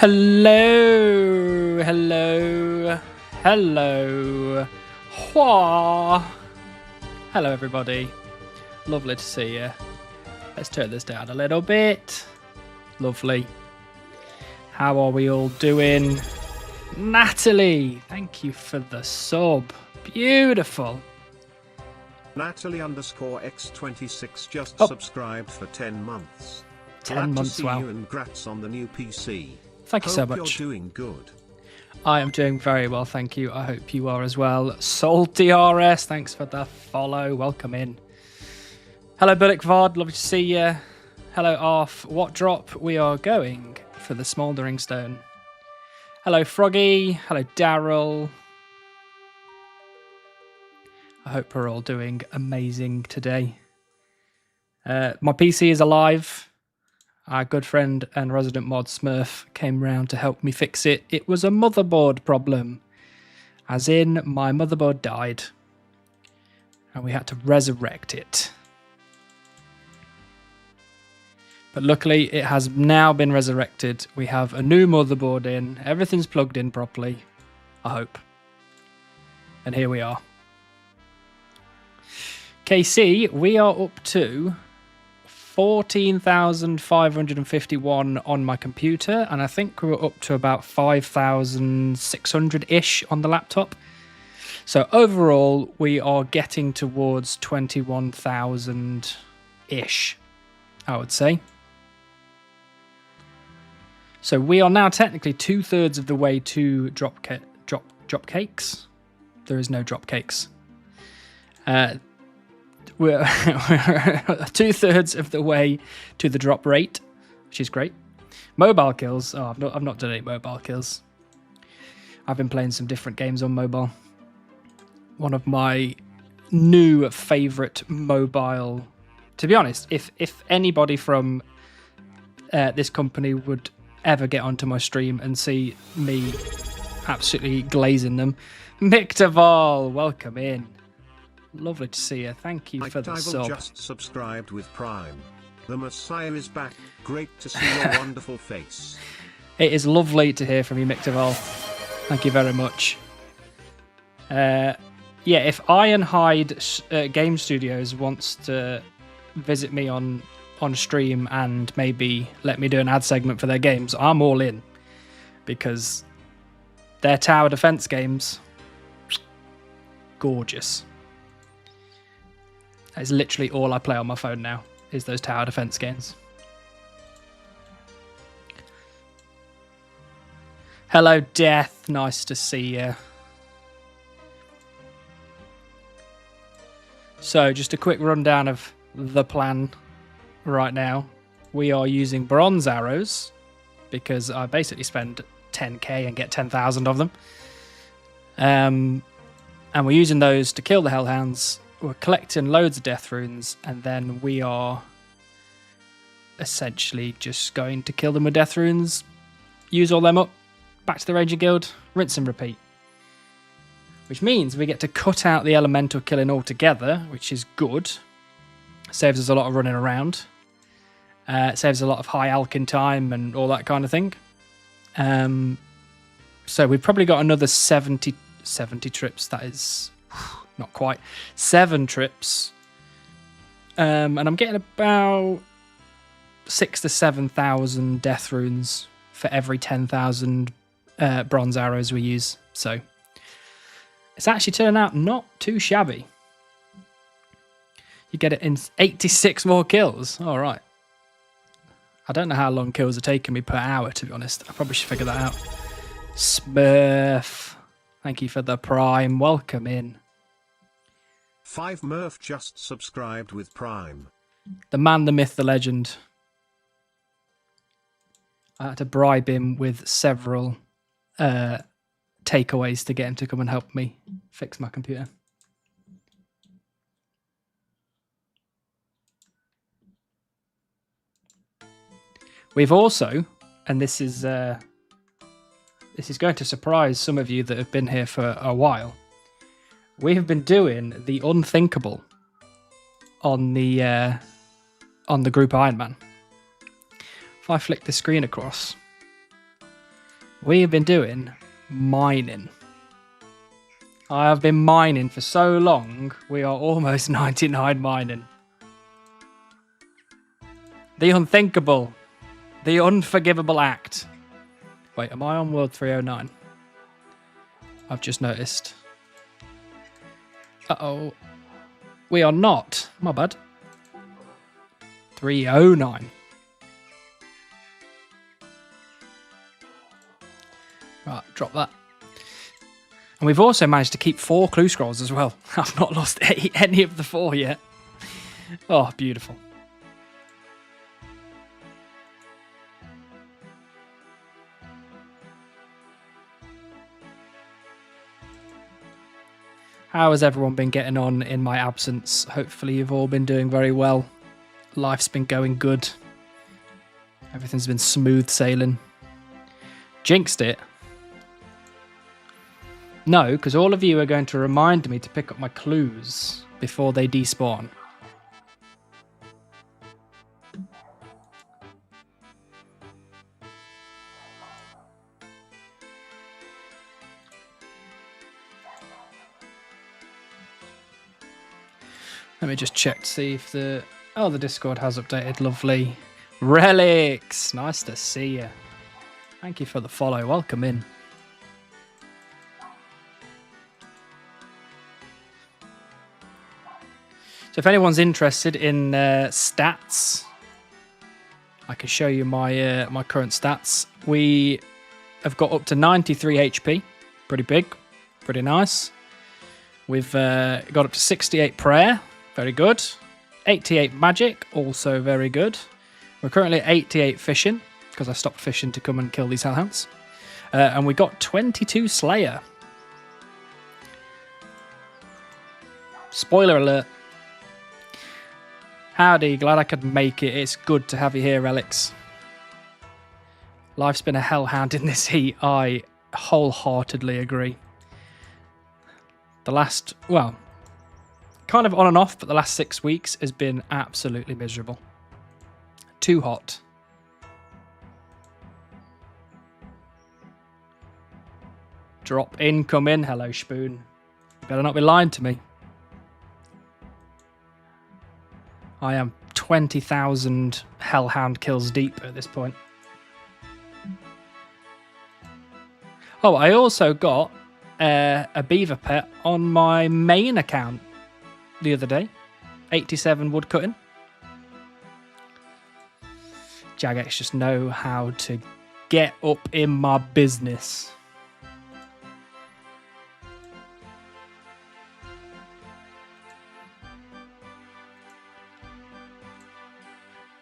Hello, hello, hello, Hua. Hello everybody, lovely to see you. Let's turn this down a little bit. Lovely. How are we all doing? Natalie, thank you for the sub. Beautiful. Natalie_X26 just subscribed for 10 months. 10 months, wow. wow. And congrats on the new PC. Thank you so much. You're doing good. I am doing very well, thank you. I hope you are as well. Salty RS, thanks for the follow. Welcome in. Hello, Bullock Vard, lovely to see you. Hello, Arf. What drop? We are going for the Smouldering Stone. Hello, Froggy. Hello, Daryl. I hope we're all doing amazing today. My PC is alive. Our good friend and resident mod Smurf came round to help me fix it. It was a motherboard problem. As in, my motherboard died. And we had to resurrect it. But luckily, it has now been resurrected. We have a new motherboard in. Everything's plugged in properly. I hope. And here we are. KC, we are up to 14,551 on my computer, and I think we were up to about 5,600-ish on the laptop. So overall, we are getting towards 21,000-ish, I would say. So we are now technically 2/3 of the way to drop cakes. There is no drop cakes. We're 2/3 of the way to the drop rate, which is great. Mobile kills. Oh, I've not done any mobile kills. I've been playing some different games on mobile. One of my new favourite mobile. To be honest, if anybody from this company would ever get onto my stream and see me absolutely glazing them, Mick Taval, welcome in. Lovely to see you. Thank you for the sub. Just subscribed with Prime. The Messiah is back. Great to see your wonderful face. It is lovely to hear from you, Mick Deval. Thank you very much. Yeah, if Ironhide Game Studios wants to visit me on stream and maybe let me do an ad segment for their games, I'm all in. Because their tower defense games, gorgeous. That is literally all I play on my phone now, is those tower defense games. Hello, Death. Nice to see you. So, just a quick rundown of the plan right now. We are using bronze arrows because I basically spend 10k and get 10,000 of them. And we're using those to kill the hellhounds. We're collecting loads of death runes, and then we are essentially just going to kill them with death runes, use all them up, back to the Ranger Guild, rinse and repeat. Which means we get to cut out the elemental killing altogether, which is good. Saves us a lot of running around. Saves a lot of high alkin time and all that kind of thing. So we've probably got another 70 trips, that is... not quite 7 trips, and I'm getting about 6,000 to 7,000 death runes for every 10,000 bronze arrows we use. So it's actually turning out not too shabby. You get it in 86 more kills. All right. I don't know how long kills are taking me per hour, to be honest. I probably should figure that out. Smurf, thank you for the Prime. Welcome in. 5 Murph just subscribed with Prime. The man, the myth, the legend. I had to bribe him with several takeaways to get him to come and help me fix my computer. We've also, and this is going to surprise some of you that have been here for a while, we have been doing the unthinkable on the group Iron Man. If I flick the screen across, We have been doing mining. I have been mining for so long, we are almost 99 mining. The unthinkable. The unforgivable act. Wait, am I on World 309? I've just noticed. Uh-oh. We are not. My bad. 309. Right, drop that. And we've also managed to keep 4 clue scrolls as well. I've not lost any of the 4 yet. Oh, beautiful. How has everyone been getting on in my absence? Hopefully you've all been doing very well. Life's been going good. Everything's been smooth sailing. Jinxed it. No, because all of you are going to remind me to pick up my clues before they despawn. Let me just check to see if the... Oh, the Discord has updated. Lovely. Relics! Nice to see you. Thank you for the follow. Welcome in. So if anyone's interested in stats, I can show you my my current stats. We have got up to 93 HP. Pretty big. Pretty nice. We've got up to 68 prayer. Very good. 88 magic, also very good. We're currently at 88 fishing, because I stopped fishing to come and kill these hellhounds. And we got 22 slayer. Spoiler alert. Howdy, glad I could make it. It's good to have you here, Relics. Life's been a hellhound in this heat. I wholeheartedly agree. The last, well, kind of on and off, but the last 6 weeks has been absolutely miserable. Too hot. Drop incoming. Hello, Spoon. You better not be lying to me. I am 20,000 hellhound kills deep at this point. Oh, I also got a beaver pet on my main account the other day. 87 woodcutting. Jagex just know how to get up in my business.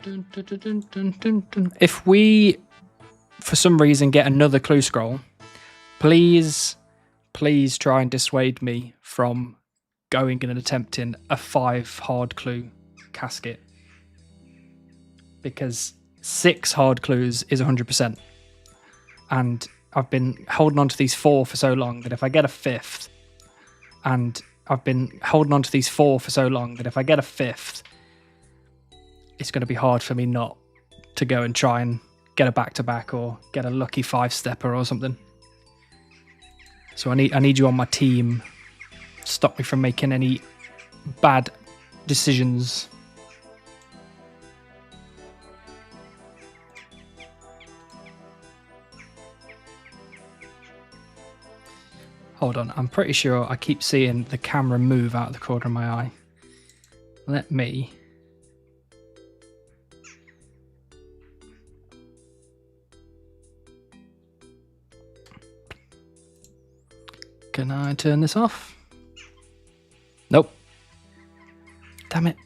Dun, dun, dun, dun, dun, dun, dun. If we, for some reason, get another clue scroll, please try and dissuade me from going and attempting a 5 hard clue casket. Because 6 hard clues is 100%. And I've been holding on to these 4 for so long that if I get a 5th, and I've been holding on to these 4 for so long that if I get a 5th, it's going to be hard for me not to go and try and get a back-to-back or get a lucky 5-stepper or something. So I need you on my team. Stop me from making any bad decisions. Hold on, I'm pretty sure I keep seeing the camera move out of the corner of my eye. Let me... Can I turn this off? Nope. Damn it.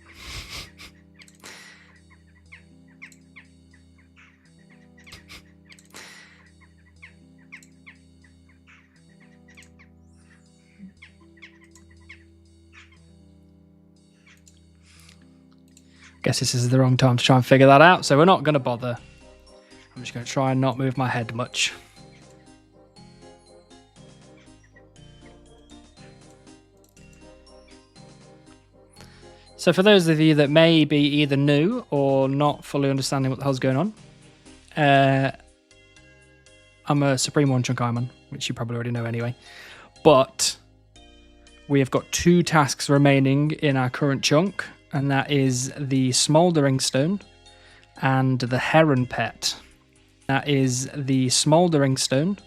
Guess this is the wrong time to try and figure that out, so we're not going to bother. I'm just going to try and not move my head much. So for those of you that may be either new or not fully understanding what the hell's going on, I'm a Supreme One chunk I'm on, which you probably already know anyway. But we have got 2 tasks remaining in our current chunk, and that is the Smouldering Stone and the Heron Pet. That is the Smouldering Stone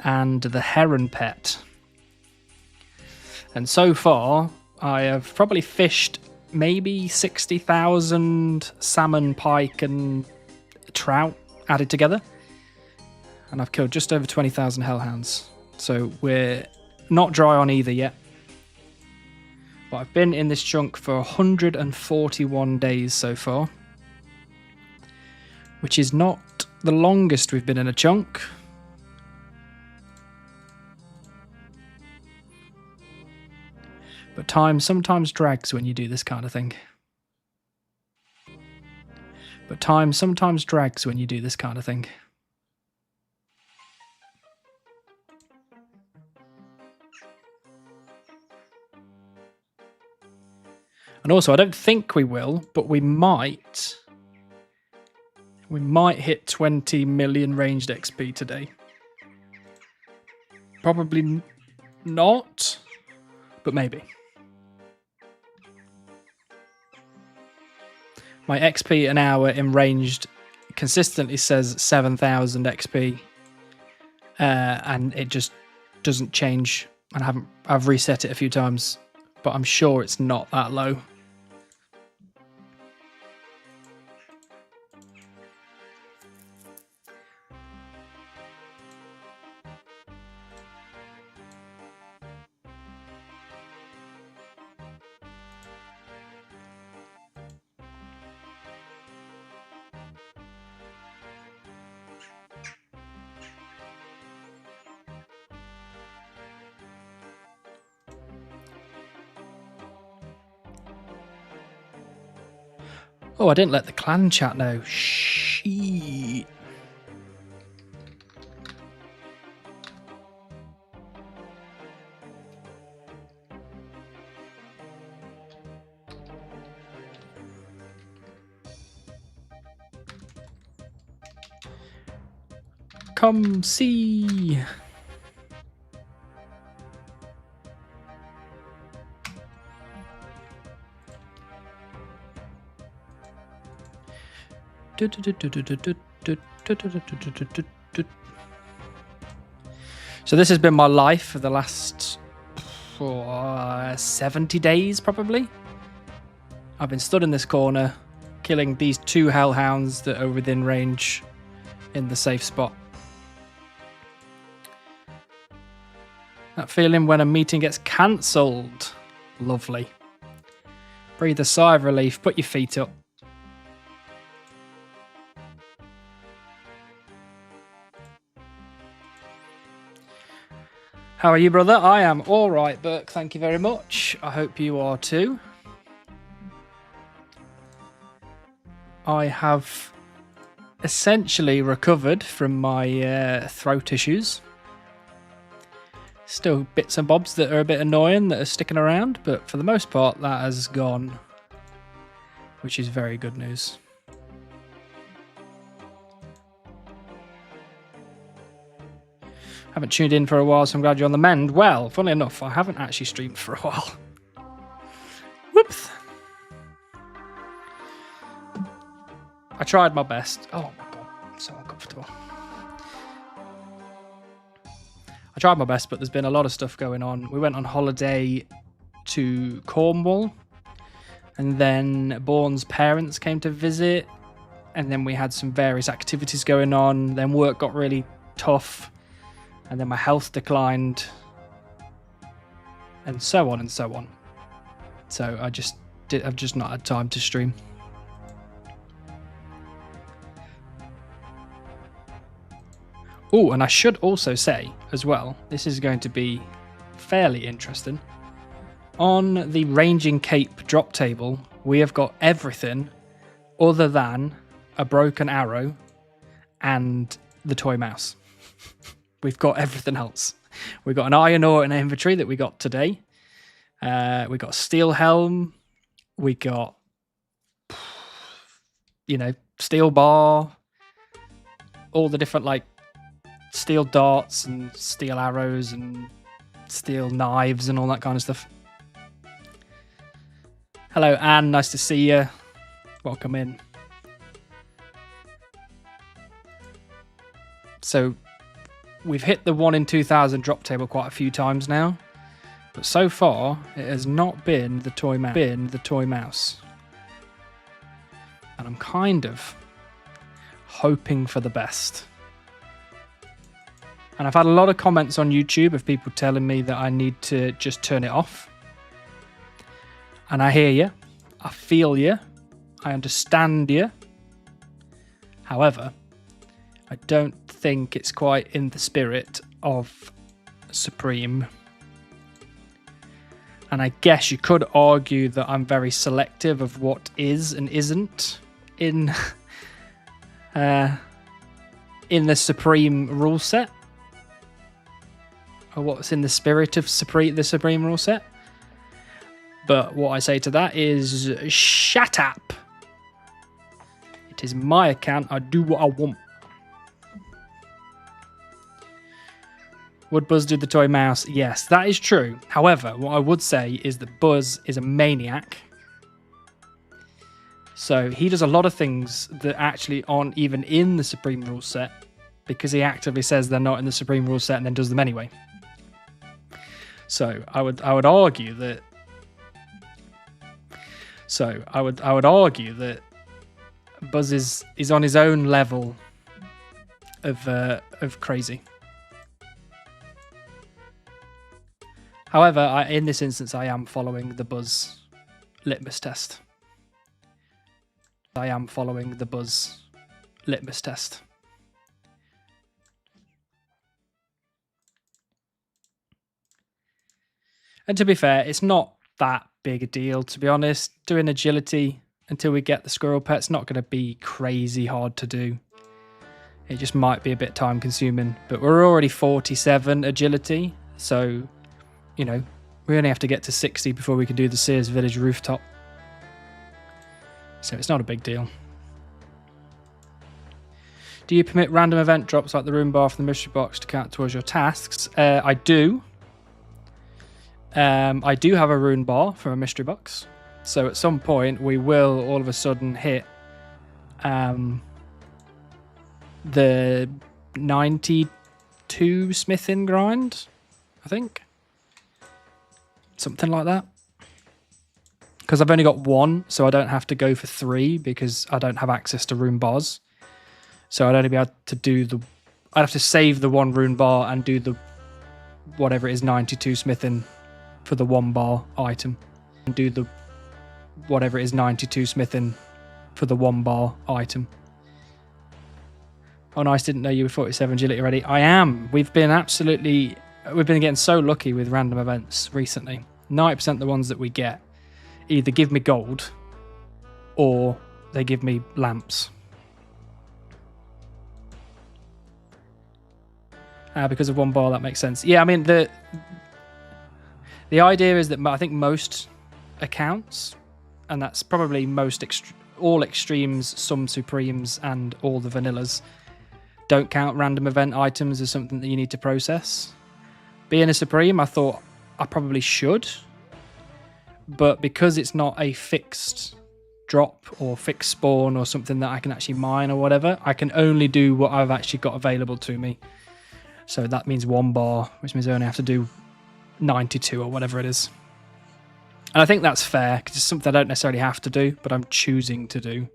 and the Heron Pet. And so far, I have probably fished maybe 60,000 salmon, pike, and trout added together. And I've killed just over 20,000 hellhounds. So we're not dry on either yet. But I've been in this chunk for 141 days so far, which is not the longest we've been in a chunk. But time sometimes drags when you do this kind of thing. But time sometimes drags when you do this kind of thing. And also, I don't think we will, but we might. We might hit 20 million ranged XP today. Probably not, but maybe. My XP an hour in ranged consistently says 7,000 XP, and it just doesn't change. And I've reset it a few times, but I'm sure it's not that low. Oh, I didn't let the clan chat know. Shit. Come see. So this has been my life for the last 70 days, probably. I've been stood in this corner, killing these 2 hellhounds that are within range in the safe spot. That feeling when a meeting gets cancelled. Lovely. Breathe a sigh of relief, put your feet up. How are you, brother? I am all right, Burke. Thank you very much. I hope you are too. I have essentially recovered from my throat issues. Still bits and bobs that are a bit annoying that are sticking around, but for the most part, that has gone, which is very good news. Haven't tuned in for a while, so I'm glad you're on the mend. Well, funnily enough, I haven't actually streamed for a while. Whoops. I tried my best. Oh my god, it's so uncomfortable. I tried my best, but there's been a lot of stuff going on. We went on holiday to Cornwall, and then Bourne's parents came to visit, and then we had some various activities going on. Then work got really tough. And then my health declined, and so on and so on. So I've just not had time to stream. Oh, and I should also say as well, this is going to be fairly interesting. On the Ranging Cape drop table, we have got everything other than a broken arrow and the toy mouse. We've got everything else. We've got an iron ore in inventory that we got today. We got a steel helm. We got, steel bar. All the different, steel darts and steel arrows and steel knives and all that kind of stuff. Hello, Anne. Nice to see you. Welcome in. So we've hit the 1 in 2,000 drop table quite a few times now, but so far it has not been the toy mouse. And I'm kind of hoping for the best. And I've had a lot of comments on YouTube of people telling me that I need to just turn it off. And I hear you, I feel you, I understand you. However, I don't think it's quite in the spirit of Supreme. And I guess you could argue that I'm very selective of what is and isn't in the Supreme rule set, or what's in the spirit of the Supreme rule set. But what I say to that is, shut up. It is my account. I do what I want. Would Buzz do the toy mouse? Yes, that is true. However, what I would say is that Buzz is a maniac. So he does a lot of things that actually aren't even in the Supreme rule set, because he actively says they're not in the Supreme rule set and then does them anyway. So I would argue that. So I would argue that Buzz is on his own level of crazy. However, in this instance, I am following the Buzz litmus test. I am following the Buzz litmus test. And to be fair, it's not that big a deal, to be honest. Doing agility until we get the squirrel pet's not going to be crazy hard to do. It just might be a bit time consuming. But we're already 47 agility, so, you know, we only have to get to 60 before we can do the Sears Village rooftop. So it's not a big deal. Do you permit random event drops like the room bar from the mystery box to count towards your tasks? I do. I do have a rune bar from a mystery box. So at some point we will all of a sudden hit the 92 smithing grind, I think. Something like that. Because I've only got 1, so I don't have to go for 3 because I don't have access to rune bars. So I'd only be able to do the... I'd have to save the 1 rune bar and do the... whatever it is, 92 smithing for the 1 bar item. And do the... whatever it is, 92 smithing for the 1 bar item. Oh, nice. Didn't know you were 47 agility already. I am. We've been getting so lucky with random events recently. 90% of the ones that we get either give me gold or they give me lamps. Because of 1 bar, that makes sense. Yeah, I mean, the idea is that I think most accounts, and that's probably all extremes, some supremes, and all the vanillas, don't count random event items as something that you need to process. Being a supreme, I thought I probably should, but because it's not a fixed drop or fixed spawn or something that I can actually mine or whatever, I can only do what I've actually got available to me. So that means 1 bar, which means I only have to do 92 or whatever it is. And I think that's fair, because it's something I don't necessarily have to do, but I'm choosing to do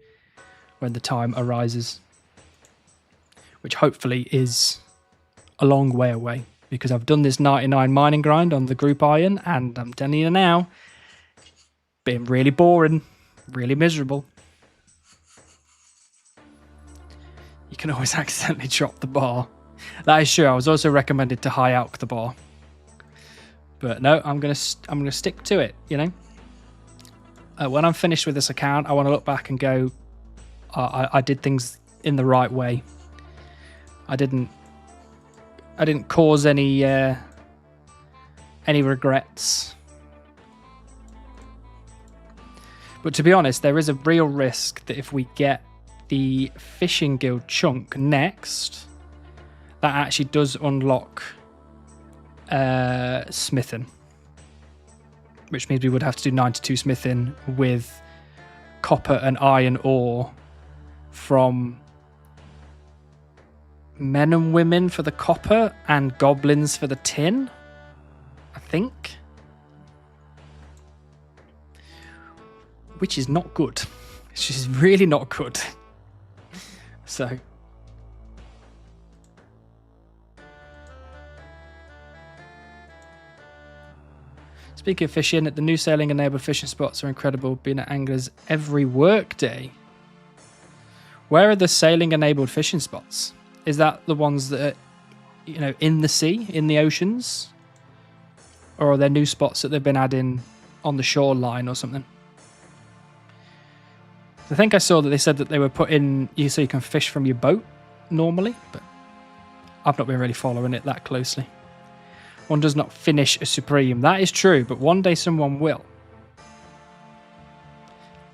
when the time arises. Which hopefully is a long way away, because I've done this 99 mining grind on the group iron, and I'm telling you now, been really boring, really miserable. You can always accidentally drop the bar. That is true. I was also recommended to high alch the bar, but no, I'm gonna stick to it. You know, when I'm finished with this account, I want to look back and go, I did things in the right way. I didn't cause any regrets. But to be honest, there is a real risk that if we get the Fishing Guild chunk next, that actually does unlock smithing, which means we would have to do 92 smithing with copper and iron ore from men and women for the copper and goblins for the tin, I think. Which is not good. It's just really not good. So. Speaking of fishing, the new sailing enabled fishing spots are incredible, being at anglers every work day. Where are the sailing enabled fishing spots? Is that the ones that are, in the sea, in the oceans? Or are there new spots that they've been adding on the shoreline or something? I think I saw that they said that they were putting so you can fish from your boat normally, but I've not been really following it that closely. One does not finish a Supreme. That is true, but one day someone will.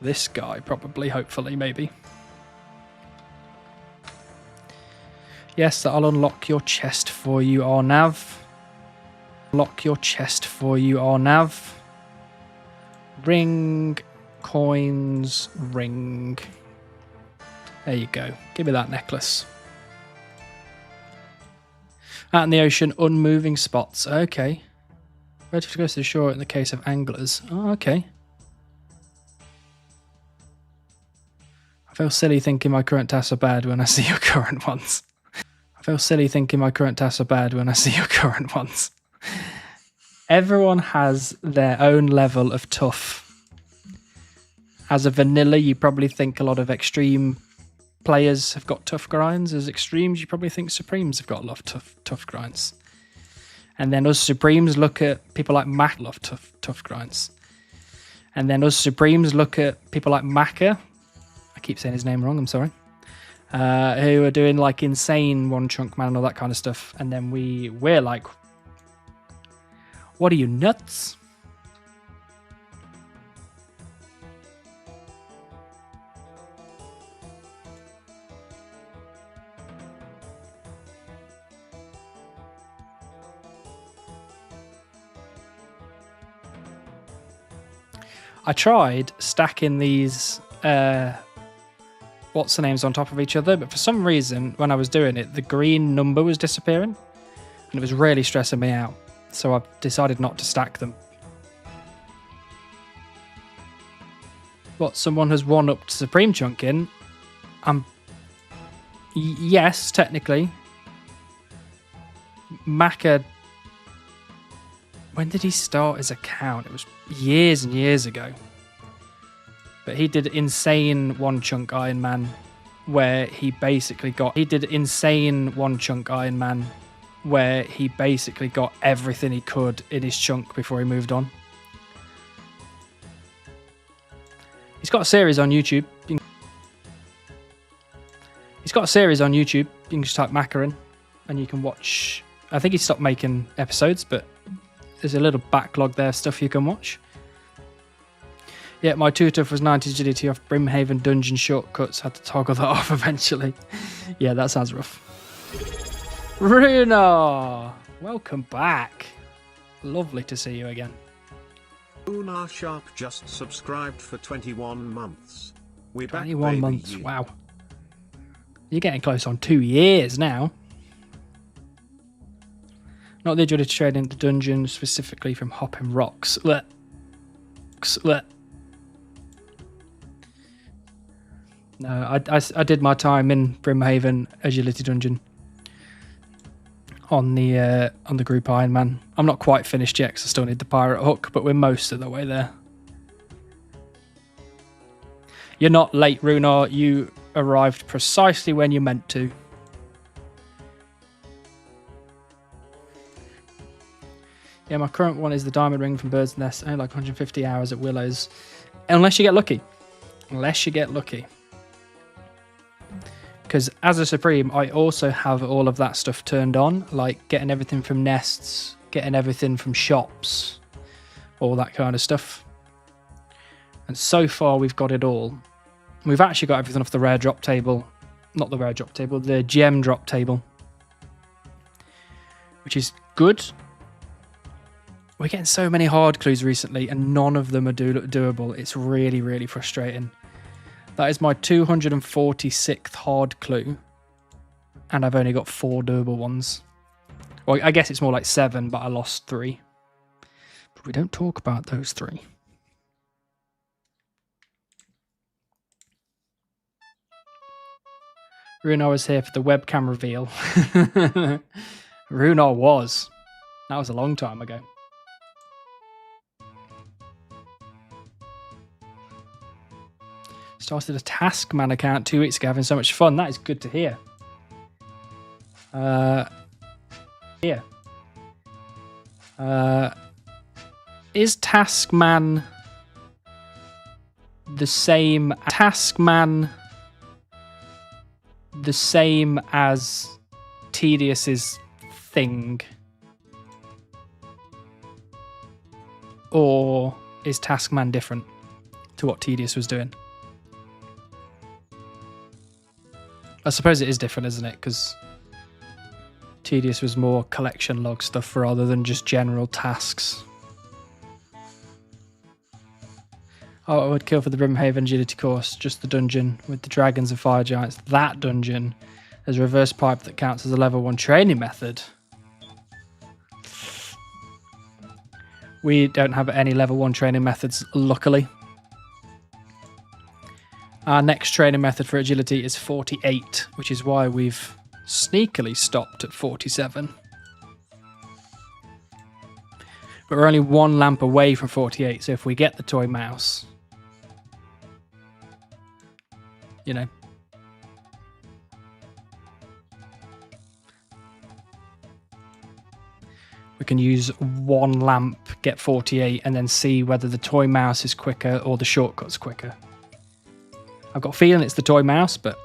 This guy probably, hopefully, maybe. Yes, I'll unlock your chest for you, Arnav. Lock your chest for you, Arnav. Ring, coins, ring. There you go. Give me that necklace. Out in the ocean, unmoving spots. Okay. Ready to go to the shore in the case of anglers. Oh, okay. I feel silly thinking my current tasks are bad when I see your current ones. I feel silly thinking my current tasks are bad when I see your current ones. Everyone has their own level of tough. As a vanilla, you probably think a lot of extreme players have got tough grinds. As extremes, you probably think Supremes have got a lot of tough grinds. And then us Supremes look at people like Mac, love tough grinds. And then us Supremes look at people like Macca. I keep saying his name wrong, I'm sorry. Who are doing like insane one chunk man and all that kind of stuff. And then we're like, what are you, nuts? I tried stacking these what's the names on top of each other, but for some reason when I was doing it, the green number was disappearing and it was really stressing me out. So I've decided not to stack them. What, someone has one up to Supreme chunking? Yes, technically. Macca, when did he start his account? It was years and years ago. But he did insane one chunk Iron Man where he basically got everything he could in his chunk before he moved on. He's got a series on YouTube. You can just type Macaron and you can watch. I think he stopped making episodes, but there's a little backlog there of stuff you can watch. Yeah, my too tough was 90 agility off Brimhaven dungeon shortcuts. Had to toggle that off eventually. Yeah, that sounds rough. Runa, welcome back. Lovely to see you again. Unar Sharp just subscribed for 21 months. We're 21 back, months, wow. You're getting close on 2 years now. Not the agility trade into dungeon specifically from hopping rocks. Blech. Blech. No, I did my time in Brimhaven agility dungeon on the group Iron Man. I'm not quite finished yet because I still need the pirate hook, but we're most of the way there. You're not late, Runar. You arrived precisely when you meant to. Yeah, my current one is the diamond ring from Bird's Nest. Only like 150 hours at Willows. Unless you get lucky. Because as a Supreme, I also have all of that stuff turned on. Like getting everything from nests, getting everything from shops, all that kind of stuff. And so far we've got it all. We've actually got everything off the rare drop table. Not the rare drop table, the gem drop table. which is good. We're getting so many hard clues recently, and none of them are doable. It's really, really frustrating. That is my 246th hard clue, and I've only got 4 doable ones. Well, I guess it's more like 7, but I lost 3. But we don't talk about those 3. Runar was here for the webcam reveal. Runar was. That was a long time ago. Started a Taskman account 2 weeks ago, having so much fun. That is good to hear. Is Taskman the same? Taskman the same as Tedious's thing, or is Taskman different to what Tedious was doing? I suppose it is different, isn't it? Because Tedious was more collection log stuff rather than just general tasks. Oh, I would kill for the Brimhaven agility course, just the dungeon with the dragons and fire giants. That dungeon has a reverse pipe that counts as a level 1 training method. We don't have any level 1 training methods, luckily. Our next training method for agility is 48, which is why we've sneakily stopped at 47. But we're only 1 lamp away from 48, so if we get the toy mouse, you know, we can use 1 lamp, get 48, and then see whether the toy mouse is quicker or the shortcut's quicker. I've got a feeling it's the toy mouse, but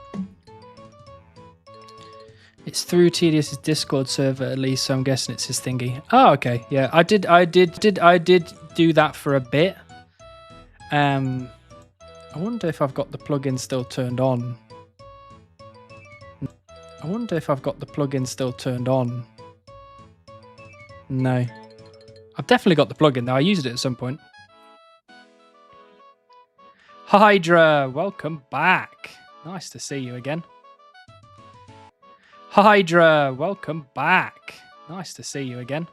it's through Tedious's Discord server at least, so I'm guessing it's his thingy. Oh, okay, yeah, I did do that for a bit. I wonder if I've got the plugin still turned on. No, I've definitely got the plugin though. I used it at some point. Hydra, welcome back. Nice to see you again. Hydra, welcome back. Nice to see you again.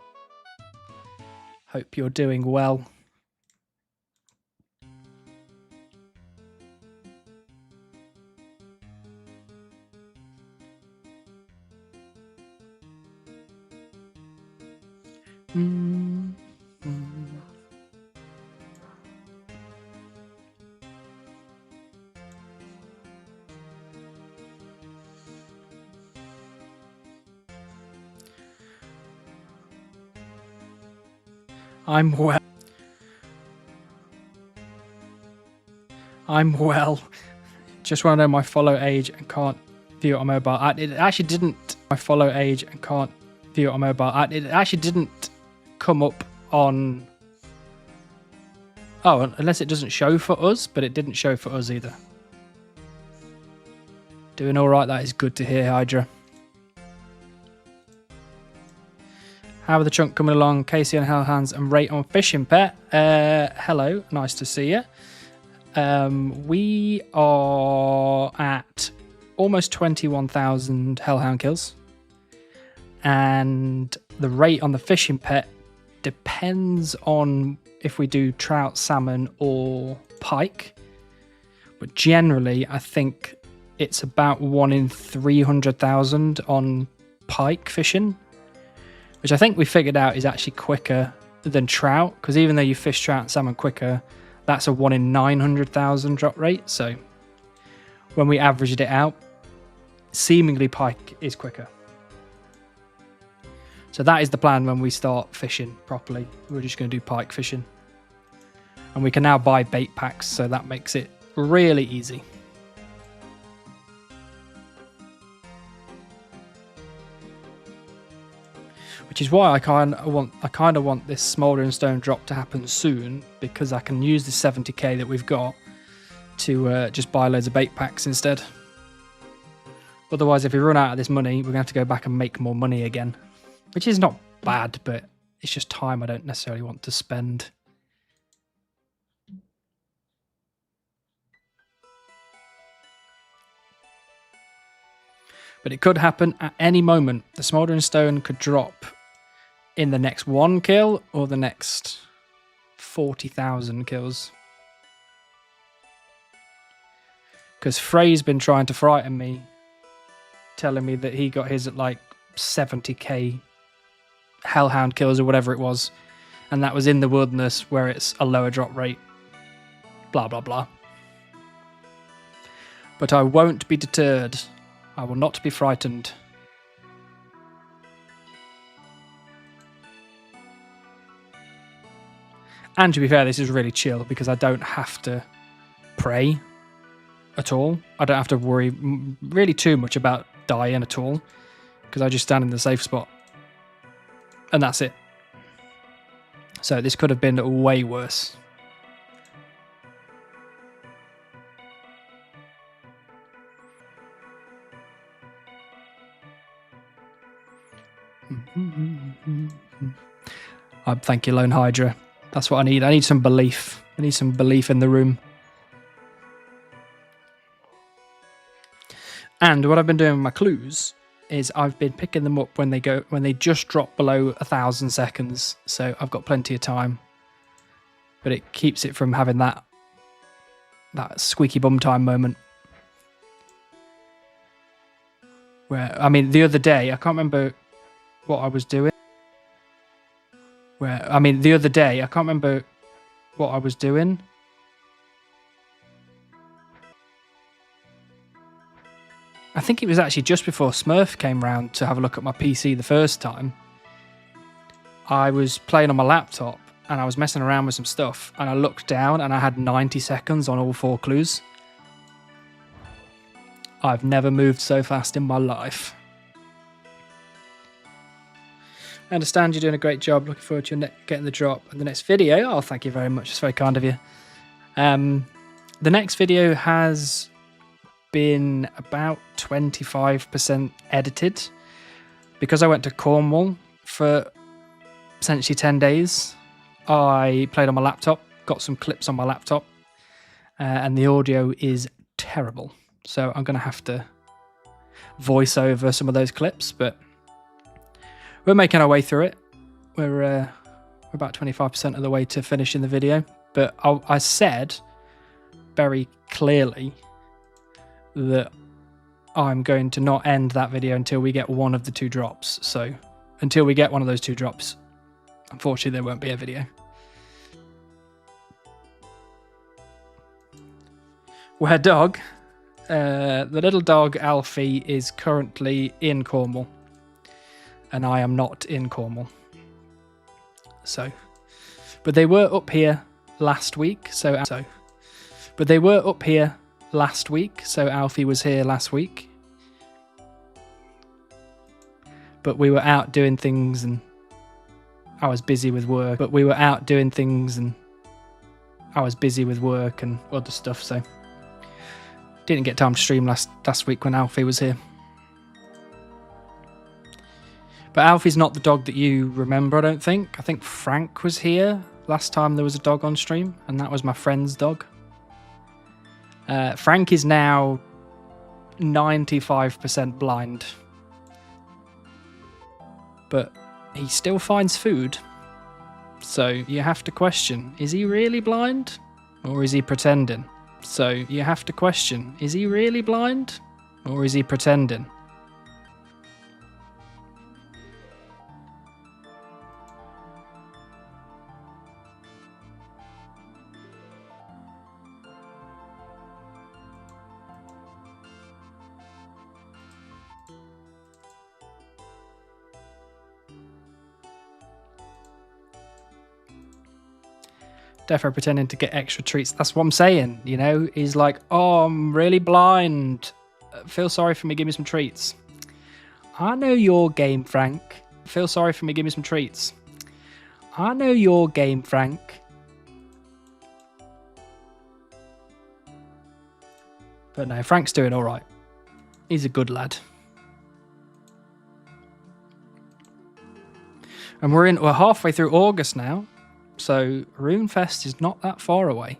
Hope you're doing well. I'm well. Just want to know my follow age and can't view it on mobile. It actually didn't. My follow age and can't view it on mobile. It actually didn't come up on. Oh, unless it doesn't show for us, but it didn't show for us either. Doing all right. That is good to hear, Hydra. How are the chunk coming along? Casey on Hellhounds and Rate on Fishing Pet. Hello, nice to see you. We are at almost 21,000 Hellhound kills. And the rate on the Fishing Pet depends on if we do trout, salmon, or pike. But generally, I think it's about 1 in 300,000 on pike fishing, which I think we figured out is actually quicker than trout, because even though you fish trout and salmon quicker, that's a 1 in 900,000 drop rate. So when we averaged it out, seemingly pike is quicker. So that is the plan when we start fishing properly. We're just going to do pike fishing. And we can now buy bait packs, so that makes it really easy. Which is why I kind of want this Smouldering Stone drop to happen soon, because I can use the 70k that we've got to just buy loads of bait packs instead. Otherwise, if we run out of this money, we're going to have to go back and make more money again. which is not bad, but it's just time I don't necessarily want to spend. But it could happen at any moment. The Smouldering Stone could drop in the next 1 kill or the next 40,000 kills. Because Frey's been trying to frighten me, telling me that he got his at like 70k Hellhound kills or whatever it was. And that was in the wilderness where it's a lower drop rate. Blah, blah, blah. But I won't be deterred. I will not be frightened. And to be fair, this is really chill because I don't have to pray at all. I don't have to worry really too much about dying at all because I just stand in the safe spot. And that's it. So this could have been way worse. Thank you, Lone Hydra. That's what I need. I need some belief. I need some belief in the room. And what I've been doing with my clues is I've been picking them up when they just drop below 1,000 seconds. So I've got plenty of time. But it keeps it from having that squeaky bum time moment. Where, I mean, the other day, I can't remember what I was doing. The other day, I can't remember what I was doing. I think it was actually just before Smurf came round to have a look at my PC the first time. I was playing on my laptop and I was messing around with some stuff and I looked down and I had 90 seconds on all 4 clues. I've never moved so fast in my life. I understand you're doing a great job. Looking forward to getting the drop and the next video. Oh, thank you very much. It's very kind of you. The next video has been about 25% edited because I went to Cornwall for essentially 10 days. I played on my laptop, got some clips on my laptop, and the audio is terrible. So I'm going to have to voice over some of those clips, but we're making our way through it. We're about 25% of the way to finishing the video. But I said very clearly that I'm going to not end that video until we get one of the 2 drops. So until we get one of those 2 drops, unfortunately there won't be a video. Where dog? The little dog Alfie is currently in Cornwall. And I am not in Cornwall. So, but they were up here last week. So Alfie was here last week. But we were out doing things and I was busy with work. And other stuff, so didn't get time to stream last week when Alfie was here. But Alfie's not the dog that you remember, I don't think. I think Frank was here last time there was a dog on stream, and that was my friend's dog. Frank is now 95% blind. But he still finds food. So you have to question, is he really blind? Or is he pretending? Defo pretending to get extra treats. That's what I'm saying, you know? He's like, oh, I'm really blind. Feel sorry for me, give me some treats. I know your game, Frank. Feel sorry for me, give me some treats. I know your game, Frank. But no, Frank's doing all right. He's a good lad. And we're halfway through August now, so Runefest is not that far away.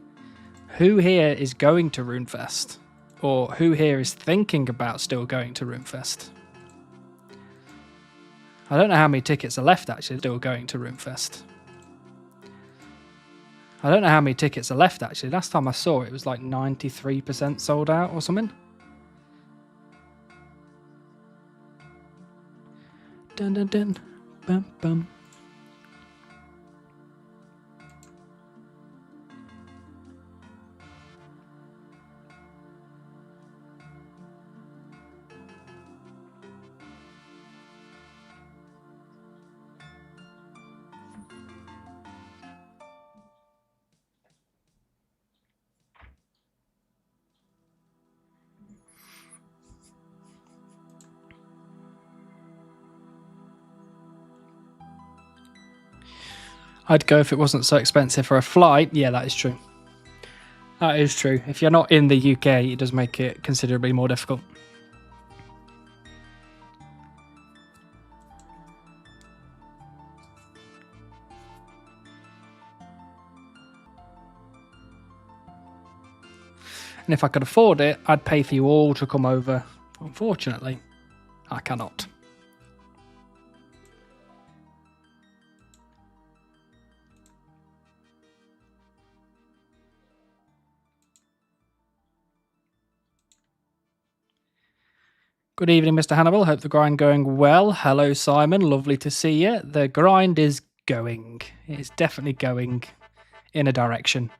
Who here is going to Runefest? Or who here is thinking about still going to Runefest? I don't know how many tickets are left actually still going to Runefest. I don't know how many tickets are left actually. Last time I saw it was like 93% sold out or something. Dun dun dun. Bum bum. I'd go if it wasn't so expensive for a flight. Yeah, that is true. That is true. If you're not in the UK, it does make it considerably more difficult. And if I could afford it, I'd pay for you all to come over. Unfortunately, I cannot. Good evening, Mr. Hannibal. Hope the grind going well. Hello, Simon. Lovely to see you. The grind is going. It is definitely going in a direction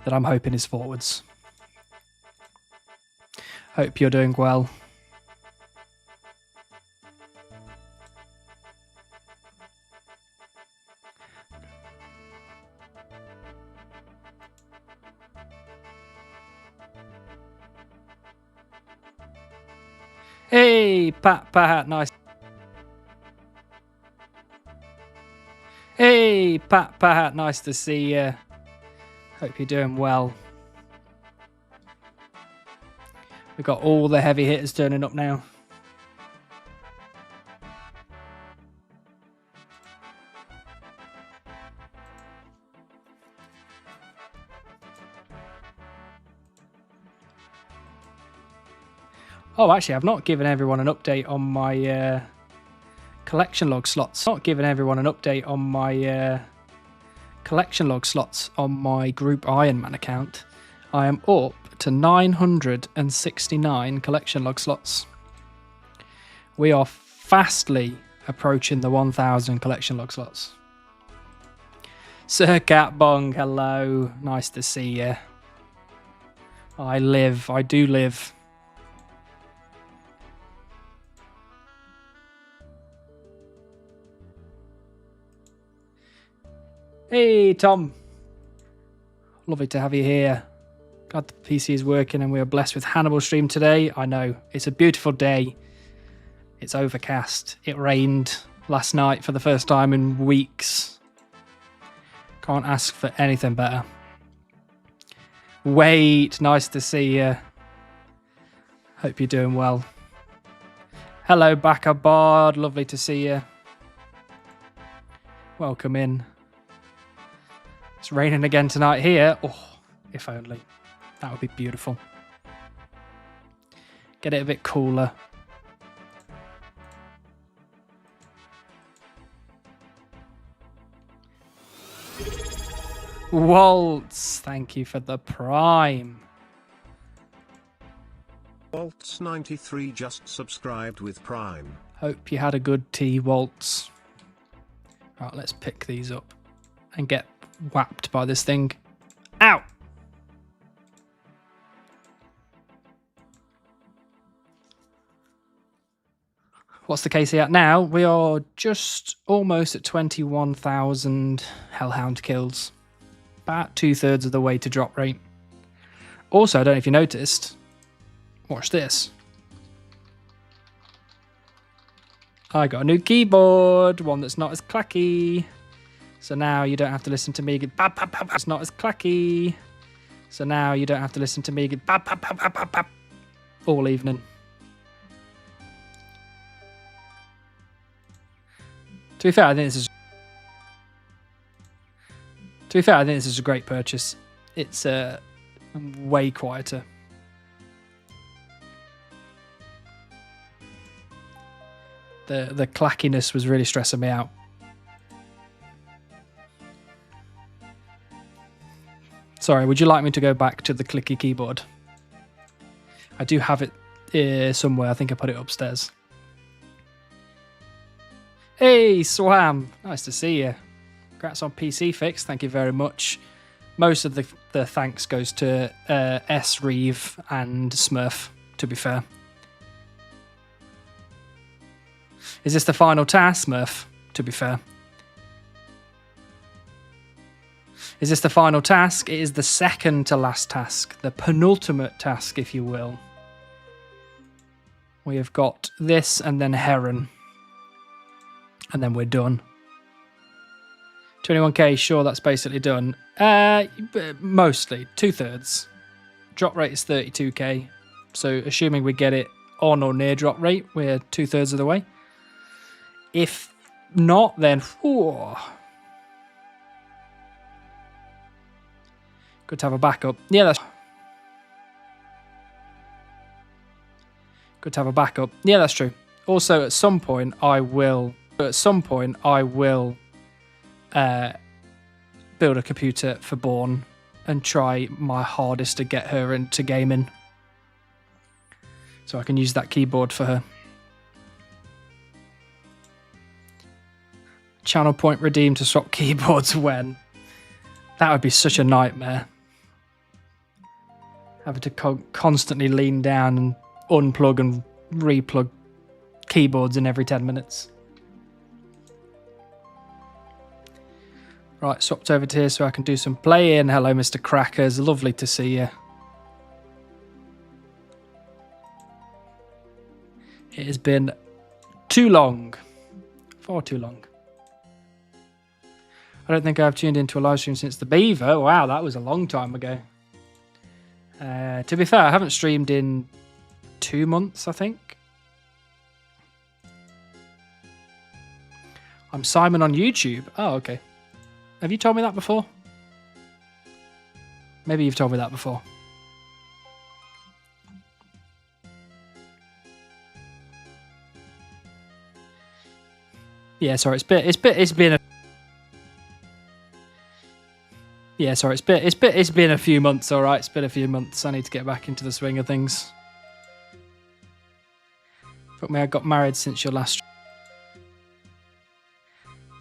that I'm hoping is forwards. Hope you're doing well. Hey, Pat, nice. Hey, Pat, nice to see you. Hope you're doing well. We've got all the heavy hitters turning up now. Oh, actually, I've not given everyone an update on my collection log slots. Not given everyone an update on my collection log slots on my Group Iron Man account. I am up to 969 collection log slots. We are fastly approaching the 1,000 collection log slots. Sir Cat Bong, hello. Nice to see you. I do live. Hey, Tom. Lovely to have you here. Glad the PC is working and we are blessed with Hannibal stream today. I know, it's a beautiful day. It's overcast. It rained last night for the first time in weeks. Can't ask for anything better. Wait, nice to see you. Hope you're doing well. Hello, Backa Bard. Lovely to see you. Welcome in. It's raining again tonight here. Oh, if only. That would be beautiful. Get it a bit cooler. Waltz, thank you for the prime. Waltz 93 just subscribed with prime. Hope you had a good tea, Waltz. Right, let's pick these up and get whapped by this thing. Ow! What's the KC at now? We are just almost at 21,000 Hellhound kills. About 2/3 of the way to drop rate. Also, I don't know if you noticed. Watch this. I got a new keyboard, one that's not as clacky. So now you don't have to listen to me get bap, bap, bap, bap. It's not as clacky. So now you don't have to listen to me get bap, bap, bap, bap, bap, bap all evening. To be fair, I think this is. To be fair, I think this is a great purchase. It's way quieter. The clackiness was really stressing me out. Sorry, would you like me to go back to the clicky keyboard? I do have it somewhere. I think I put it upstairs. Hey, Swam. Nice to see you. Congrats on PC Fix. Thank you very much. Most of the thanks goes to S. Reeve and Smurf, to be fair. Is this the final task, Smurf? To be fair. Is this the final task? It is the second to last task. The penultimate task, if you will. We have got this and then Heron. And then we're done. 21k, sure, that's basically done. Mostly, 2/3. Drop rate is 32k. So assuming we get it on or near drop rate, we're 2/3 of the way. If not, then whew, good to have a backup. Yeah, that's good to have a backup. Yeah, that's true. Also, at some point, I will build a computer for Born and try my hardest to get her into gaming, so I can use that keyboard for her. Channel point redeemed to swap keyboards when? That would be such a nightmare. Having to constantly lean down and unplug and replug keyboards in every 10 minutes. Right, swapped over to here so I can do some playing. Hello, Mr. Crackers. Lovely to see you. It has been too long. Far too long. I don't think I've tuned into a live stream since the Beaver. Wow, that was a long time ago. To be fair, I haven't streamed in 2 months, I think. I'm Simon on YouTube. Oh, okay. Have you told me that before? Maybe you've told me that before. Yeah, sorry, it's been a Yeah, sorry, it's been a few months, all right. It's been a few months. I need to get back into the swing of things. Fuck me, I got married since your last.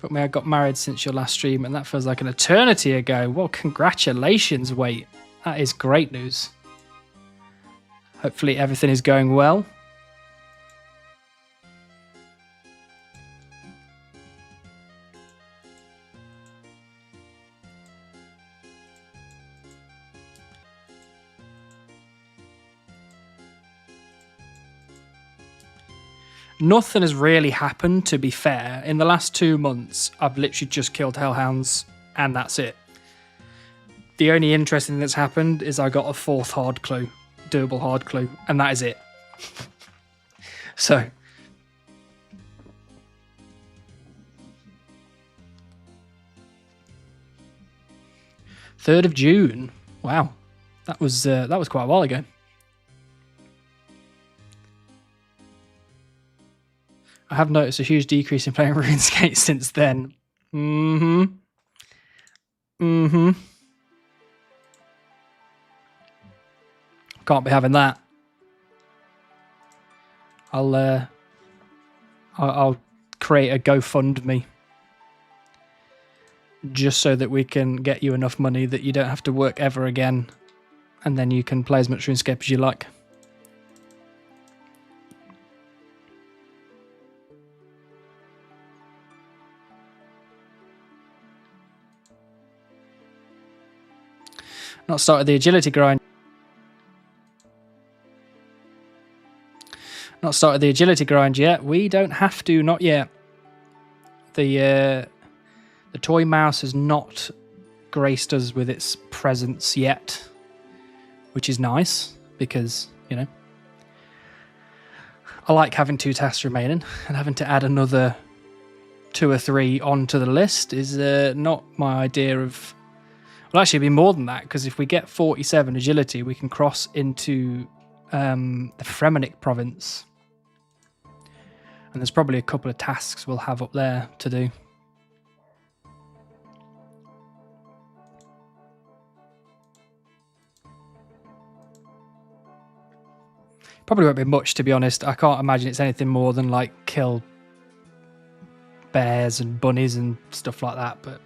Fuck me, I got married since your last stream, and that feels like an eternity ago. Well, congratulations, Wait. That is great news. Hopefully everything is going well. Nothing has really happened, to be fair. In the last 2 months, I've literally just killed Hellhounds, and that's it. The only interesting thing that's happened is I got a 4th hard clue, doable hard clue, and that is it. So. 3rd of June. Wow. That was quite a while ago. I have noticed a huge decrease in playing Runescape since then. Can't be having that. I'll create a GoFundMe just so that we can get you enough money that you don't have to work ever again, and then you can play as much Runescape as you like. Not started the agility grind. Not started the agility grind yet. We don't have to, not yet. The toy mouse has not graced us with its presence yet, which is nice because, you know, I like having 2 tasks remaining and having to add another 2 or 3 onto the list is not my idea of... Well, actually, it'd be more than that, because if we get 47 agility, we can cross into the Fremenic province. And there's probably a couple of tasks we'll have up there to do. Probably won't be much, to be honest. I can't imagine it's anything more than like kill bears and bunnies and stuff like that, but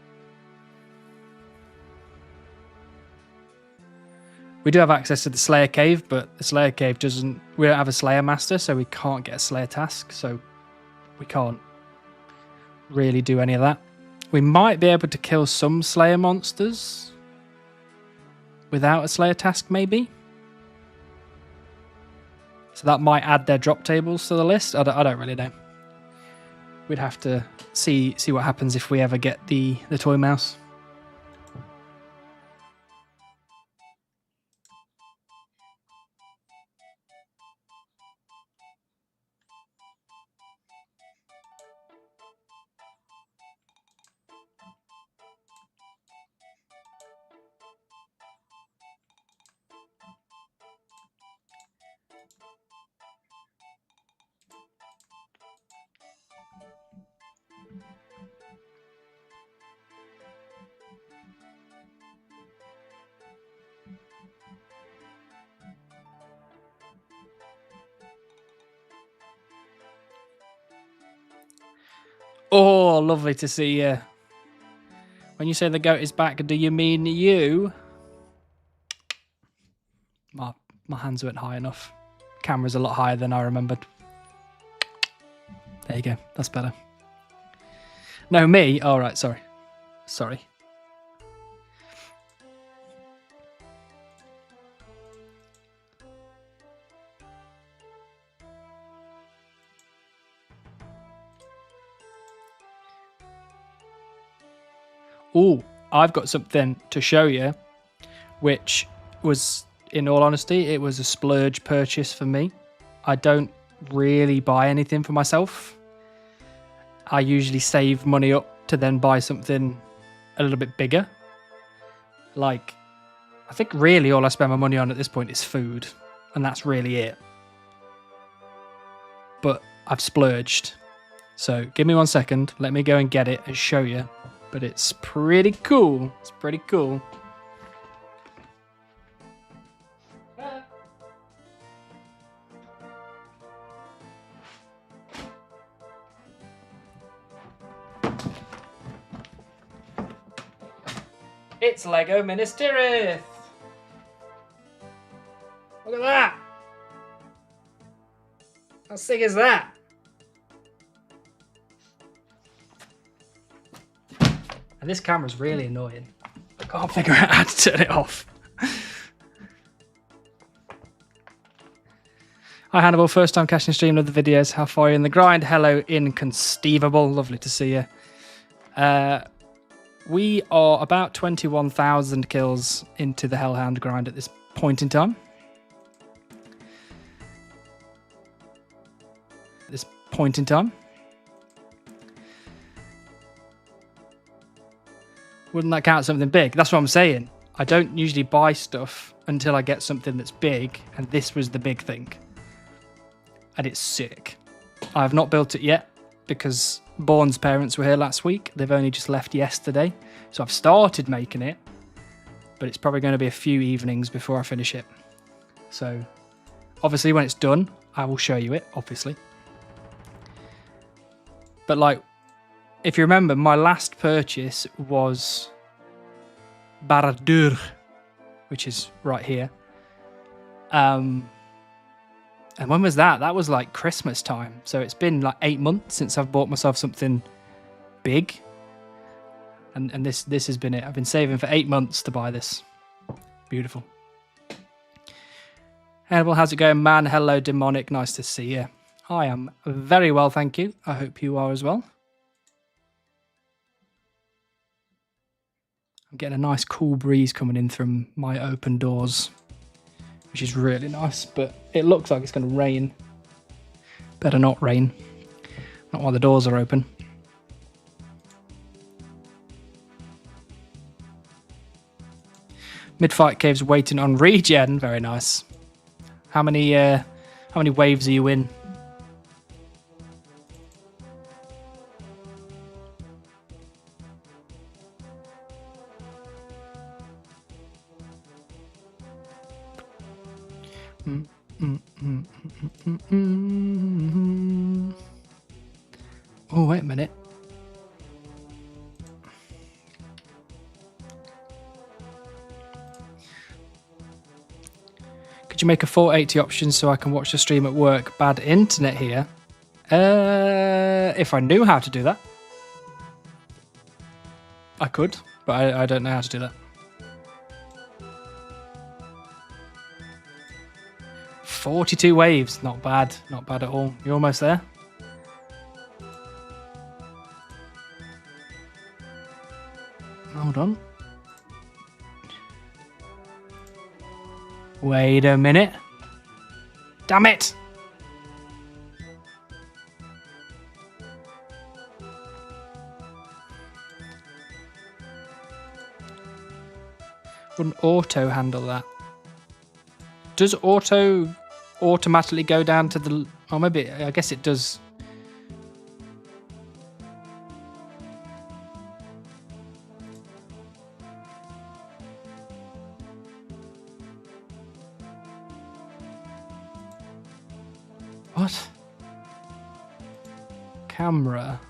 we do have access to the Slayer Cave, but the Slayer Cave doesn't... We don't have a Slayer Master, so we can't get a Slayer task, so we can't really do any of that. We might be able to kill some Slayer monsters without a Slayer task, maybe. So that might add their drop tables to the list. I don't really know. We'd have to see what happens if we ever get the toy mouse. Oh, lovely to see you. When you say the goat is back, do you mean you? My hands weren't high enough. Camera's a lot higher than I remembered. There you go. That's better. No, me? All right, sorry. Sorry. Oh, I've got something to show you, which was, in all honesty, it was a splurge purchase for me. I don't really buy anything for myself. I usually save money up to then buy something a little bit bigger. Like, I think really all I spend my money on at this point is food, and that's really it. But I've splurged. So give me 1 second, let me go and get it and show you. But it's pretty cool. It's pretty cool. It's Lego Minas Tirith. Look at that. How sick is that? And this camera's really annoying. I can't figure out how to turn it off. Hi Hannibal, first time catching stream of the videos. How far are you in the grind? Hello, inconceivable. Lovely to see you. We are about 21,000 kills into the Hellhound grind at this point in time. Wouldn't that count something big? That's what I'm saying. I don't usually buy stuff until I get something that's big, and this was the big thing. And it's sick. I have not built it yet because Bourne's parents were here last week. They've only just left yesterday. So I've started making it, but it's probably going to be a few evenings before I finish it. So obviously when it's done, I will show you it, obviously. But like, if you remember, my last purchase was Baradur, which is right here. And when was that? That was like Christmas time. So it's been like 8 months since I've bought myself something big. And this has been it. I've been saving for 8 months to buy this. Beautiful. Hannibal, how's it going, man? Hello, Demonic. Nice to see you. I am very well, thank you. I hope you are as well. I'm getting a nice cool breeze coming in from my open doors, which is really nice, but it looks like it's going to rain. Better not rain. Not while the doors are open. Mid-fight caves waiting on regen. Very nice. How many waves are you in? Oh, wait a minute. Could you make a 480 option so I can watch the stream at work? Bad internet here. If I knew how to do that, I could, but I don't know how to do that. 42 waves, not bad at all. You're almost there. Hold on. Wait a minute. Damn it! Wouldn't auto handle that? Does auto automatically go down to the... Oh, maybe... I guess it does. What? Camera.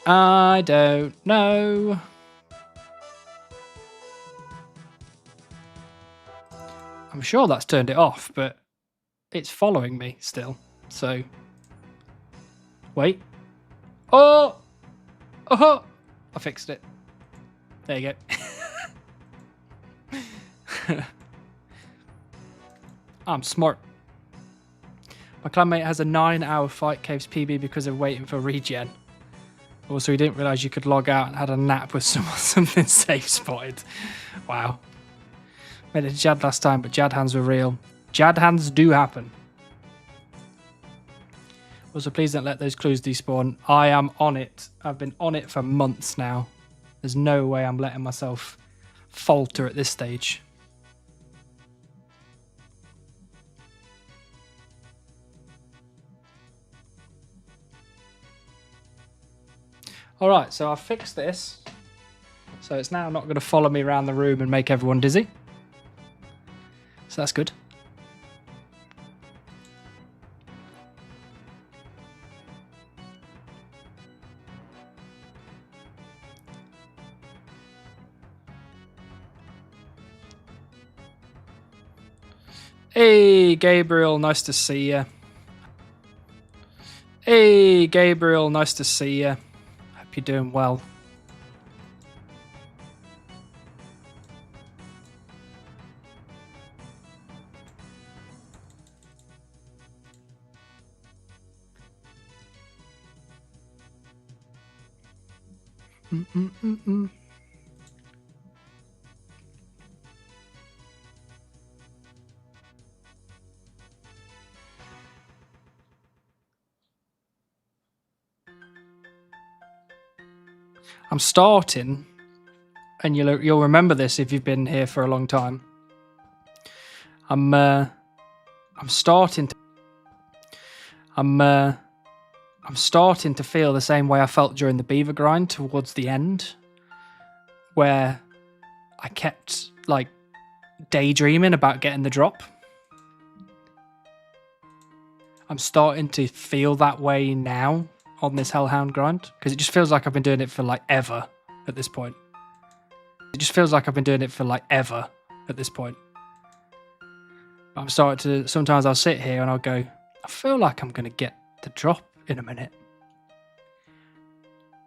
I don't know. I'm sure that's turned it off, but it's following me still. So, wait. Oh! Oh! I fixed it. There you go. I'm smart. My clanmate has a 9-hour fight caves PB because of waiting for regen. Also, he didn't realise you could log out and had a nap with something safe spotted. Wow. Made it to Jad last time, but Jad hands were real. Jad hands do happen. Also, please don't let those clues despawn. I am on it. I've been on it for months now. There's no way I'm letting myself falter at this stage. Alright, so I've fixed this. So it's now not going to follow me around the room and make everyone dizzy. So that's good. Hey, Gabriel, nice to see you. Hey, Gabriel, nice to see you. Hope you're doing well. I'm starting, and you'll remember this if you've been here for a long time. I'm starting to feel the same way I felt during the beaver grind towards the end, where I kept like daydreaming about getting the drop. I'm starting to feel that way now on this Hellhound grind, because it just feels like I've been doing it for like ever at this point. I'm starting to, sometimes I'll sit here and I'll go, I feel like I'm going to get the drop in a minute.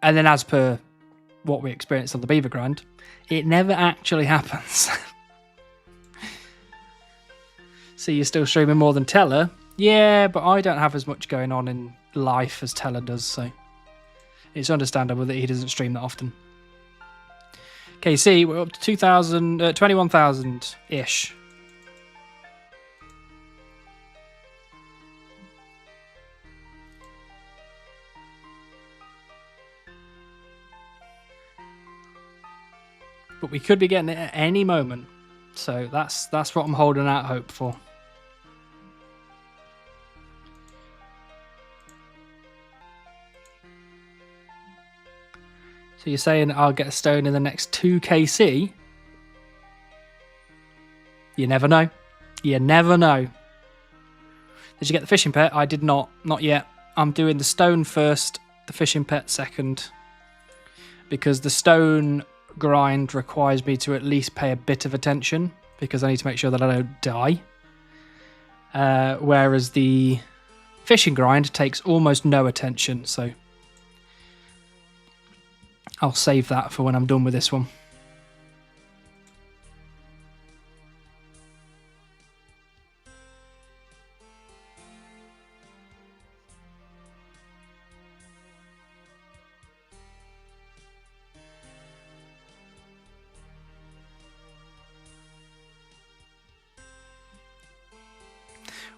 And then as per what we experienced on the beaver grind, it never actually happens. So you're still streaming more than Teller? Yeah, but I don't have as much going on in life as Teller does, so it's understandable that he doesn't stream that often. KC, we're up to 2,000, 21,000-ish. But we could be getting it at any moment. So that's what I'm holding out hope for. So you're saying I'll get a stone in the next 2 KC? You never know. You never know. Did you get the fishing pet? I did not. Not yet. I'm doing the stone first, the fishing pet second. Because the stone grind requires me to at least pay a bit of attention. Because I need to make sure that I don't die. Whereas the fishing grind takes almost no attention. So I'll save that for when I'm done with this one.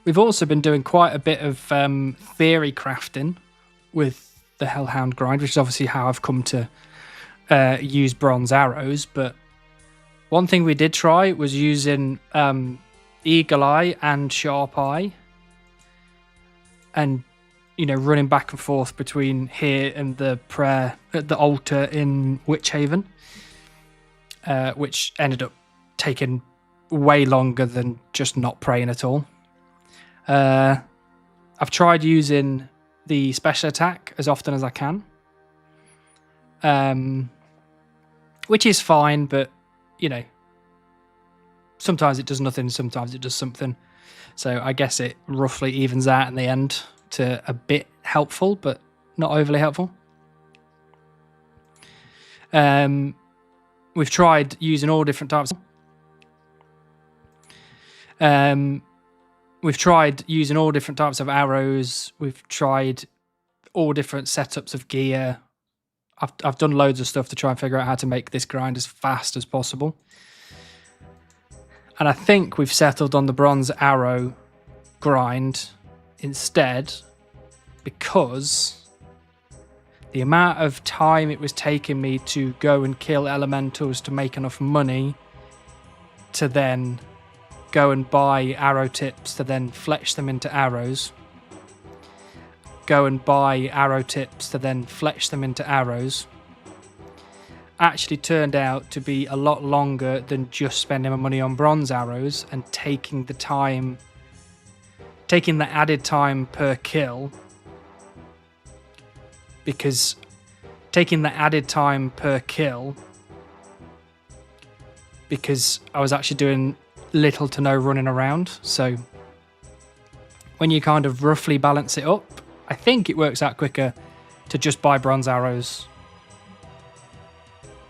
We've also been doing quite a bit of theory crafting with the Hellhound grind, which is obviously how I've come to use bronze arrows. But one thing we did try was using Eagle Eye and Sharp Eye, and running back and forth between here and the prayer at the altar in Witchhaven, which ended up taking way longer than just not praying at all. I've tried using the special attack as often as I can, which is fine, but sometimes it does nothing, sometimes it does something. So I guess it roughly evens out in the end to a bit helpful, but not overly helpful. We've tried using all different types. We've tried using all different types of arrows. We've tried all different setups of gear. I've done loads of stuff to try and figure out how to make this grind as fast as possible. And I think we've settled on the bronze arrow grind instead, because the amount of time it was taking me to go and kill elementals to make enough money to then go and buy arrow tips to then fletch them into arrows, go and buy arrow tips to then fletch them into arrows, actually turned out to be a lot longer than just spending my money on bronze arrows and taking the added time per kill, because I was actually doing little to no running around. So when you kind of roughly balance it up, I think it works out quicker to just buy bronze arrows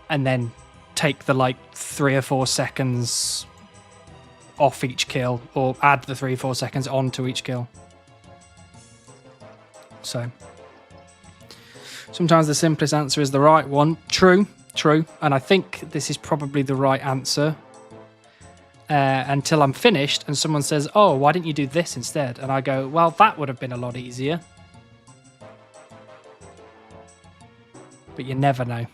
and then take the 3 or 4 seconds off each kill, or add the 3 or 4 seconds onto each kill. So sometimes the simplest answer is the right one. True. And I think this is probably the right answer. Until I'm finished and someone says, oh, why didn't you do this instead? And I go, well, that would have been a lot easier. But you never know.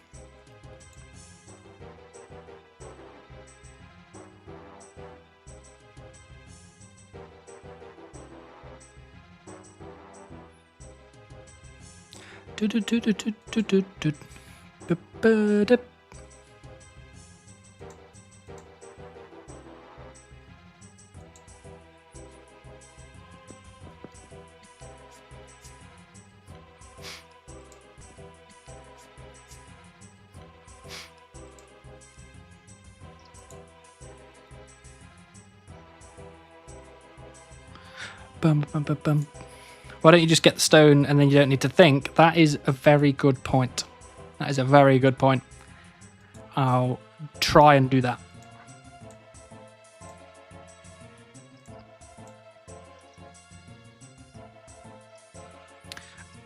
Why don't you just get the stone and then you don't need to think? That is a very good point. I'll try and do that.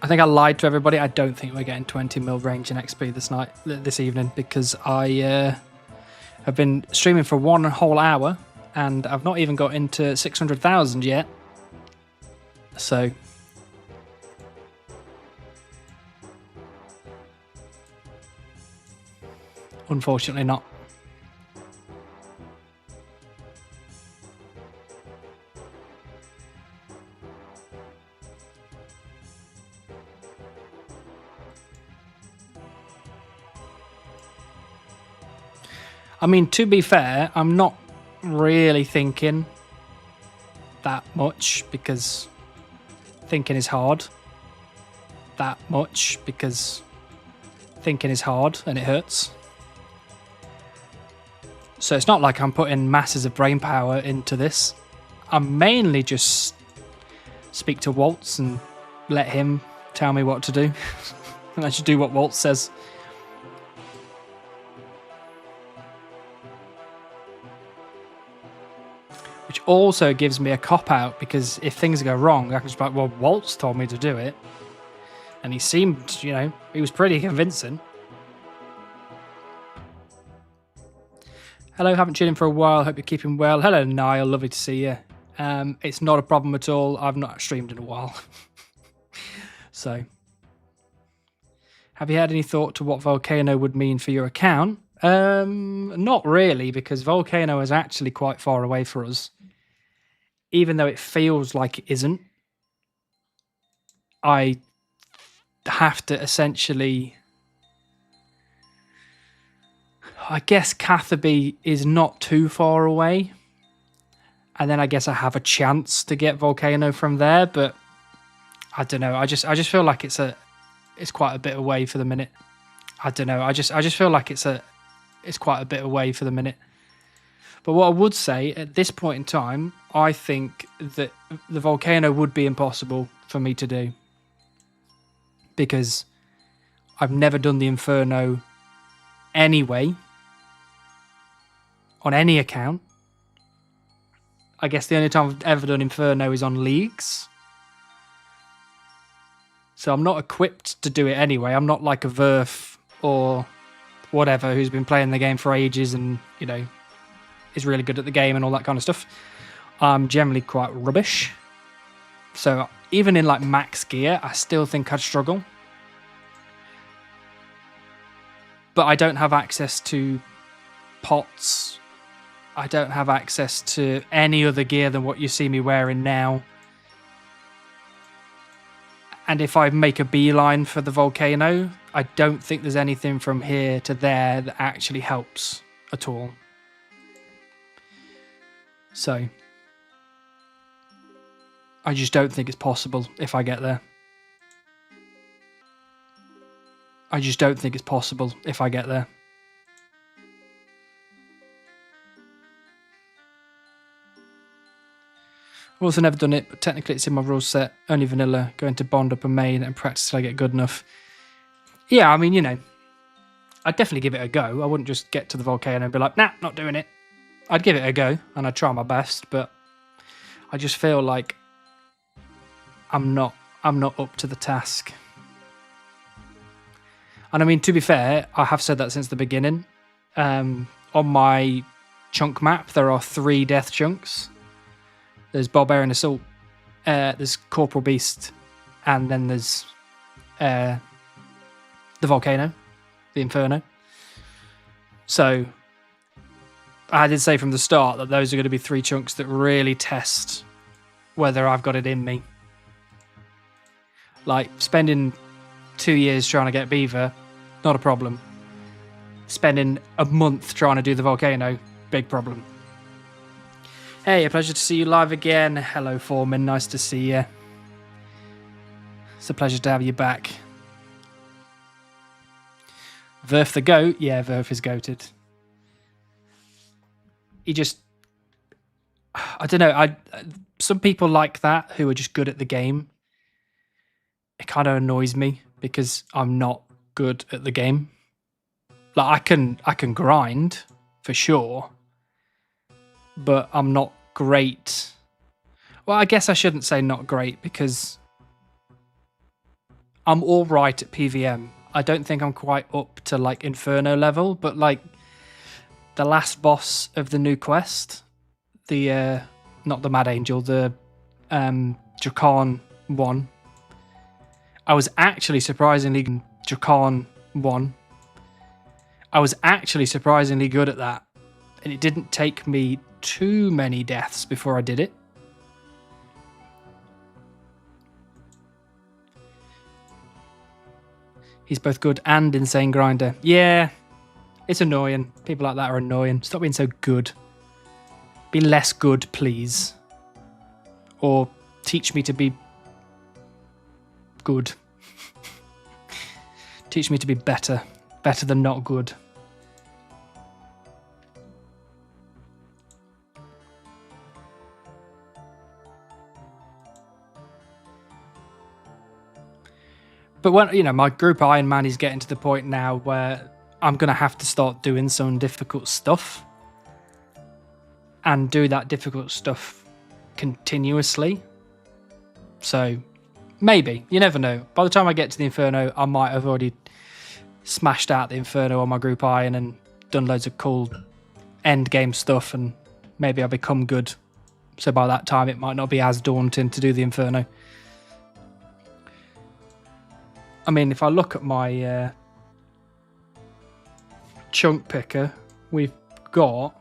I think I lied to everybody. I don't think we're getting 20 mil range in XP this evening, because I have been streaming for 1 whole hour and I've not even got into 600,000 yet. So unfortunately not. I mean, to be fair, I'm not really thinking that much, because thinking is hard. That much because thinking is hard and it hurts. So it's not like I'm putting masses of brain power into this. I'm mainly just speak to Waltz and let him tell me what to do. And I should do what Waltz says. Which also gives me a cop-out, because if things go wrong, I can just be like, well, Waltz told me to do it. And he seemed, you know, he was pretty convincing. Hello, haven't tuned in for a while. Hope you're keeping well. Hello, Niall. Lovely to see you. It's not a problem at all. I've not streamed in a while. So, have you had any thought to what Volcano would mean for your account? Not really, because Volcano is actually quite far away for us. Even though it feels like it isn't. I have to essentially... I guess Catherby is not too far away. And then I guess I have a chance to get Volcano from there, but I don't know. I just feel like it's quite a bit away for the minute. I don't know. I just feel like it's quite a bit away for the minute. But what I would say at this point in time, I think that the Volcano would be impossible for me to do, because I've never done the Inferno anyway on any account. I guess the only time I've ever done Inferno is on Leagues. So I'm not equipped to do it anyway. I'm not like a Verf or whatever who's been playing the game for ages and, you know, is really good at the game and all that kind of stuff. I'm generally quite rubbish. So even in like max gear, I still think I'd struggle. But I don't have access to pots. I don't have access to any other gear than what you see me wearing now. And if I make a beeline for the Volcano, I don't think there's anything from here to there that actually helps at all. So, I just don't think it's possible if I get there. I just don't think it's possible if I get there. I've also never done it, but technically it's in my rule set. Only vanilla, going to bond up a main and practice till I get good enough. Yeah, I mean, you know, I'd definitely give it a go. I wouldn't just get to the Volcano and be like, nah, not doing it. I'd give it a go and I'd try my best, but I just feel like I'm not up to the task. And I mean, to be fair, I have said that since the beginning. On my chunk map, there are 3 death chunks. There's Barbarian Assault, there's Corporal Beast, and then there's the Volcano, the Inferno. So I did say from the start that those are going to be 3 chunks that really test whether I've got it in me. Like, spending 2 years trying to get Beaver, not a problem. Spending a month trying to do the Volcano, big problem. Hey, a pleasure to see you live again. Hello, Foreman. Nice to see you. It's a pleasure to have you back. Verf the goat? Yeah, Verf is goated. He just... I don't know. Some people like that who are just good at the game. It kind of annoys me because I'm not good at the game. Like, I can grind, for sure. But I'm not great. Well, I guess I shouldn't say not great, because I'm all right at PVM. I don't think I'm quite up to like Inferno level, but like the last boss of the new quest, the not the Mad Angel, the Drakan one. I was actually surprisingly Drakan one. I was actually surprisingly good at that, and it didn't take me too many deaths before I did it. He's both good and insane grinder. Yeah, it's annoying. People like that are annoying. Stop being so good. Be less good, please. Or teach me to be good. Teach me to be better. Better than not good. But when, you know, my group Iron Man is getting to the point now where I'm going to have to start doing some difficult stuff. And do that difficult stuff continuously. So, maybe. You never know. By the time I get to the Inferno, I might have already smashed out the Inferno on my group Iron and done loads of cool end game stuff, and maybe I'll become good. So by that time, it might not be as daunting to do the Inferno. I mean, if I look at my chunk picker, we've got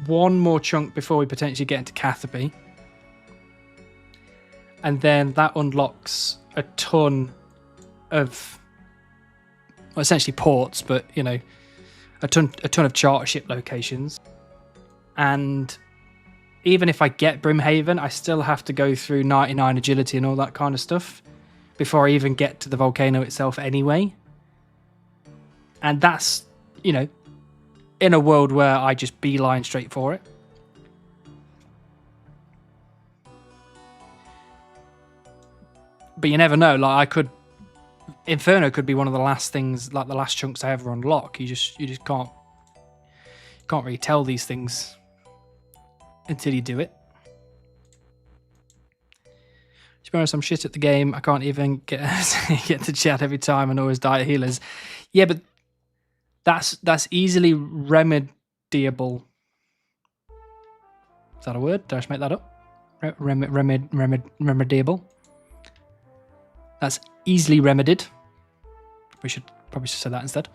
one more chunk before we potentially get into Catherby. And then that unlocks a ton of, well, essentially ports, but, you know, a ton of charter ship locations. And even if I get Brimhaven, I still have to go through 99 agility and all that kind of stuff before I even get to the volcano itself anyway. And that's, you know, in a world where I just beeline straight for it. But you never know, like Inferno could be one of the last things, like the last chunks I ever unlock. You just can't really tell these things until you do it. To be honest, I'm shit at the game. I can't even get to chat every time and always die at healers. Yeah, but that's easily remediable. Is that a word? Did I just make that up? Remediable. That's easily remedied. We should probably say that instead.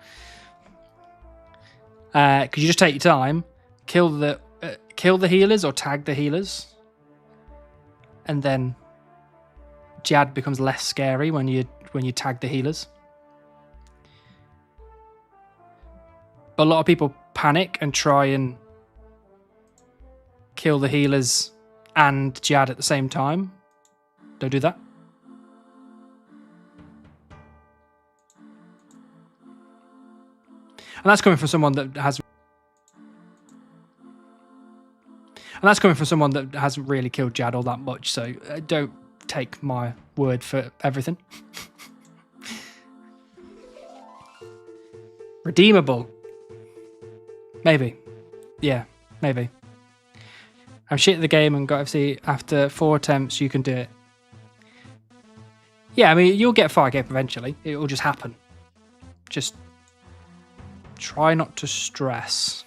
Because you just take your time, kill the healers or tag the healers, and then Jad becomes less scary when you tag the healers. But a lot of people panic and try and kill the healers and Jad at the same time. Don't do that. And that's coming from someone that hasn't really killed Jad all that much, so don't take my word for everything. Redeemable. Maybe. Yeah, maybe. I'm shit at the game and got to see after 4 attempts you can do it. Yeah, I mean, you'll get fire cape eventually. It will just happen. Just try not to stress.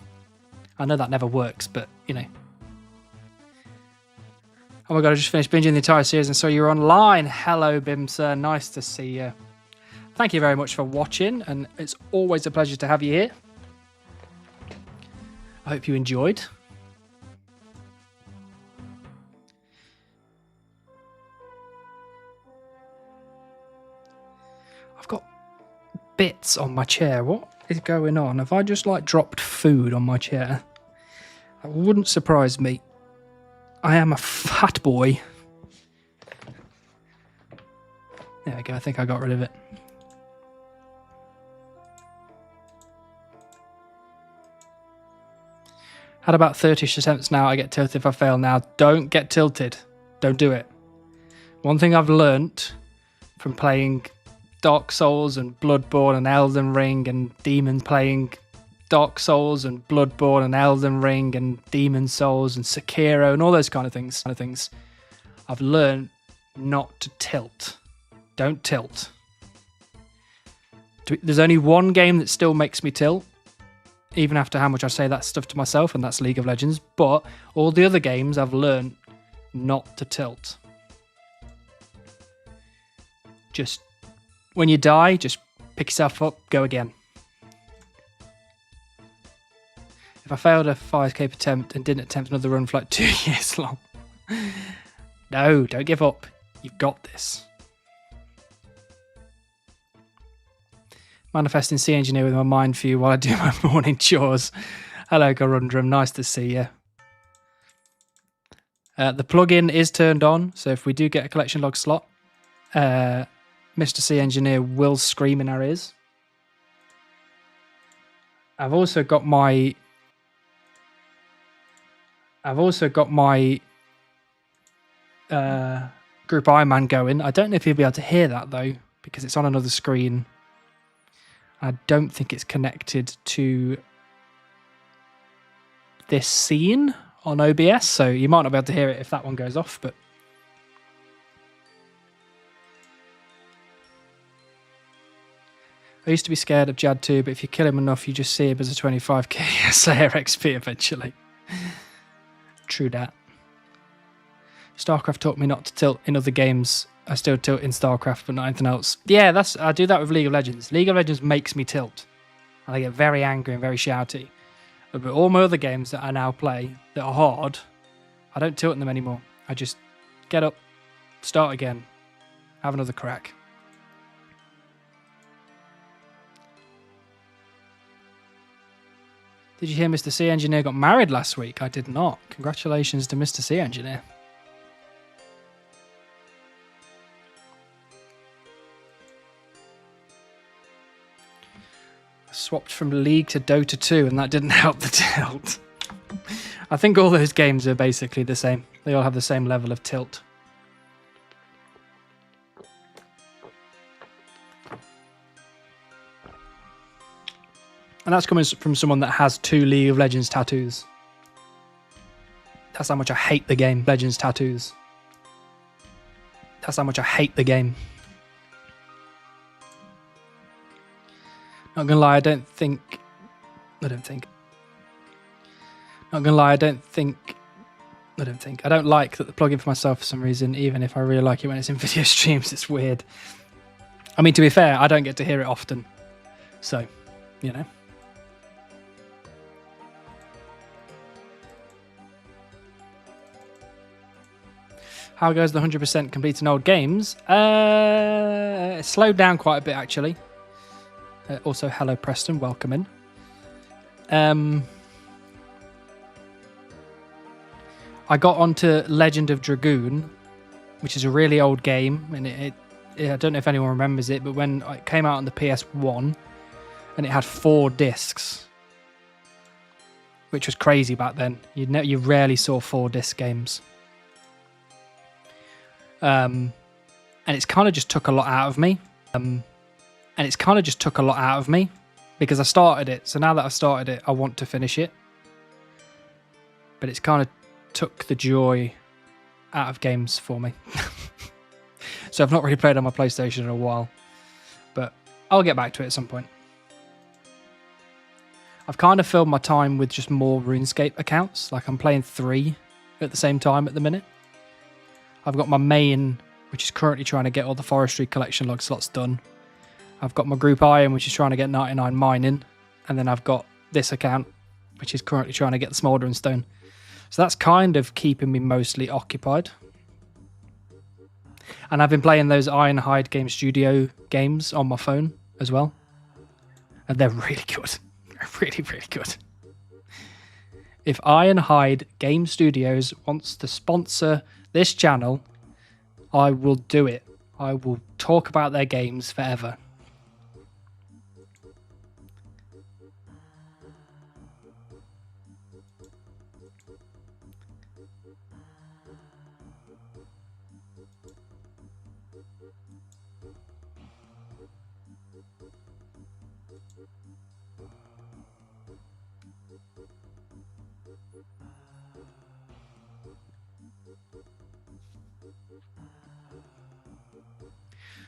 I know that never works, but, you know. Oh my god, I just finished binging the entire series and saw you're online. Hello, Bimser. Nice to see you. Thank you very much for watching, and it's always a pleasure to have you here. I hope you enjoyed. I've got bits on my chair. What is going on? Have I just like dropped food on my chair? That wouldn't surprise me. I am a fat boy. There we go. I think I got rid of it. Had about 30-ish attempts now. I get tilted if I fail now. Don't get tilted. Don't do it. One thing I've learnt from playing Dark Souls and Bloodborne and Elden Ring and Demon, playing Dark Souls and Bloodborne and Elden Ring and Demon Souls and Sekiro and all those kind of things. I've learned not to tilt. Don't tilt. There's only one game that still makes me tilt, even after how much I say that stuff to myself, and that's League of Legends. But all the other games I've learned not to tilt. Just when you die, just pick yourself up, go again. If I failed a 5k attempt and didn't attempt another run for like 2 years long. No, don't give up. You've got this. Manifesting Sea Engineer with my mind for you while I do my morning chores. Hello, Gorundrum. Nice to see you. The plugin is turned on, so if we do get a collection log slot, Mr. Sea Engineer will scream in our ears. I've also got my Group Iron Man going. I don't know if you'll be able to hear that though, because it's on another screen. I don't think it's connected to this scene on OBS, so you might not be able to hear it if that one goes off, but I used to be scared of Jad too, but if you kill him enough, you just see him as a 25k Slayer XP eventually. True that. StarCraft taught me not to tilt in other games. I still tilt in StarCraft, but not anything else. Yeah, I do that with League of Legends. League of Legends makes me tilt. And I get very angry and very shouty. But all my other games that I now play that are hard, I don't tilt in them anymore. I just get up, start again, have another crack. Did you hear Mr. Sea Engineer got married last week? I did not. Congratulations to Mr. Sea Engineer. I swapped from League to Dota 2 and that didn't help the tilt. I think all those games are basically the same. They all have the same level of tilt. And that's coming from someone that has 2 League of Legends tattoos. That's how much I hate the game. Legends tattoos. That's how much I hate the game. Not gonna lie, I don't like that the plugin for myself for some reason, even if I really like it when it's in video streams. It's weird. I mean, to be fair, I don't get to hear it often. So, you know. How goes the 100% completing old games? It slowed down quite a bit, actually. Also, hello, Preston. Welcome in. I got onto Legend of Dragoon, which is a really old game. And I don't know if anyone remembers it, but when it came out on the PS1, and it had 4 discs, which was crazy back then. You rarely saw 4-disc games. And it's kind of just took a lot out of me. Because I started it. So now that I've started it, I want to finish it. But it's kind of took the joy out of games for me. So I've not really played on my PlayStation in a while. But I'll get back to it at some point. I've kind of filled my time with just more RuneScape accounts. Like I'm playing 3 at the same time at the minute. I've got my main, which is currently trying to get all the forestry collection log slots done. I've got my group Iron, which is trying to get 99 mining. And then I've got this account, which is currently trying to get the smoldering stone. So that's kind of keeping me mostly occupied. And I've been playing those Ironhide Game Studio games on my phone as well. And they're really good. They're really, really good. If Ironhide Game Studios wants to sponsor this channel, I will do it. I will talk about their games forever.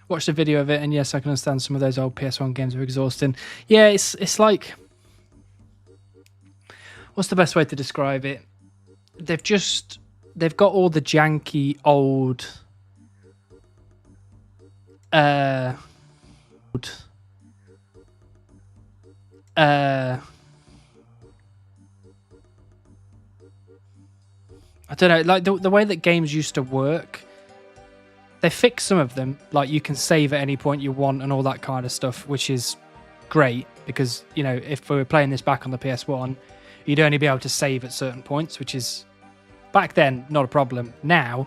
Watched a video of it, and yes, I can understand some of those old PS1 games are exhausting. Yeah, it's like, what's the best way to describe it? They've got all the janky old I don't know, like the way that games used to work. They fixed some of them, like you can save at any point you want and all that kind of stuff, which is great because, you know, if we were playing this back on the PS1, you'd only be able to save at certain points, which is, back then, not a problem. Now,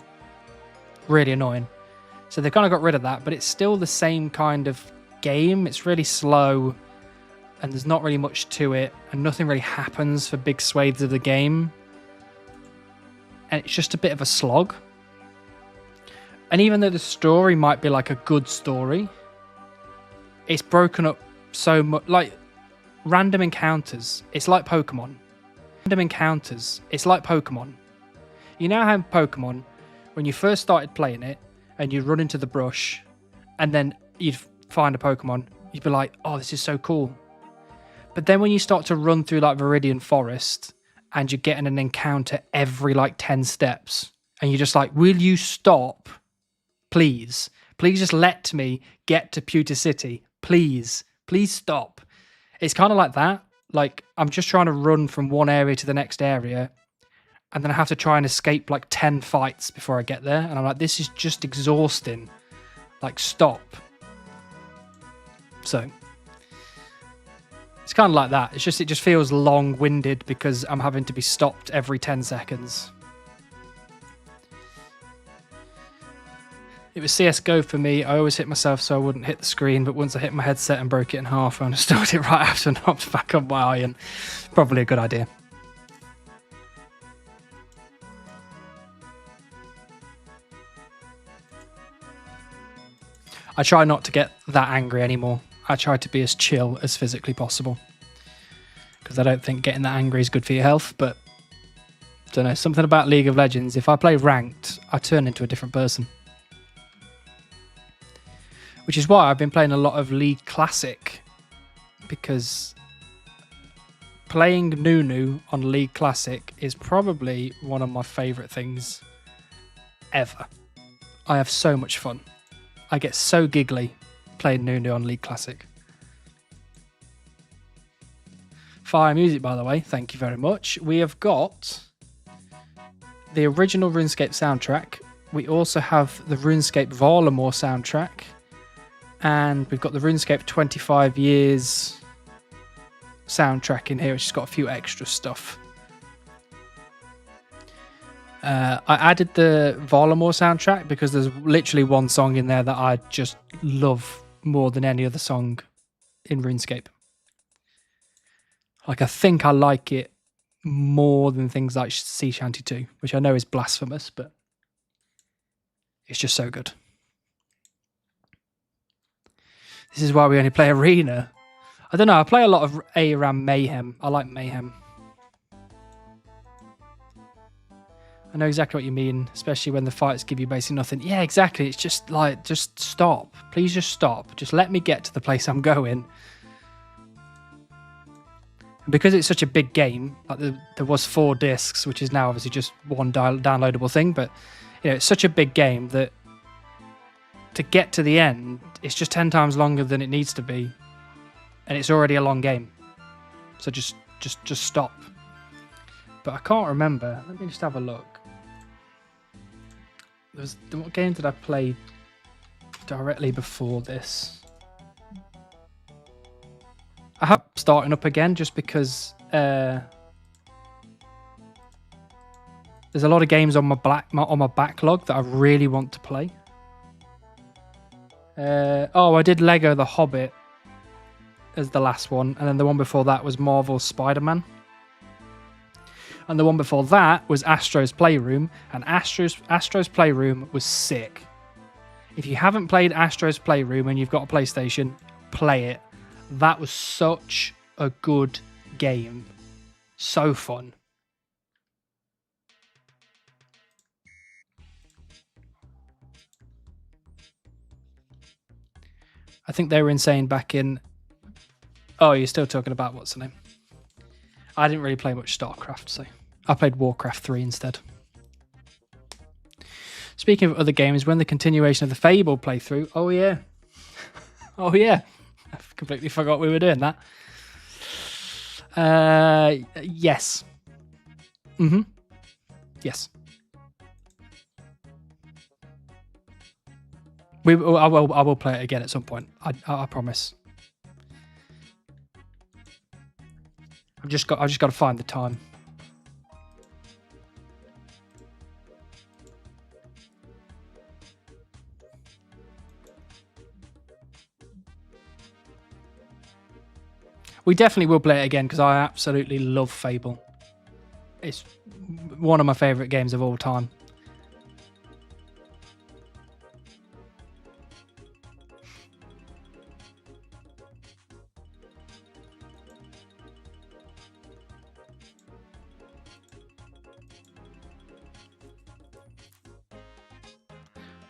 really annoying. So they kind of got rid of that, but it's still the same kind of game. It's really slow and there's not really much to it and nothing really happens for big swathes of the game. And it's just a bit of a slog. And even though the story might be like a good story, it's broken up so much. Like random encounters, it's like Pokemon. Random encounters, it's like Pokemon. You know how in Pokemon, when you first started playing it and you'd run into the brush and then you'd find a Pokemon, you'd be like, oh, this is so cool. But then when you start to run through like Viridian Forest and you're getting an encounter every like 10 steps and you're just like, will you stop? Please just let me get to Pewter City. Please stop. It's kind of like that. Like I'm just trying to run from one area to the next area and then I have to try and escape like 10 fights before I get there. And I'm like, this is just exhausting. Like, stop. So it's kind of like that. It just feels long-winded because I'm having to be stopped every 10 seconds. It was CSGO for me. I always hit myself so I wouldn't hit the screen, but once I hit my headset and broke it in half, I understood it right after and hopped back on my iron. Probably a good idea. I try not to get that angry anymore. I try to be as chill as physically possible. Because I don't think getting that angry is good for your health, but I don't know, something about League of Legends. If I play ranked, I turn into a different person. Which is why I've been playing a lot of League Classic, because playing Nunu on League Classic is probably one of my favourite things ever. I have so much fun. I get so giggly playing Nunu on League Classic. Fire music, by the way, thank you very much. We have got the original RuneScape soundtrack. We also have the RuneScape Varlamore soundtrack. And we've got the RuneScape 25 years soundtrack in here, which has got a few extra stuff. I added the Varlamore soundtrack because there's literally one song in there that I just love more than any other song in RuneScape. Like, I think I like it more than things like Sea Shanty 2, which I know is blasphemous, but it's just so good. This is why we only play Arena. I don't know, I play a lot of ARAM Mayhem. I like Mayhem. I know exactly what you mean, especially when the fights give you basically nothing. Yeah, exactly. It's just like, just stop. Please just stop. Just let me get to the place I'm going. And because it's such a big game, like there was 4 discs, which is now obviously just one downloadable thing, but you know, it's such a big game that to get to the end, it's just 10 times longer than it needs to be, and it's already a long game. So just stop. But I can't remember. Let me just have a look. What game did I play directly before this? I have starting up again just because there's a lot of games on my backlog that I really want to play. I did Lego The Hobbit as the last one, and then the one before that was Marvel's Spider-Man. And the one before that was Astro's Playroom, and Astro's Playroom was sick. If you haven't played Astro's Playroom and you've got a PlayStation, play it. That was such a good game. So fun. I think they were insane back in... Oh, you're still talking about what's the name? I didn't really play much StarCraft, so I played Warcraft 3 instead. Speaking of other games, when the continuation of the Fable playthrough... Oh, yeah. Oh, yeah. I completely forgot we were doing that. Yes. Mm-hmm. Yes. I will play it again at some point. I promise. I've just got to find the time. We definitely will play it again because I absolutely love Fable. It's one of my favourite games of all time.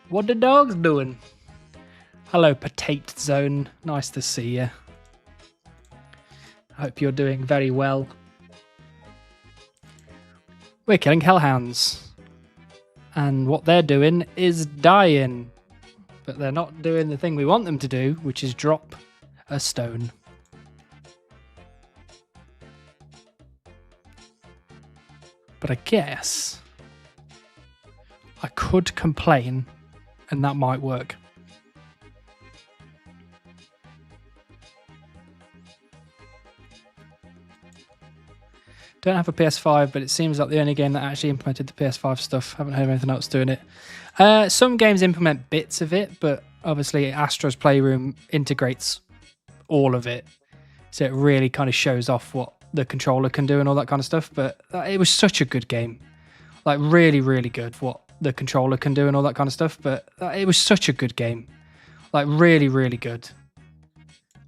What the dog's doing? Hello, Potato Zone. Nice to see you. I hope you're doing very well. We're killing hellhounds. And what they're doing is dying. But they're not doing the thing we want them to do, which is drop a stone. But I guess I could complain and that might work. Don't have a PS5, but it seems like the only game that actually implemented the PS5 stuff. Haven't heard of anything else doing it. Some games implement bits of it, but obviously Astro's Playroom integrates all of it. So it really kind of shows off what the controller can do and all that kind of stuff. But it was such a good game. Like really, really good what the controller can do and all that kind of stuff. But it was such a good game. Like really, really good.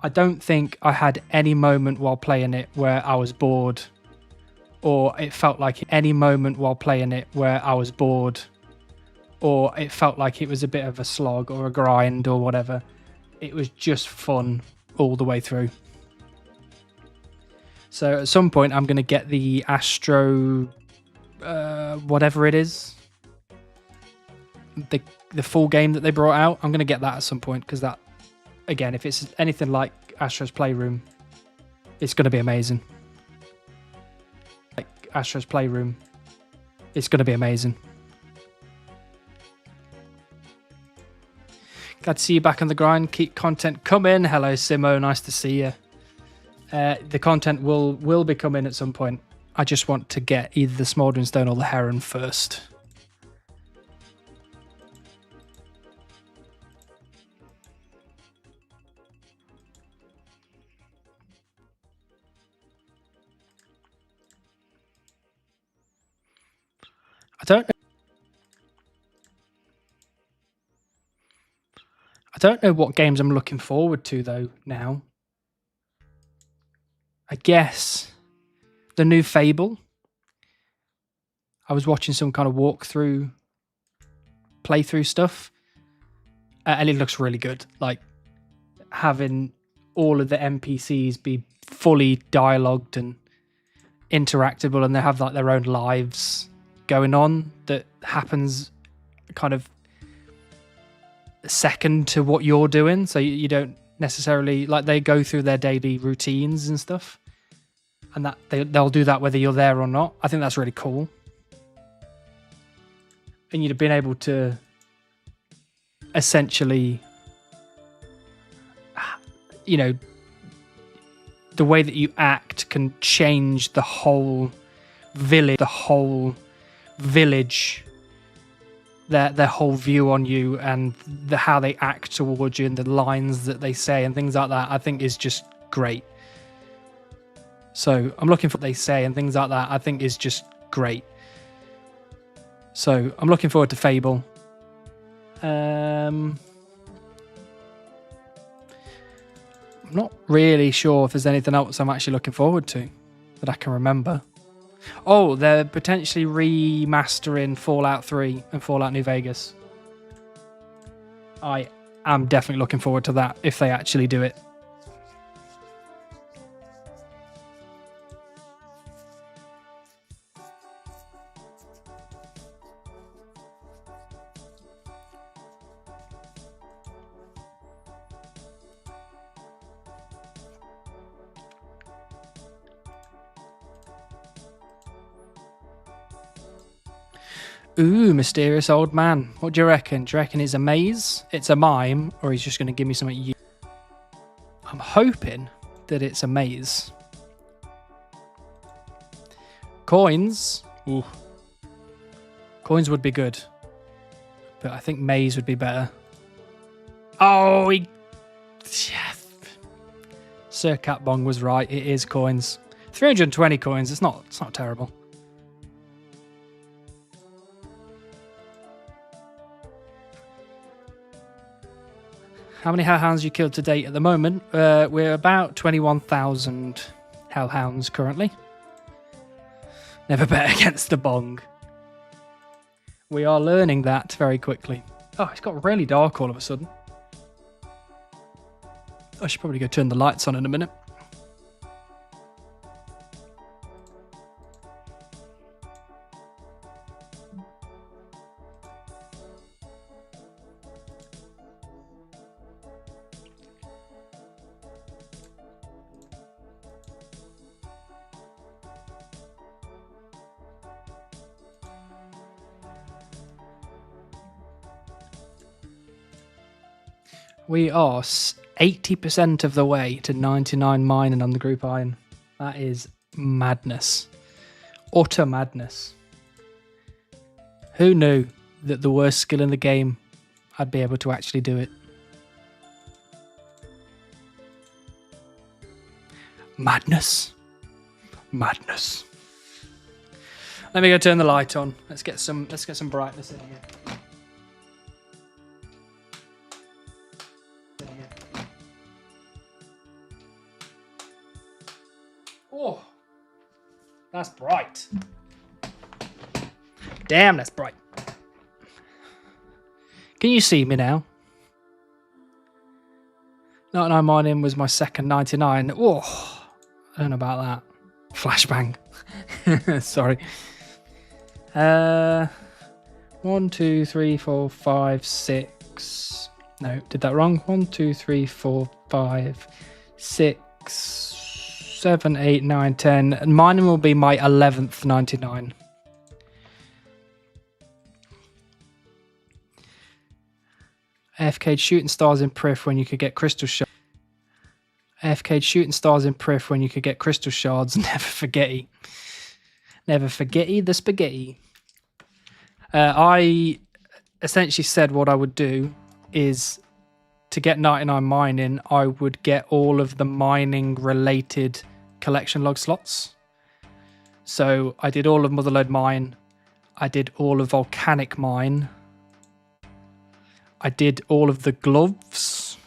I don't think I had any moment while playing it where I was bored. Or it felt like any moment while playing it where I was bored, or it felt like it was a bit of a slog or a grind or whatever. It was just fun all the way through. So at some point I'm going to get the Astro, whatever it is, the full game that they brought out. I'm going to get that at some point because that, again, if it's anything like Astro's Playroom, it's going to be amazing. Astro's Playroom, it's going to be amazing. Glad to see you back on the grind. Keep content coming. Hello Simo, nice to see you. The content will be coming at some point. I just want to get either the Smouldering Stone or the Heron first. I don't know what games I'm looking forward to though now. I guess the new Fable. I was watching some kind of walkthrough, playthrough stuff, and it looks really good. Like having all of the NPCs be fully dialogued and interactable, and they have like their own lives going on that happens kind of second to what you're doing, so you don't necessarily like they go through their daily routines and stuff, and that they'll do that whether you're there or not. I think that's really cool, and you'd have been able to essentially, you know, the way that you act can change the whole village, their whole view on you, and how they act towards you, and the lines that they say and things like that. I think is just great. So I'm looking for what they say and things like that. I think is just great. So I'm looking forward to Fable. I'm not really sure if there's anything else I'm actually looking forward to that I can remember. Oh, they're potentially remastering Fallout 3 and Fallout New Vegas. I I'm definitely looking forward to that if they actually do it. Ooh, mysterious old man. What do you reckon? Do you reckon it's a maze? It's a mime, or he's just going to give me something? I'm hoping that it's a maze. Coins. Ooh. Coins would be good, but I think maze would be better. Oh, yes. Sir Catbong was right. It is coins. 320 coins. It's not terrible. How many hellhounds you killed to date at the moment? We're about 21,000 hellhounds currently. Never bet against the bong. We are learning that very quickly. Oh, it's got really dark all of a sudden. I should probably go turn the lights on in a minute. We are 80% of the way to 99 mining on the group iron. That is madness. Utter madness. Who knew that the worst skill in the game, I'd be able to actually do it? Madness. Madness. Let me go turn the light on. Let's get some brightness in here. Oh, that's bright. Damn, that's bright. Can you see me now? 99 mining was my second 99. Oh, I don't know about that. Flashbang. Sorry. 1, 2, 3, 4, 5, 6. No, did that wrong. 1, 2, 3, 4, 5, 6, 7, 8, 9, 10. And mine will be my 11th 99. AFK shooting stars in Prif when you could get crystal shards. AFK shooting stars in Prif when you could get crystal shards. Never forgetty. Never forgetty the spaghetti. I essentially said what I would do is to get 99 mining, I would get all of the mining related collection log slots. So I did all of Motherlode mine. I did all of volcanic mine. I did all of the gloves.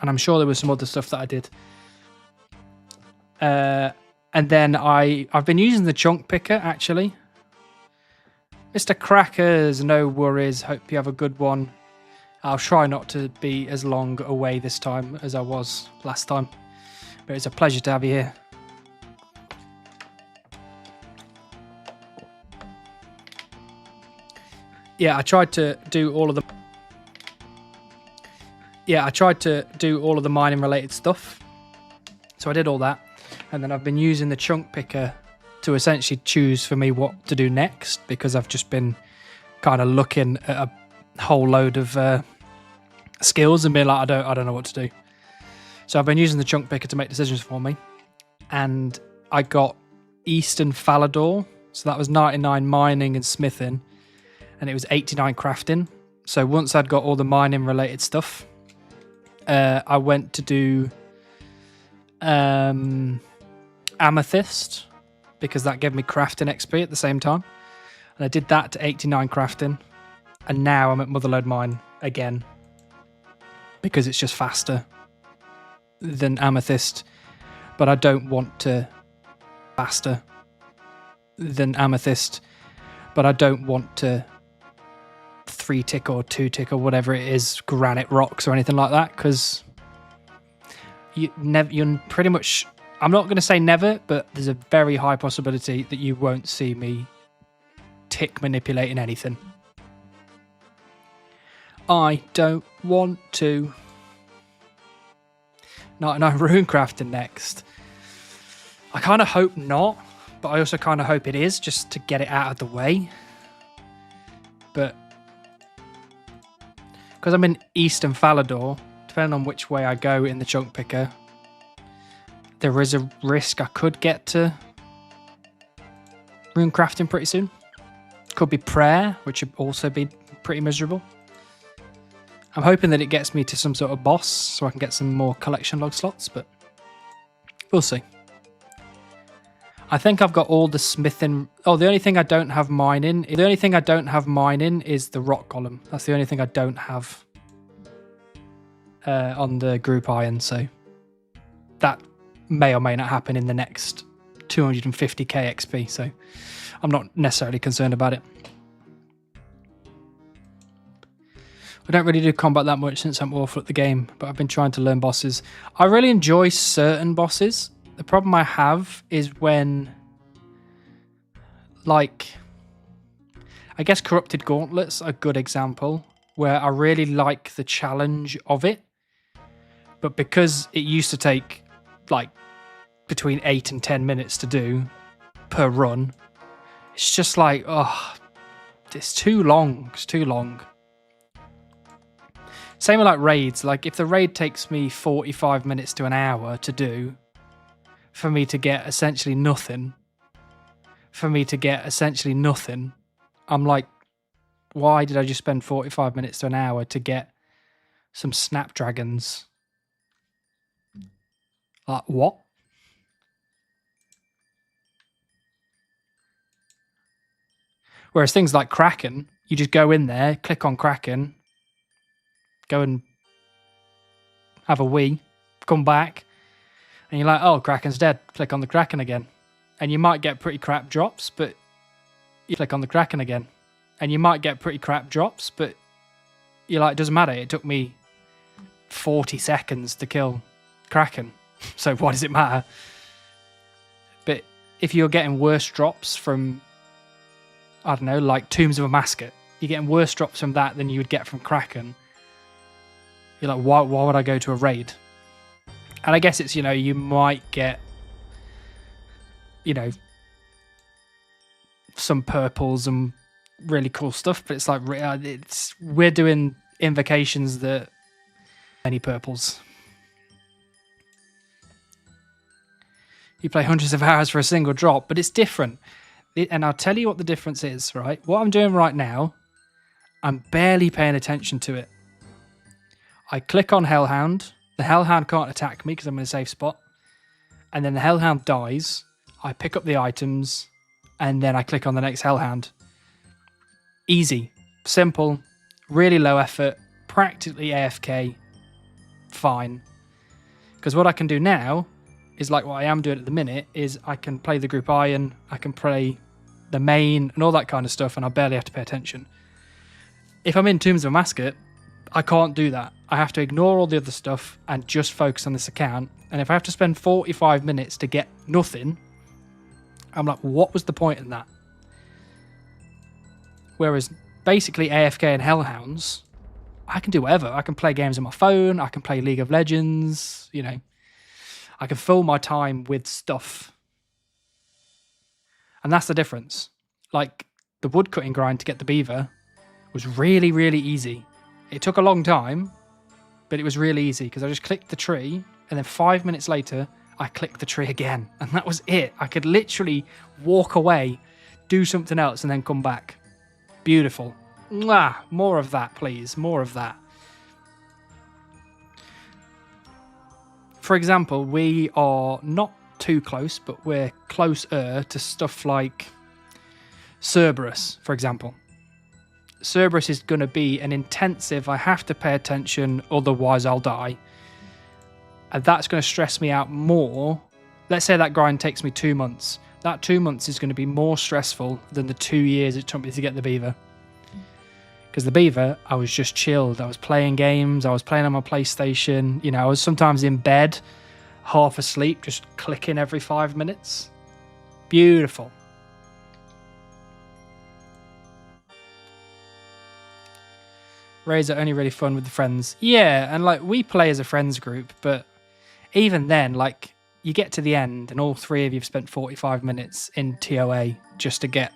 And I'm sure there was some other stuff that I did. And then I've been using the chunk picker, actually. Mr. Crackers, no worries. Hope you have a good one. I'll try not to be as long away this time as I was last time. But it's a pleasure to have you here. Yeah, I tried to do all of the... Yeah, I tried to do all of the mining related stuff. So I did all that. And then I've been using the chunk picker to essentially choose for me what to do next, because I've just been kind of looking at a whole load of skills and being like, I don't know what to do. So I've been using the chunk picker to make decisions for me. And I got Eastern Falador. So that was 99 mining and smithing. And it was 89 crafting. So once I'd got all the mining related stuff, I went to do Amethyst, because that gave me crafting XP at the same time. And I did that to 89 crafting. And now I'm at Motherlode mine again, because it's just faster than Amethyst. But I don't want to faster than Amethyst. But I don't want to 3 tick or 2 tick or whatever it is, granite rocks or anything like that, because you're pretty much, I'm not going to say never, but there's a very high possibility that you won't see me tick manipulating anything. I don't want to. Not enough rune crafting next. I kind of hope not, but I also kind of hope it is, just to get it out of the way. But because I'm in Eastern Falador, depending on which way I go in the chunk picker, there is a risk I could get to rune crafting pretty soon. Could be prayer, which would also be pretty miserable. I'm hoping that it gets me to some sort of boss so I can get some more collection log slots, but we'll see. I think I've got all the smithing. Oh, the only thing I don't have mining. The only thing I don't have mining is the rock column. That's the only thing I don't have on the group iron. So that may or may not happen in the next 250k XP. So I'm not necessarily concerned about it. I don't really do combat that much since I'm awful at the game, but I've been trying to learn bosses. I really enjoy certain bosses. The problem I have is when, like, I guess Corrupted Gauntlet's a good example, where I really like the challenge of it, but because it used to take, like, between 8 and 10 minutes to do per run, it's just like, oh, it's too long. It's too long. Same with like raids. Like if the raid takes me 45 minutes to an hour to do, for me to get essentially nothing, I'm like, why did I just spend 45 minutes to an hour to get some snapdragons? Like what? Whereas things like Kraken, you just go in there, click on Kraken, go and have a wee, come back, and you're like, oh, Kraken's dead. Click on the Kraken again. And you might get pretty crap drops, but you click on the Kraken again. And you might get pretty crap drops, but you're like, it doesn't matter. It took me 40 seconds to kill Kraken. So why does it matter? But if you're getting worse drops from, I don't know, like Tombs of a Mascot, you're getting worse drops from that than you would get from Kraken. You're like, why would I go to a raid? And I guess it's, you know, you might get, you know, some purples and really cool stuff, but it's like, we're doing invocations that many purples. You play hundreds of hours for a single drop, but it's different. And I'll tell you what the difference is, right? What I'm doing right now, I'm barely paying attention to it. I click on Hellhound. The Hellhound can't attack me because I'm in a safe spot. And then the Hellhound dies. I pick up the items. And then I click on the next Hellhound. Easy. Simple. Really low effort. Practically AFK. Fine. Because what I can do now is like what I am doing at the minute is I can play the group iron. I can play the main and all that kind of stuff. And I barely have to pay attention. If I'm in Tombs of a Mascot, I can't do that. I have to ignore all the other stuff and just focus on this account. And if I have to spend 45 minutes to get nothing, I'm like, what was the point in that? Whereas basically AFK and Hellhounds, I can do whatever. I can play games on my phone. I can play League of Legends. You know, I can fill my time with stuff. And that's the difference. Like the woodcutting grind to get the beaver was really, really easy. It took a long time, but it was really easy because I just clicked the tree and then 5 minutes later, I clicked the tree again. And that was it. I could literally walk away, do something else and then come back. Beautiful. Mwah! More of that, please. More of that. For example, we are not too close, but we're closer to stuff like Cerberus, for example. Cerberus is going to be an intensive, I have to pay attention, otherwise I'll die. And that's going to stress me out more. Let's say that grind takes me 2 months. That 2 months is going to be more stressful than the 2 years it took me to get the beaver. Because the beaver, I was just chilled. I was playing games. I was playing on my PlayStation. You know, I was sometimes in bed, half asleep, just clicking every 5 minutes. Beautiful. Raids are only really fun with the friends. Yeah, and like we play as a friends group, but even then, like you get to the end and all three of you have spent 45 minutes in TOA just to get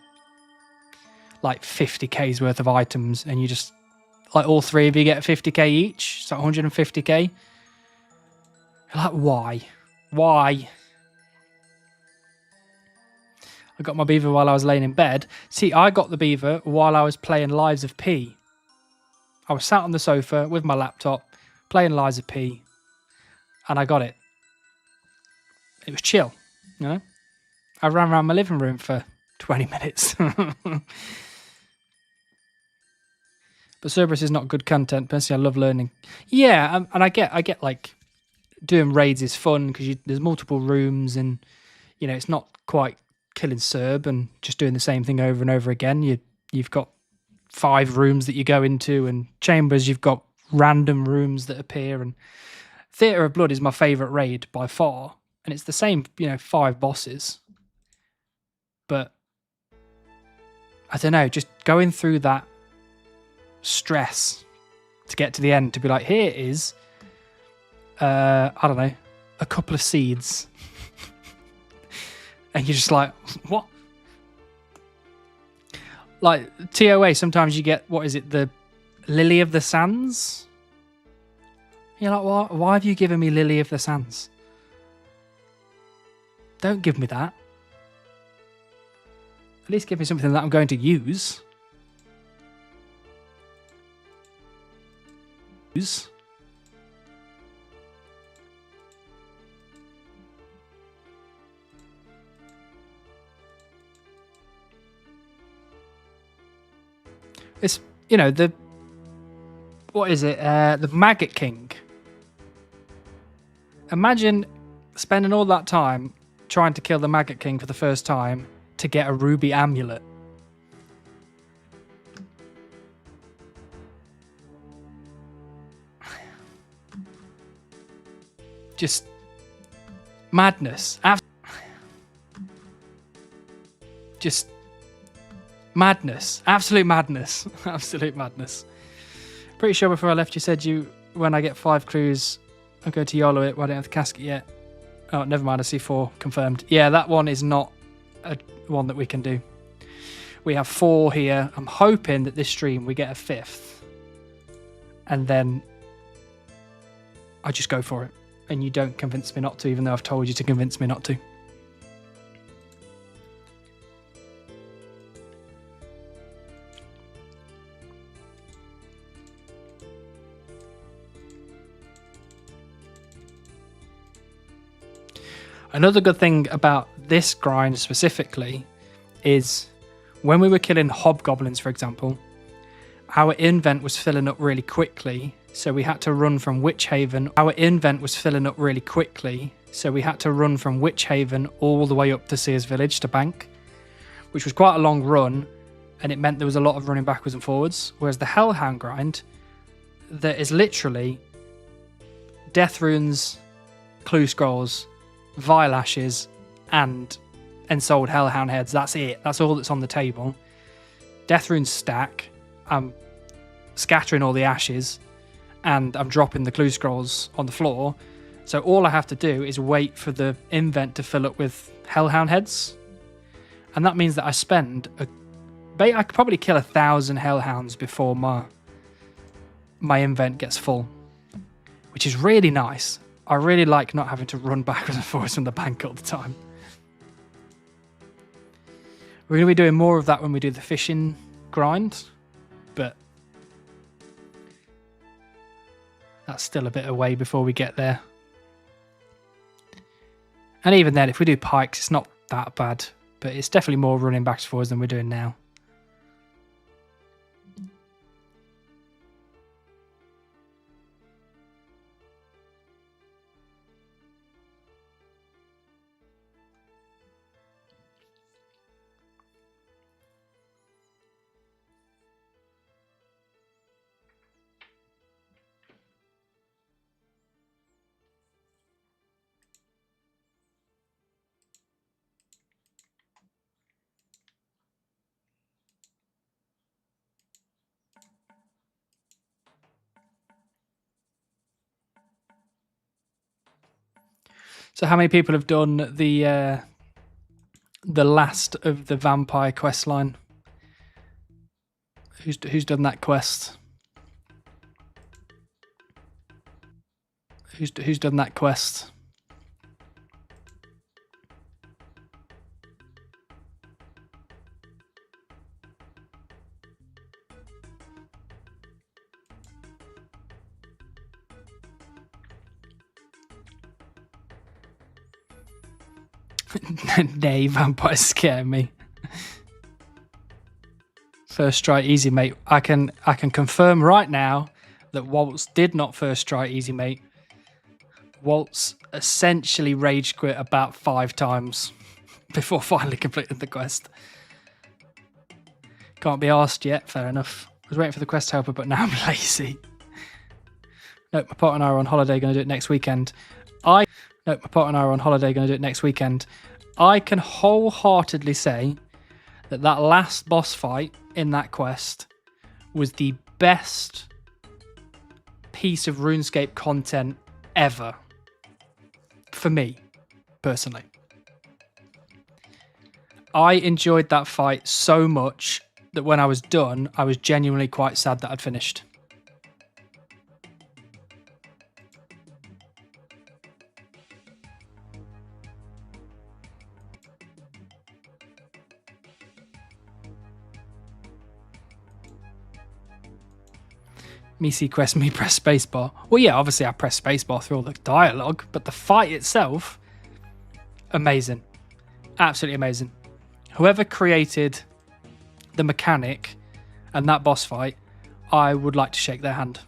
like 50k's worth of items, and you just like all three of you get 50k each, so 150k. You're like, why? Why? I got my beaver while I was laying in bed. See, I got the beaver while I was playing Lives of P. I was sat on the sofa with my laptop playing Lives of P, and I got it. It was chill, you know? I ran around my living room for 20 minutes. But Cerberus is not good content. Personally, I love learning. Yeah, and I get like doing raids is fun because there's multiple rooms, and you know it's not quite killing Cerb and just doing the same thing over and over again. You've got 5 rooms that you go into, and chambers you've got random rooms that appear. And Theatre of Blood is my favourite raid by far, and it's the same 5 bosses. But I don't know, just going through that stress to get to the end, to be like, here is I don't know, a couple of seeds. And you're just like, what? Like TOA, sometimes you get, what is it, the Lily of the Sands? You're like, why have you given me Lily of the Sands? Don't give me that. At least give me something that I'm going to use. It's, the, what is it? The Maggot King. Imagine spending all that time trying to kill the Maggot King for the first time to get a ruby amulet. Just madness. Just madness. Absolute madness. Absolute madness. Pretty sure before I left you said when I get 5 clues, I'll go to YOLO it. Well, I don't have the casket yet. Oh, never mind. I see 4 confirmed. Yeah, that one is not a one that we can do. We have 4 here. I'm hoping that this stream we get a 5th. And then I just go for it. And you don't convince me not to, even though I've told you to convince me not to. Another good thing about this grind specifically is when we were killing hobgoblins, for example, our invent was filling up really quickly, so we had to run from Witch Haven. Our invent was filling up really quickly, so we had to run from Witch Haven all the way up to Sears Village to bank, which was quite a long run, and it meant there was a lot of running backwards and forwards. Whereas the Hellhound grind, there is literally Death Runes, Clue Scrolls, Vile Ashes, and Ensouled Hellhound heads. That's it. That's all that's on the table. Death Runes stack. I'm scattering all the ashes, and I'm dropping the clue scrolls on the floor. So all I have to do is wait for the invent to fill up with Hellhound heads. And that means that I spend I could probably kill 1,000 Hellhounds before my invent gets full, which is really nice. I really like not having to run backwards and forwards from the bank all the time. We're going to be doing more of that when we do the fishing grind, but that's still a bit away before we get there. And even then, if we do pikes, it's not that bad, but it's definitely more running backwards and forwards than we're doing now. So how many people have done the last of the vampire quest line? Who's done that quest? Who's done that quest? Nay, vampires scare me. First try easy, mate. I can confirm right now that Waltz did not first try easy, mate. Waltz essentially rage quit about 5 times before finally completing the quest. Can't be asked yet. Fair enough. I was waiting for the quest helper, but now I'm lazy. Nope, my partner and I are on holiday. Going to do it next weekend. Nope, my partner and I are on holiday. Going to do it next weekend. I can wholeheartedly say that last boss fight in that quest was the best piece of RuneScape content ever. For me, personally. I enjoyed that fight so much that when I was done, I was genuinely quite sad that I'd finished. Me see quest, me press spacebar. Well, yeah, obviously I press spacebar through all the dialogue, but the fight itself, amazing. Absolutely amazing. Whoever created the mechanic and that boss fight, I would like to shake their hand.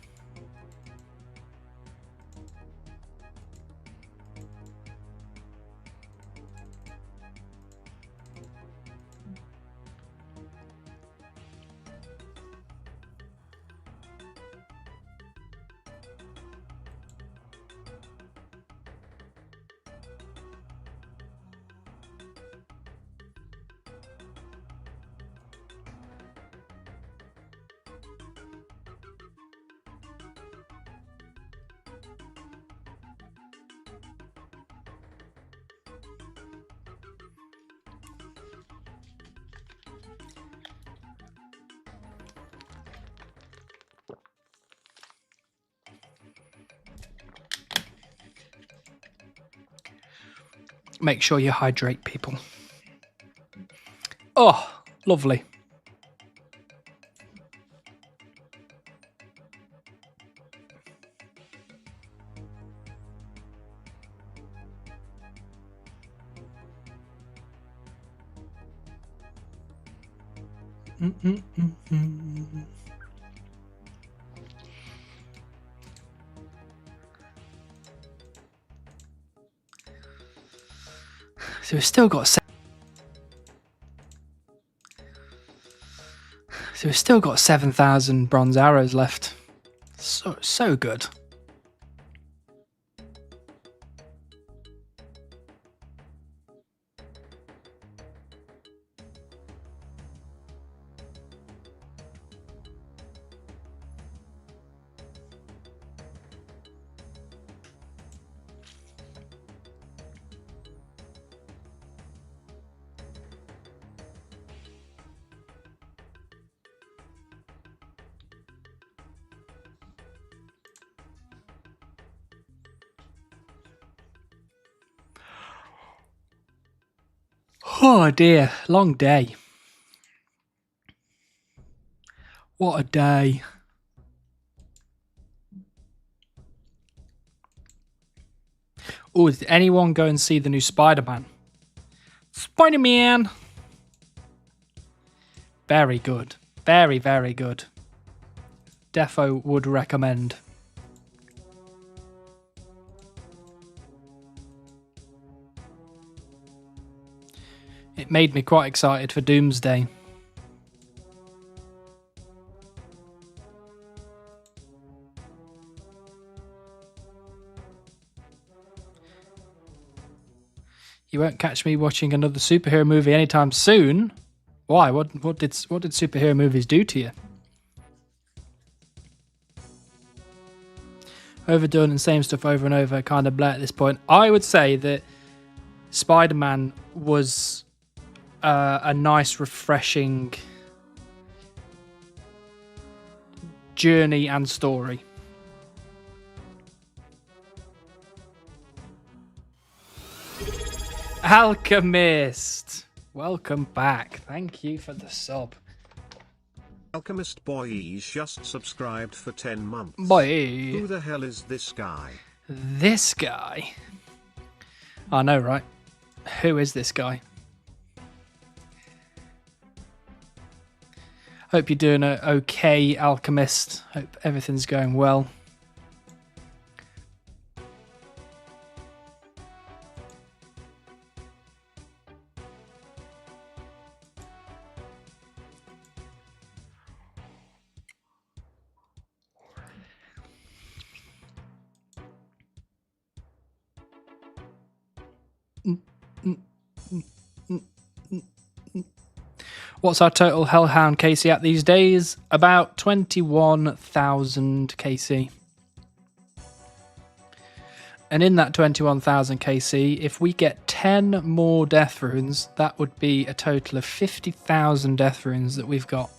Make sure you hydrate, people. Oh, lovely. So we've still got 7,000 bronze arrows left. So good. Oh dear, long day. What a day. Oh, did anyone go and see the new Spider-Man? Spider-Man! Very good. Very, very good. Defo would recommend. It made me quite excited for Doomsday. You won't catch me watching another superhero movie anytime soon. Why? What did superhero movies do to you? overdone and same stuff over and over, kind of bleh at this point. I would say that Spider-Man was a nice, refreshing journey and story. Alchemist, welcome back. Thank you for the sub. Alchemist Boy is just subscribed for 10 months. Boy. Who the hell is this guy? This guy? I know, right? Who is this guy? Hope you're doing okay, Alchemist. Hope everything's going well. What's our total Hellhound KC at these days? About 21,000 KC. And in that 21,000 KC, if we get 10 more death runes, that would be a total of 50,000 death runes that we've got.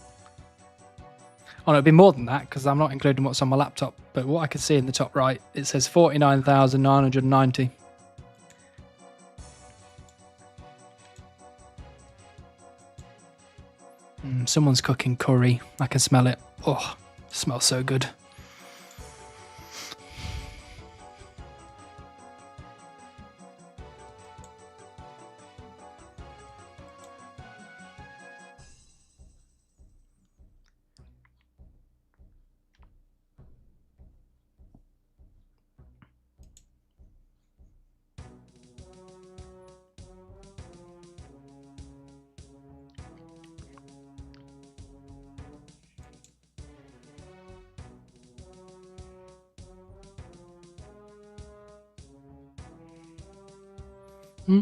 Oh, no, it'd be more than that because I'm not including what's on my laptop. But what I can see in the top right, it says 49,990. Someone's cooking curry. I can smell it. Oh, it smells so good. Me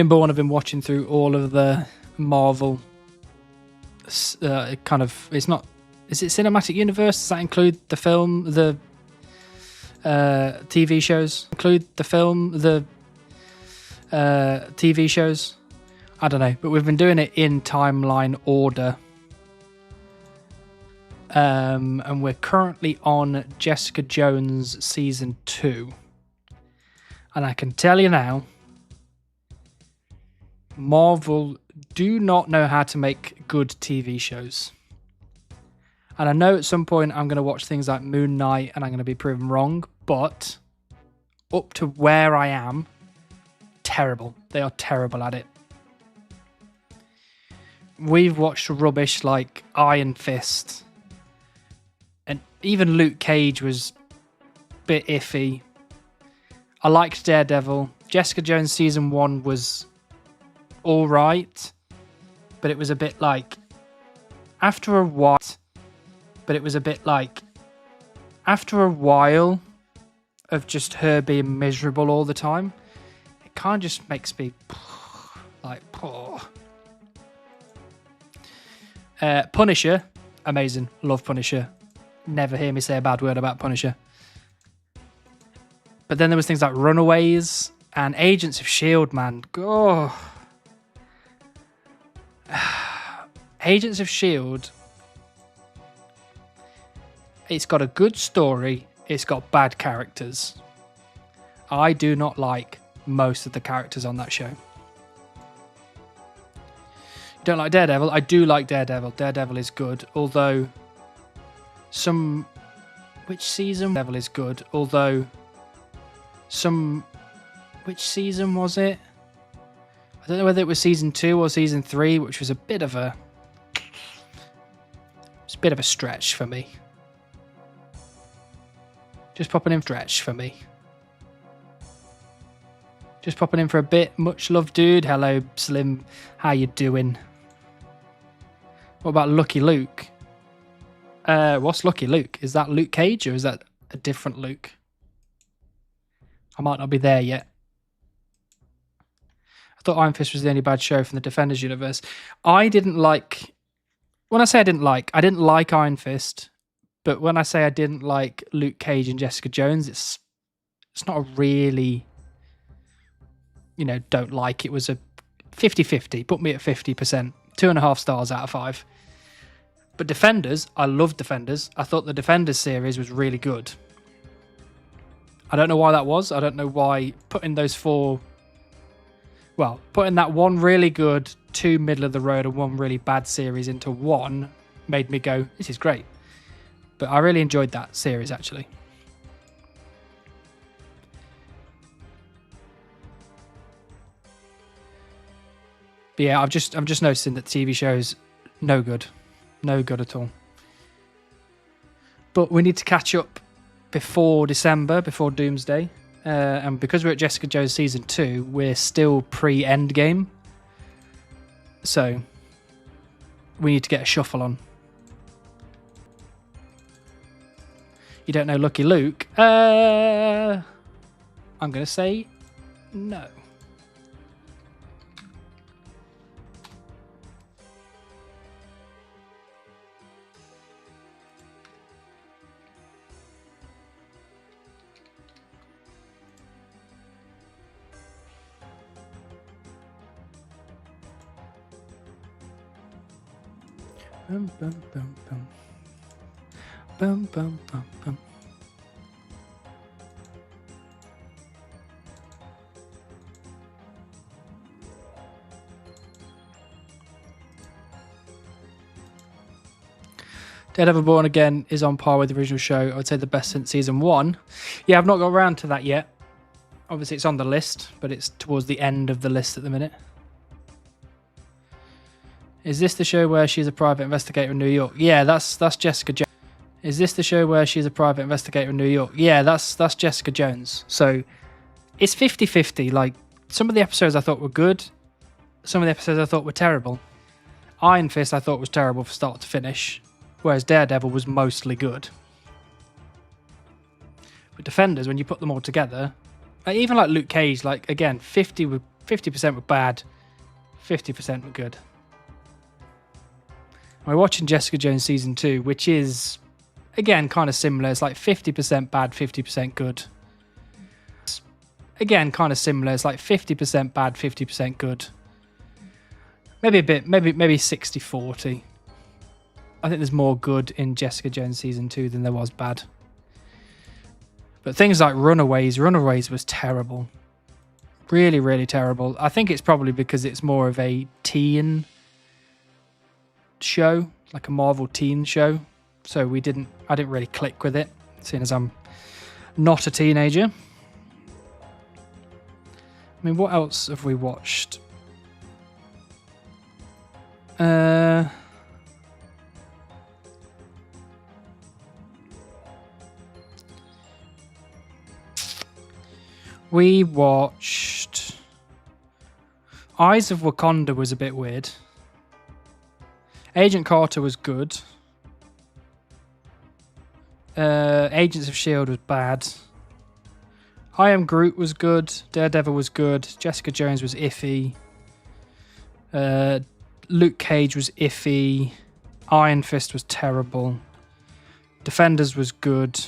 and Bourne have been watching through all of the Marvel kind of, it's not, is it cinematic universe? Does that include the film, the TV shows? Include the film, the TV shows? I don't know, but we've been doing it in timeline order. And we're currently on Jessica Jones season 2. And I can tell you now, Marvel do not know how to make good TV shows. And I know at some point I'm going to watch things like Moon Knight and I'm going to be proven wrong, but up to where I am, terrible. They are terrible at it. We've watched rubbish like Iron Fist, and even Luke Cage was a bit iffy. I liked Daredevil. Jessica Jones season 1 was all right, but it was a bit like after a while. But it was a bit like after a while of just her being miserable all the time, it kind of just makes me like poor. Punisher, amazing. Love Punisher. Never hear me say a bad word about Punisher. But then there was things like Runaways and Agents of S.H.I.E.L.D., man. Oh. Agents of S.H.I.E.L.D., it's got a good story. It's got bad characters. I do not like most of the characters on that show. Don't like Daredevil? I do like Daredevil. Daredevil is good, although some... Which season? Daredevil is good, although some... Which season was it? I don't know whether it was season 2 or season 3, which was a bit of a... It's a bit of a stretch for me. Just popping in stretch for me. Just popping in for a bit. Much love, dude. Hello, Slim. How you doing? What about Lucky Luke? What's Lucky Luke? Is that Luke Cage or is that a different Luke? I might not be there yet. I thought Iron Fist was the only bad show from the Defenders universe. I didn't like... When I say I didn't like Iron Fist, but when I say I didn't like Luke Cage and Jessica Jones, it's not a really, don't like. It was a 50-50. Put me at 50%. 2.5 stars out of 5. But Defenders, I loved Defenders. I thought the Defenders series was really good. I don't know why that was. I don't know why putting that one really good, 2 middle of the road and 1 really bad series into one made me go, this is great. But I really enjoyed that series, actually. But yeah, I'm just noticing that TV shows no good at all. But we need to catch up before December, before Doomsday, and because we're at Jessica Jones season 2, we're still pre-Endgame, so we need to get a shuffle on. You don't know Lucky Luke? I'm gonna say no. Bum, bum, bum, bum. Bum, bum, bum, bum. Daredevil Born Again is on par with the original show. I would say the best since season 1. Yeah, I've not got around to that yet. Obviously, it's on the list, but it's towards the end of the list at the minute. Is this the show where she's a private investigator in New York? Yeah, that's Jessica Jones. Is this the show where she's a private investigator in New York? Yeah, that's Jessica Jones. So it's 50-50. Like, some of the episodes I thought were good. Some of the episodes I thought were terrible. Iron Fist I thought was terrible from start to finish, whereas Daredevil was mostly good. But Defenders, when you put them all together, even like Luke Cage, like, again, 50% were bad, 50% were good. We're watching Jessica Jones season 2, which is, again, kind of similar. It's like 50% bad, 50% good. Again, kind of similar. It's like 50% bad, 50% good. Maybe 60-40. I think there's more good in Jessica Jones season 2 than there was bad. But things like Runaways was terrible. Really, really terrible. I think it's probably because it's more of a teen show, like a Marvel teen show. So I didn't really click with it, seeing as I'm not a teenager. I mean, what else have we watched? We watched Eyes of Wakanda was a bit weird. Agent Carter was good. Agents of S.H.I.E.L.D. was bad. I Am Groot was good. Daredevil was good. Jessica Jones was iffy. Luke Cage was iffy. Iron Fist was terrible. Defenders was good.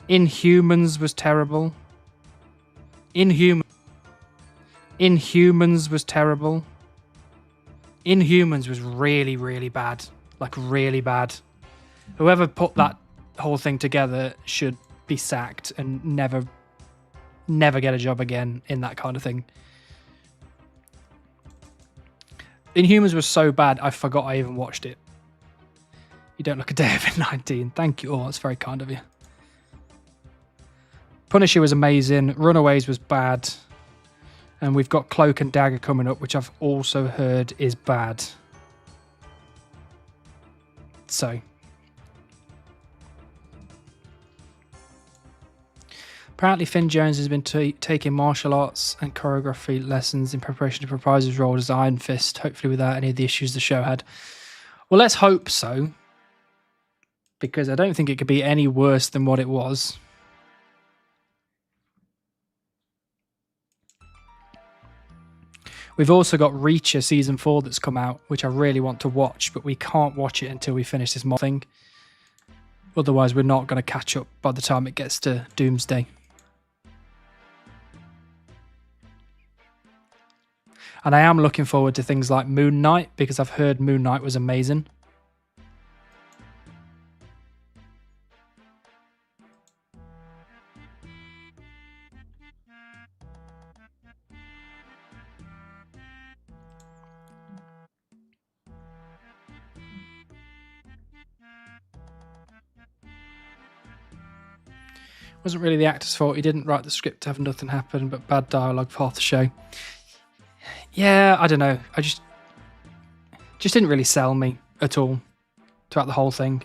Inhumans was terrible. Inhumans was terrible. Inhumans was really, really bad. Like, really bad. Whoever put that whole thing together should be sacked and never get a job again in that kind of thing. Inhumans was so bad, I forgot I even watched it. You don't look a day over 19. Thank you. Oh, that's very kind of you. Punisher was amazing. Runaways was bad. And we've got Cloak and Dagger coming up, which I've also heard is bad. So. Apparently Finn Jones has been taking martial arts and choreography lessons in preparation to reprise his role as Iron Fist, hopefully without any of the issues the show had. Well, let's hope so. Because I don't think it could be any worse than what it was. We've also got Reacher Season 4 that's come out, which I really want to watch, but we can't watch it until we finish this mod thing. Otherwise, we're not going to catch up by the time it gets to Doomsday. And I am looking forward to things like Moon Knight, because I've heard Moon Knight was amazing. Wasn't really the actor's fault. He didn't write the script to have nothing happen, but bad dialogue for half the show. Yeah, I don't know. I just didn't really sell me at all throughout the whole thing.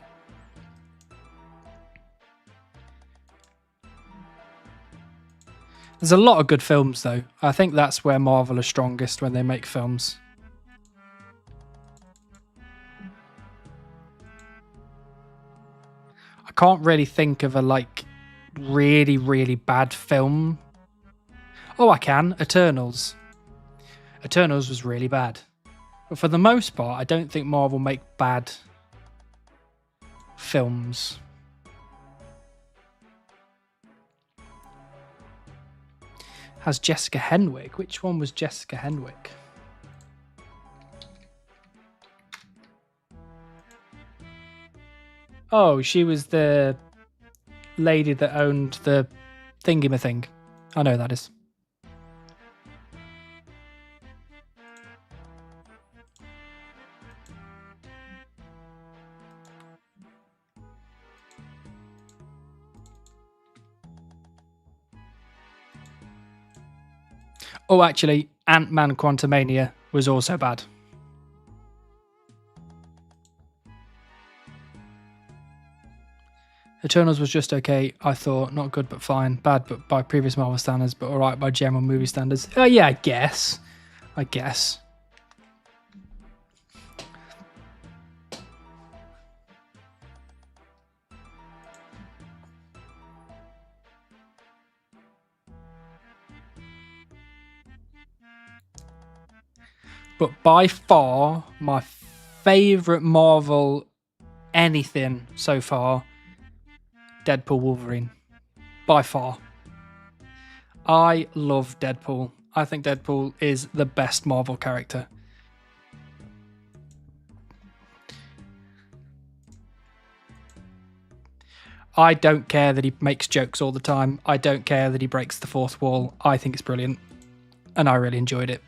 There's a lot of good films, though. I think that's where Marvel are strongest, when they make films. I can't really think of a, like, really, really bad film. Oh, I can. Eternals. Eternals was really bad. But for the most part, I don't think Marvel make bad films. Has Jessica Henwick. Which one was Jessica Henwick? Oh, she was the lady that owned the thingamathing. I know who that is. Oh, actually, Ant-Man Quantumania was also bad. Eternals was just okay, I thought. Not good, but fine. Bad, but by previous Marvel standards, but alright by general movie standards. Oh, yeah, I guess. But by far, my favourite Marvel anything so far, Deadpool Wolverine. By far. I love Deadpool. I think Deadpool is the best Marvel character. I don't care that he makes jokes all the time. I don't care that he breaks the fourth wall. I think it's brilliant. And I really enjoyed it.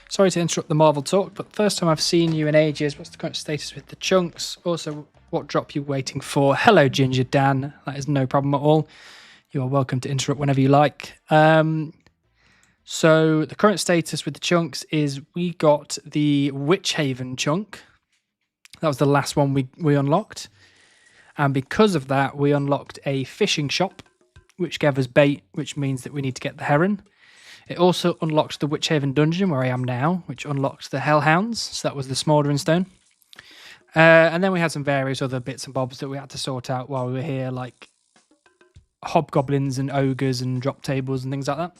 Sorry to interrupt the Marvel talk, but first time I've seen you in ages. What's the current status with the chunks? Also, what drop you waiting for? Hello, Ginger Dan. That is no problem at all. You are welcome to interrupt whenever you like. So the current status with the chunks is we got the Witch Haven chunk. That was the last one we unlocked. And because of that, we unlocked a fishing shop, which gave us bait, which means that we need to get the heron. It also unlocked the Witch Haven dungeon, where I am now, which unlocked the Hellhounds. So that was the smouldering stone. And then we had some various other bits and bobs that we had to sort out while we were here, like hobgoblins and ogres and drop tables and things like that.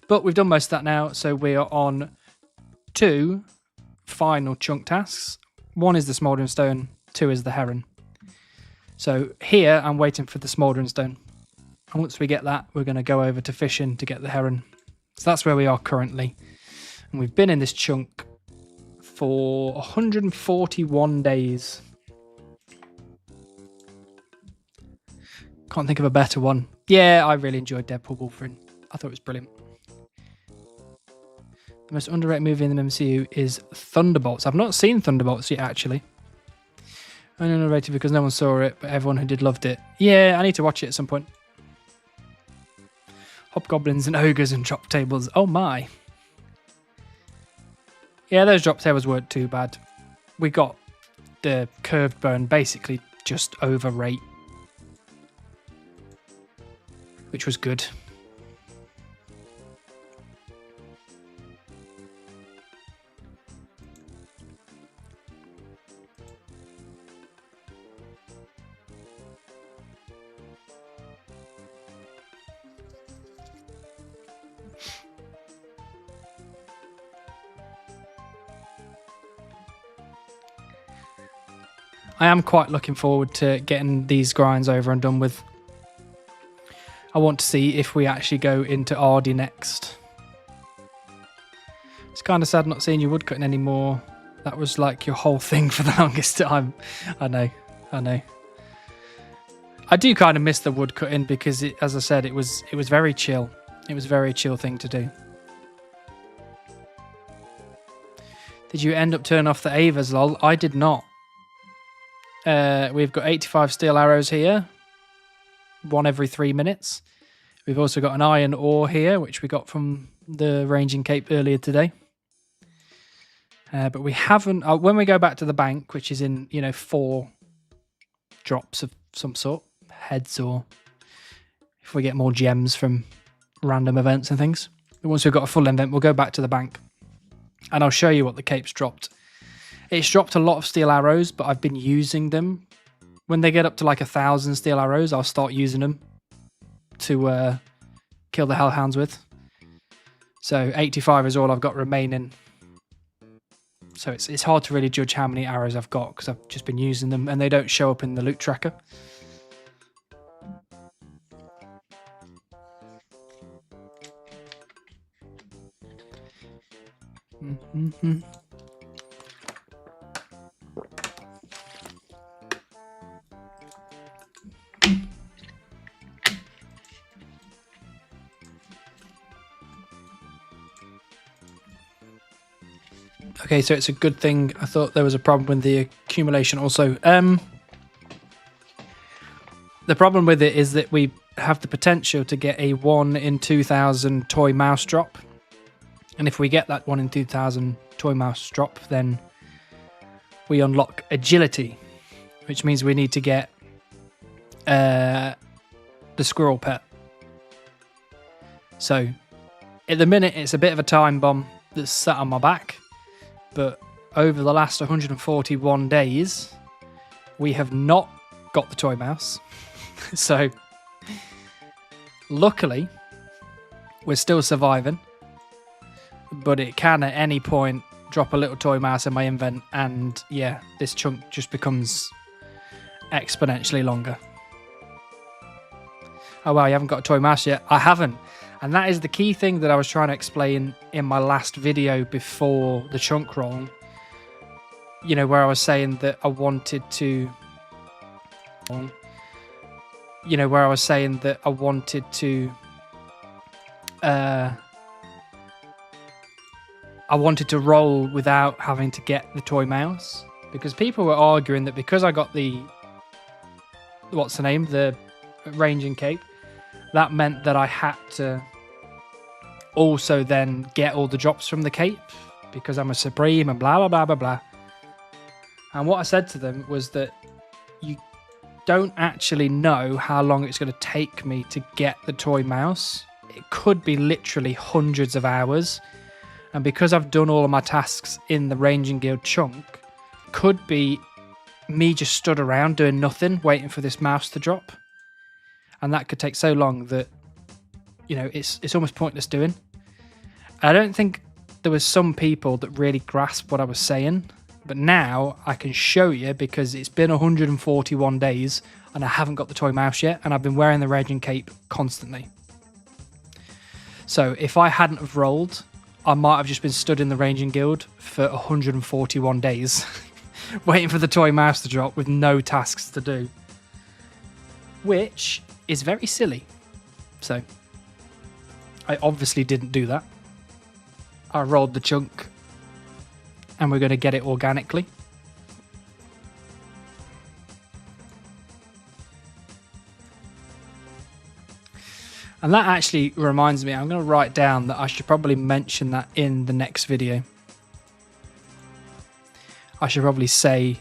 But we've done most of that now, so we are on 2 final chunk tasks. 1 is the smouldering stone, 2 is the heron. So here I'm waiting for the smouldering stone. And once we get that, we're going to go over to fishing to get the heron. So that's where we are currently. And we've been in this chunk for 141 days. Can't think of a better one. Yeah, I really enjoyed Deadpool Wolverine. I thought it was brilliant. The most underrated movie in the MCU is Thunderbolts. I've not seen Thunderbolts yet, actually. Only underrated because no one saw it, but everyone who did loved it. Yeah, I need to watch it at some point. Hobgoblins and ogres and drop tables. Oh my. Yeah, those drop tables weren't too bad. We got the curved bone basically just over rate. which was good. I am quite looking forward to getting these grinds over and done with. I want to see if we actually go into Ardy next. It's kind of sad not seeing you woodcutting anymore. That was like your whole thing for the longest time. I know. I do kind of miss the woodcutting because, as I said, it was very chill. It was a very chill thing to do. Did you end up turning off the Avers, lol? I did not. We've got 85 steel arrows here. 1 every 3 minutes. We've also got an iron ore here, which we got from the ranging cape earlier today. But we haven't... when we go back to the bank, which is in, 4 drops of some sort, heads, or if we get more gems from random events and things. But once we've got a full event, we'll go back to the bank. And I'll show you what the cape's dropped. It's dropped a lot of steel arrows, but I've been using them. When they get up to like 1,000 steel arrows, I'll start using them to kill the hellhounds with. So 85 is all I've got remaining. So it's hard to really judge how many arrows I've got because I've just been using them and they don't show up in the loot tracker. Mm-hmm. Okay, so it's a good thing. I thought there was a problem with the accumulation also. The problem with it is that we have the potential to get a 1 in 2,000 toy mouse drop. And if we get that 1 in 2,000 toy mouse drop, then we unlock agility, which means we need to get the squirrel pet. So at the minute, it's a bit of a time bomb that's sat on my back. But over the last 141 days, we have not got the toy mouse. So luckily, we're still surviving. But it can at any point drop a little toy mouse in my invent. And yeah, this chunk just becomes exponentially longer. Oh wow, you haven't got a toy mouse yet? I haven't. And that is the key thing that I was trying to explain in my last video before the chunk roll. You know, where I was saying that I wanted to... You know, where I was saying that I wanted to... I wanted to roll without having to get the toy mouse. Because people were arguing that because I got the... What's the name? The ranging cape. That meant that I had to also then get all the drops from the cape because I'm a supreme and blah, blah, blah, blah, blah. And what I said to them was that you don't actually know how long it's going to take me to get the toy mouse. It could be literally hundreds of hours. And because I've done all of my tasks in the Ranging Guild chunk, could be me just stood around doing nothing, waiting for this mouse to drop. And that could take so long that, you know, it's almost pointless doing. I don't think there was some people that really grasped what I was saying, but now I can show you because it's been 141 days and I haven't got the toy mouse yet, and I've been wearing the Raging Cape constantly. So if I hadn't have rolled, I might have just been stood in the Ranging Guild for 141 days, waiting for the toy mouse to drop with no tasks to do, which is very silly. So I obviously didn't do that. I rolled the chunk and we're going to get it organically. And that actually reminds me, I'm going to write down that I should probably mention that in the next video. I should probably say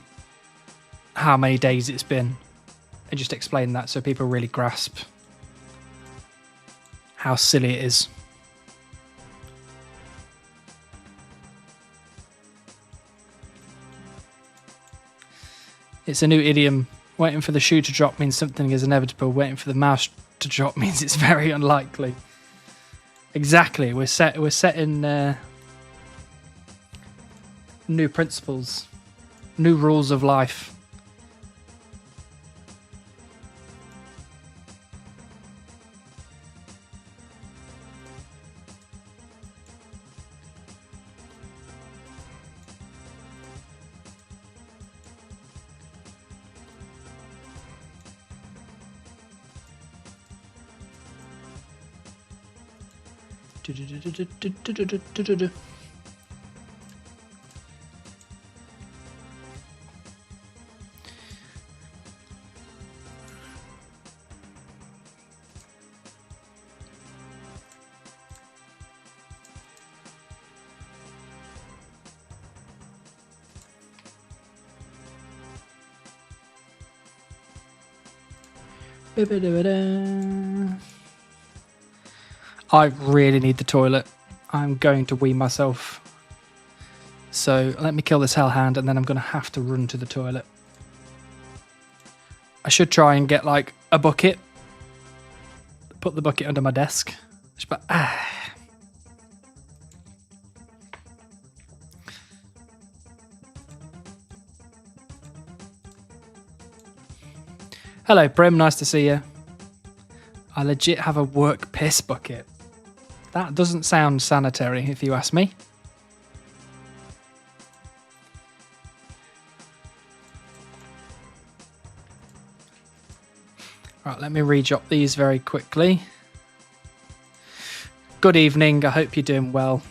how many days it's been and just explain that so people really grasp. how silly it is. It's a new idiom. Waiting for the shoe to drop means something is inevitable. Waiting for the mouse to drop means it's very unlikely. Exactly. We're setting new principles, new rules of life. I really need the toilet. I'm going to wee myself. So let me kill this hellhound and then I'm going to have to run to the toilet. I should try and get like a bucket. Put the bucket under my desk. Hello, Prim. Nice to see you. I legit have a work piss bucket. That doesn't sound sanitary, if you ask me. Right, let me re-drop these very quickly. Good evening. I hope you're doing well.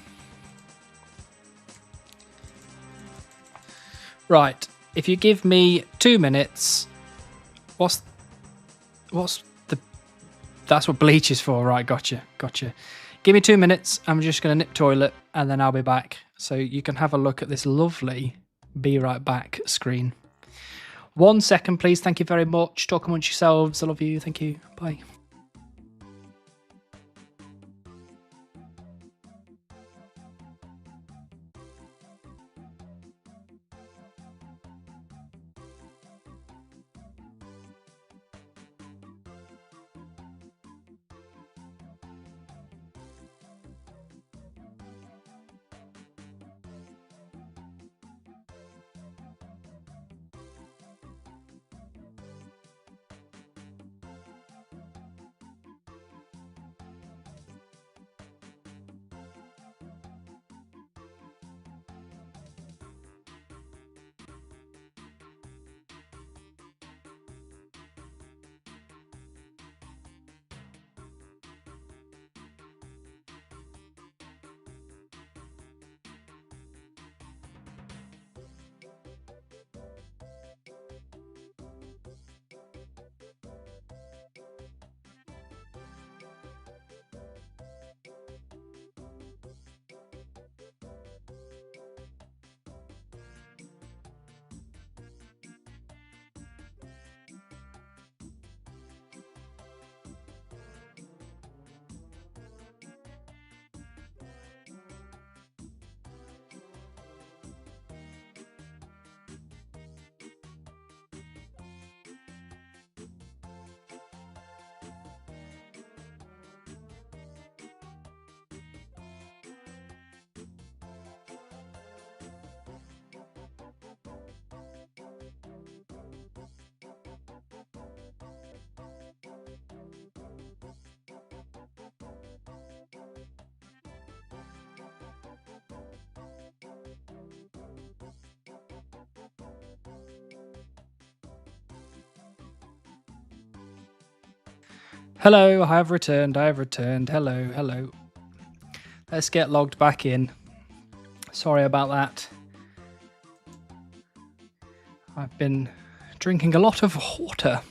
Right, if you give me 2 minutes, what's the? That's what bleach is for, right? Gotcha. Give me 2 minutes. I'm just going to nip toilet and then I'll be back. So you can have a look at this lovely "Be Right Back" screen. 1 second, please. Thank you very much. Talk amongst yourselves. I love you. Thank you. Bye. Hello, I have returned. Hello. Let's get logged back in. Sorry about that. I've been drinking a lot of water.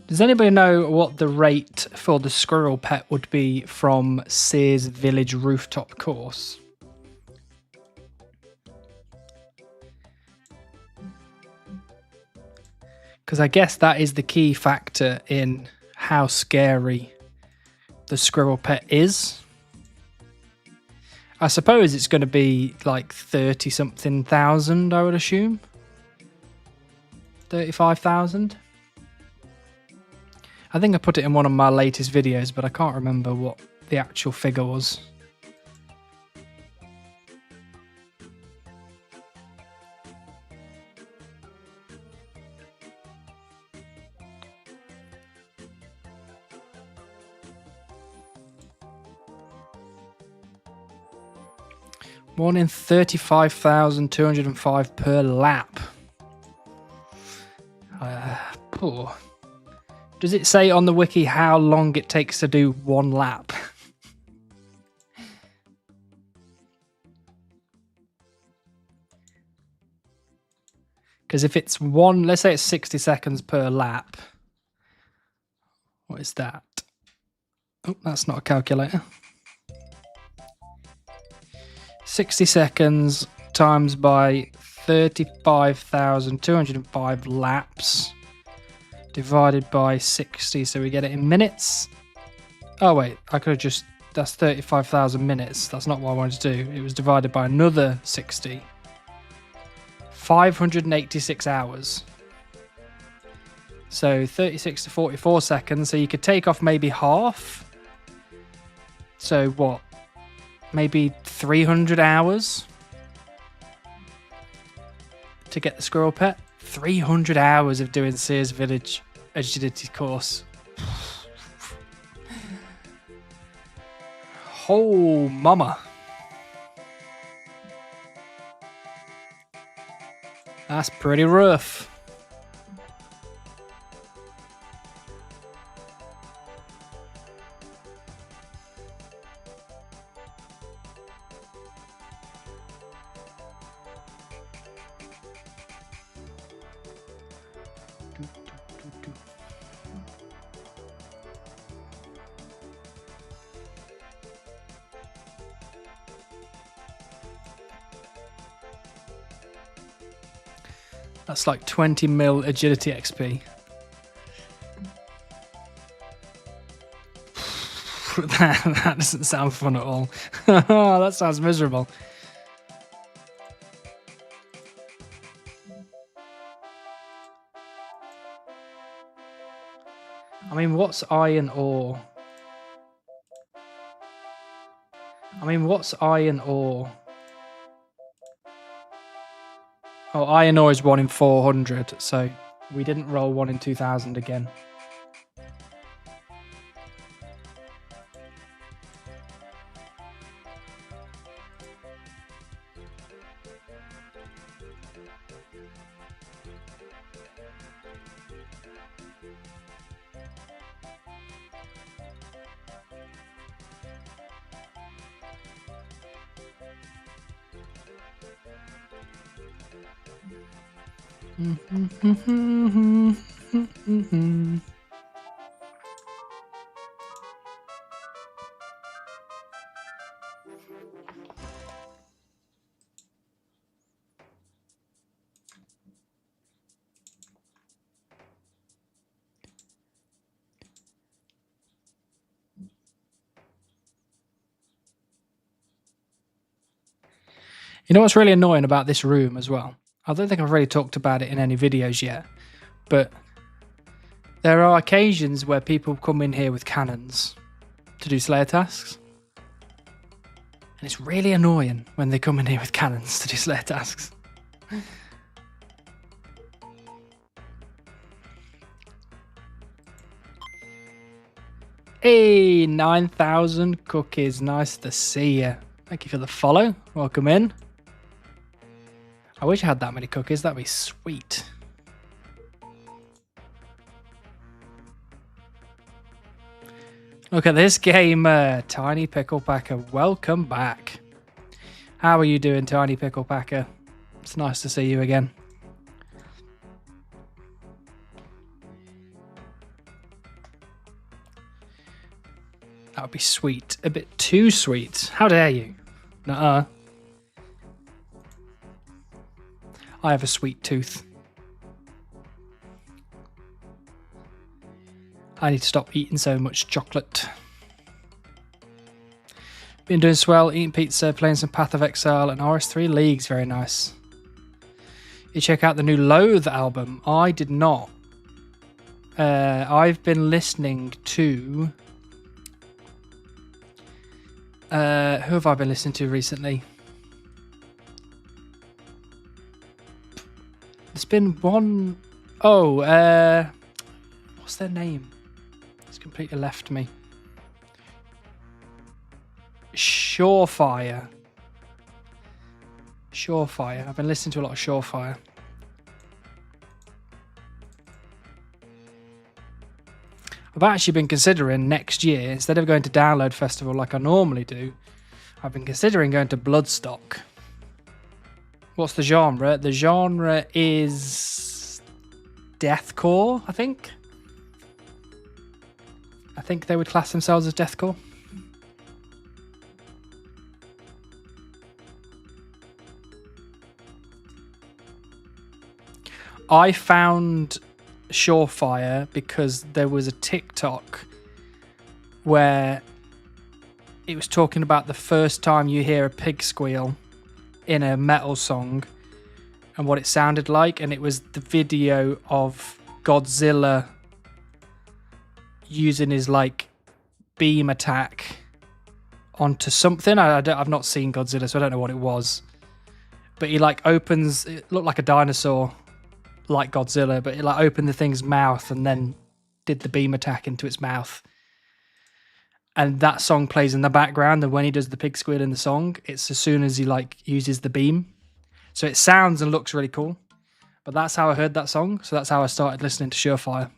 Does anybody know what the rate for the squirrel pet would be from Sears Village rooftop course? Because I guess that is the key factor in how scary the squirrel pet is. I suppose it's going to be like 30 something thousand, I would assume. 35,000. I think I put it in one of my latest videos, but I can't remember what the actual figure was. One in 35,205 per lap. Poor. Does it say on the wiki how long it takes to do one lap? Because if it's one, let's say it's 60 seconds per lap. What is that? Oh, that's not a calculator. 60 seconds times by 35,205 laps divided by 60, so we get it in minutes. Oh wait, I could have just, that's 35,000 minutes. That's not what I wanted to do. It was divided by another 60. 586 hours. So 36 to 44 seconds, so you could take off maybe half. So what? Maybe 300 hours to get the squirrel pet. 300 hours of doing Sears Village agility course. Oh, mama. That's pretty rough. That's like 20 mil agility XP. that doesn't sound fun at all. That sounds miserable. I mean, what's iron ore? Oh, iron ore is 1 in 400, so we didn't roll 1 in 2000 again. You know what's really annoying about this room as well? I don't think I've really talked about it in any videos yet, but there are occasions where people come in here with cannons to do Slayer tasks. And it's really annoying when they come in here with cannons to do Slayer tasks. Hey, 9,000 cookies. Nice to see you. Thank you for the follow. Welcome in. I wish I had that many cookies. That'd be sweet. Look at this gamer, Tiny Pickle Packer. Welcome back. How are you doing, Tiny Pickle Packer? It's nice to see you again. That would be sweet. A bit too sweet. How dare you? Nuh-uh. I have a sweet tooth. I need to stop eating so much chocolate. Been doing swell, eating pizza, playing some Path of Exile and RS3 Leagues. Very nice. You check out the new Loathe album. I did not. I've been listening to... who have I been listening to recently? There's been one... Oh, what's their name? It's completely left me. Surefire. Surefire. I've been listening to a lot of Surefire. I've actually been considering next year, instead of going to Download Festival like I normally do, I've been considering going to Bloodstock. What's the genre? The genre is deathcore, I think. I think they would class themselves as deathcore. I found Surefire because there was a TikTok where it was talking about the first time you hear a pig squeal in a metal song and what it sounded like, and it was the video of Godzilla using his like beam attack onto something. I've not seen Godzilla, so I don't know what it was, but he like opens, it looked like a dinosaur like Godzilla, but it like opened the thing's mouth and then did the beam attack into its mouth. And that song plays in the background, and when he does the pig squeal in the song, it's as soon as he like uses the beam. So it sounds and looks really cool. But that's how I heard that song, so that's how I started listening to Surefire.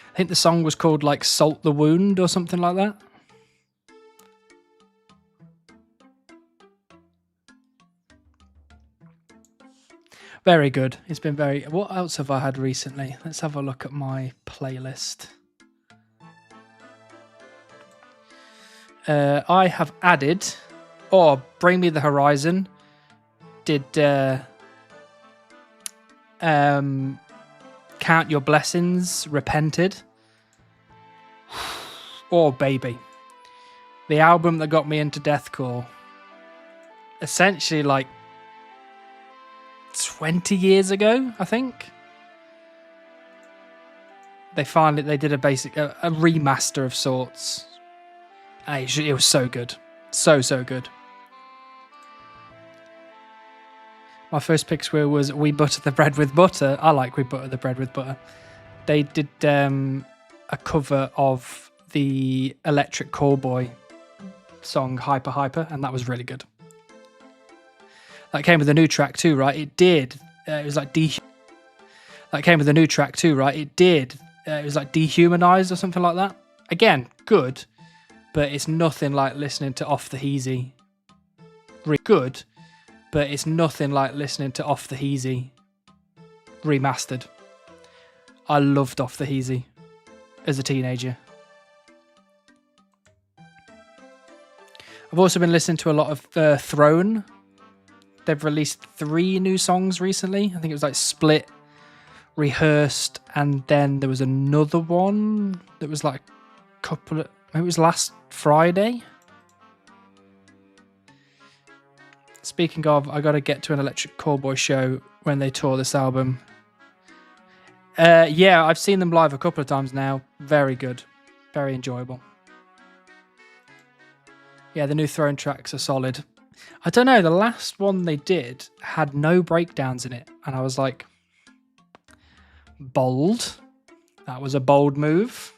I think the song was called like Salt the Wound or something like that. Very good. It's been very... What else have I had recently? Let's have a look at my playlist. I have added... Bring Me the Horizon. Did... Count Your Blessings, Repented. Baby. The album that got me into deathcore. Essentially like 20 years ago, I think. They did a remaster of sorts. It was so good. So good. My first pick square was We Butter the Bread with Butter. I like We Butter the Bread with Butter. They did a cover of the Electric Callboy song Hyper Hyper, and that was really good. That came with a new track too, right? It did. It was like That came with a new track too, right? It did. It was like Dehumanized or something like that. Again, good, but it's nothing like listening to Off the Heezy. Good, but it's nothing like listening to Off the Heezy remastered. I loved Off the Heezy as a teenager. I've also been listening to a lot of Throne. They've released 3 new songs recently. I think it was like Split, Rehearsed, and then there was another one that was like a couple of... It was last Friday. Speaking of, I got to get to an Electric Callboy show when they tour this album. Yeah, I've seen them live a couple of times now. Very good. Very enjoyable. Yeah, the new Throne tracks are solid. I don't know, the last one they did had no breakdowns in it, and I was like, bold. That was a bold move.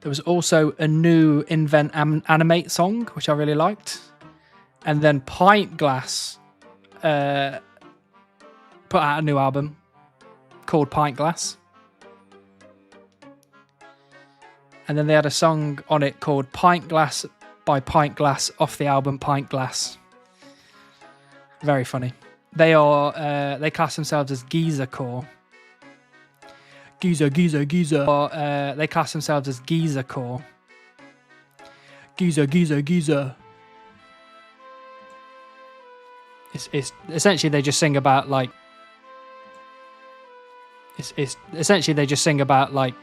There was also a new Invent Animate song, which I really liked. And then Pint Glass put out a new album called Pint Glass. And then they had a song on it called Pint Glass by Pint Glass off the album Pint Glass. Very funny. They class themselves as Geezer Core. Geezer. They class themselves as Geezer Core. Geezer. It's essentially they just sing about like. It's essentially they just sing about like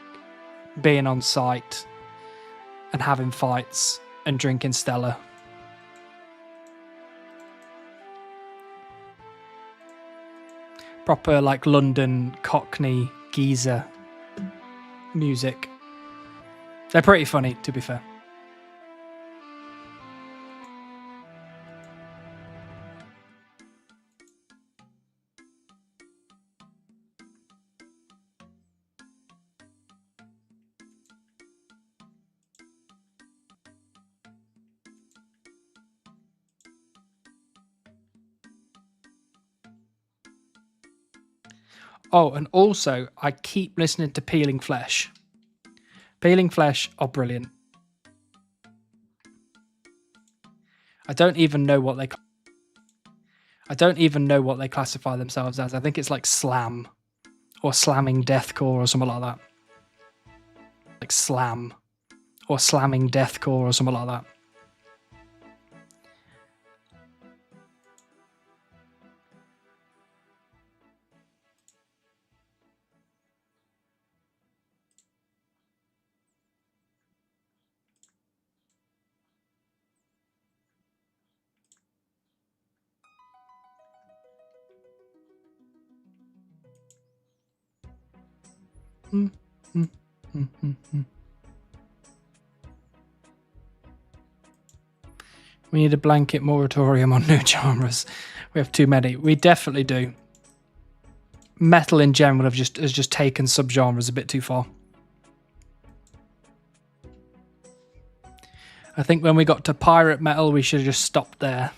being on site and having fights and drinking Stella. Proper like London Cockney geezer music. They're pretty funny, to be fair. Oh, and also, I keep listening to Peeling Flesh. Peeling Flesh are brilliant. I don't even know what they classify themselves as. I think it's like slam or slamming deathcore or something like that. Like slam or slamming deathcore or something like that. We need a blanket moratorium on new genres. We have too many. We definitely do. Metal in general has just taken subgenres a bit too far. I think when we got to pirate metal, we should have just stopped there.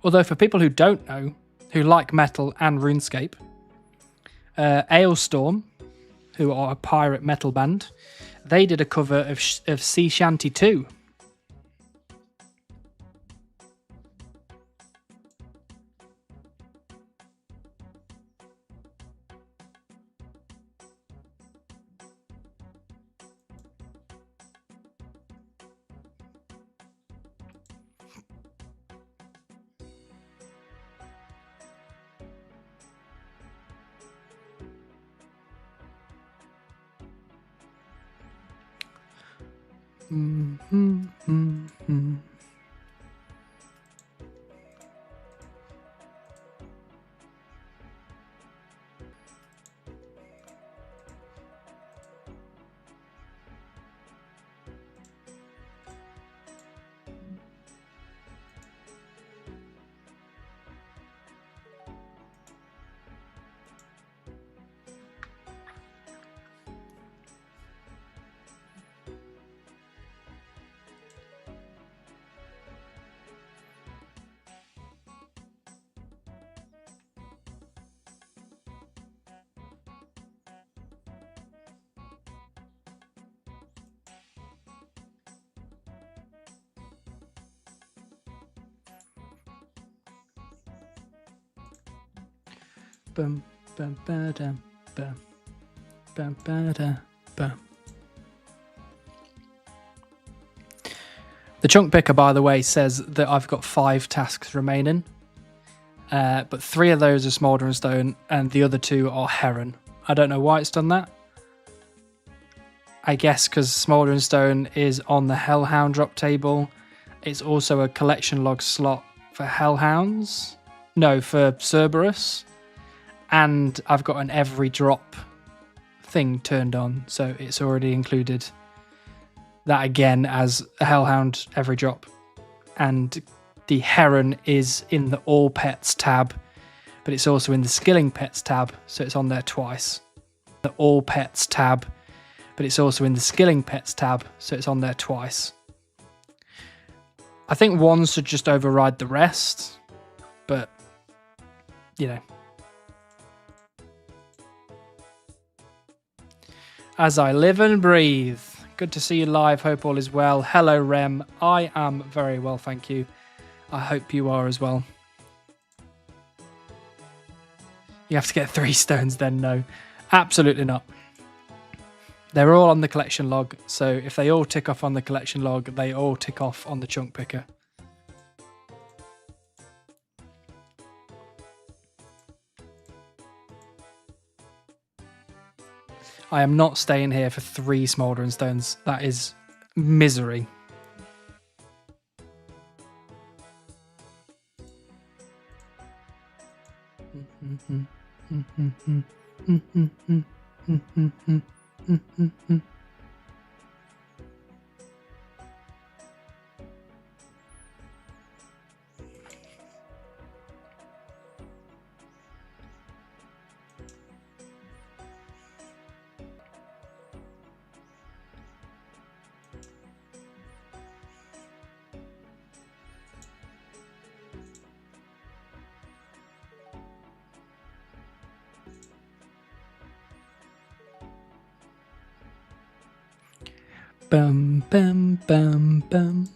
Although for people who don't know, who like metal and RuneScape, Ailstorm, who are a pirate metal band, they did a cover of Sea Shanty 2. Bum, bum, ba-dum, bum, bum, ba-da, bum. The chunk picker, by the way, says that I've got 5 tasks remaining, but 3 of those are Smouldering Stone and the other 2 are Heron. I don't know why it's done that. I guess because Smouldering Stone is on the Hellhound drop table, it's also a collection log slot for Hellhounds. No, for Cerberus. And I've got an every drop thing turned on, so it's already included that again as a Hellhound every drop. And the Heron is in the All Pets tab, but it's also in the Skilling Pets tab, so it's on there twice. The All Pets tab, but it's also in the Skilling Pets tab, so it's on there twice. I think one should just override the rest, but, you know. As I live and breathe. Good to see you live. Hope all is well. Hello, Rem. I am very well, thank you. I hope you are as well. You have to get 3 stones then? No, absolutely not. They're all on the collection log, so if they all tick off on the collection log, they all tick off on the chunk picker. I am not staying here for 3 Smouldering Stones. That is misery. Bum, bum, bum, bum.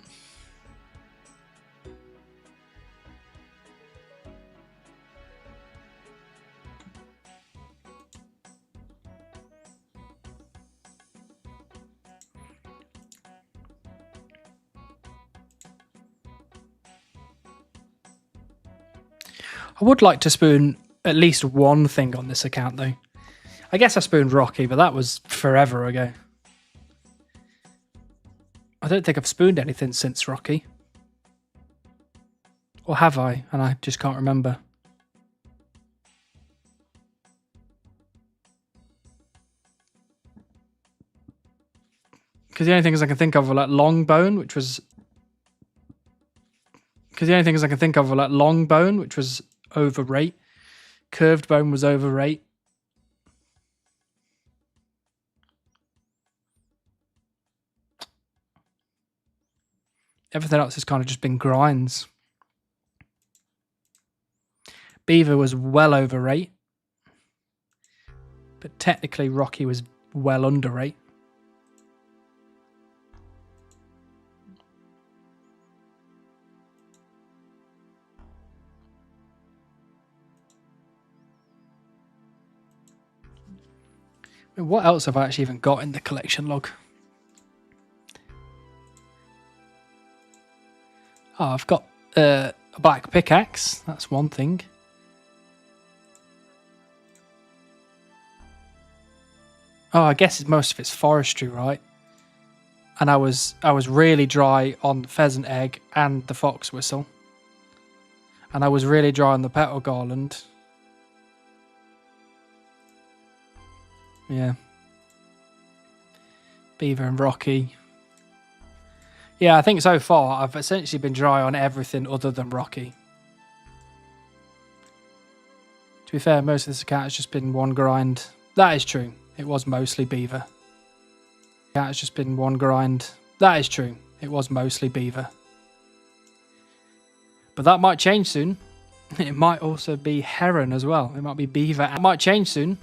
I would like to spoon at least one thing on this account, though. I guess I spooned Rocky, but that was forever ago. I don't think I've spooned anything since Rocky. Or have I? And I just can't remember. Because the only things I can think of were like Longbone, which was... Because the only things I can think of were like Longbone, which was overrate. Curved Bone was overrate. Everything else has kind of just been grinds. Beaver was well overrate. But technically Rocky was well underrate. I mean, what else have I actually even got in the collection log? Oh, I've got a black pickaxe. That's one thing. Oh, I guess most of it's forestry, right? And I was really dry on the pheasant egg and the fox whistle. And I was really dry on the petal garland. Yeah. Beaver and Rocky. Yeah, I think so far I've essentially been dry on everything other than Rocky. To be fair, most of this account has just been one grind. That is true. It was mostly Beaver. Yeah, it's just been one grind. That is true. It was mostly Beaver. But that might change soon. It might also be Heron as well. It might be Beaver. It might change soon.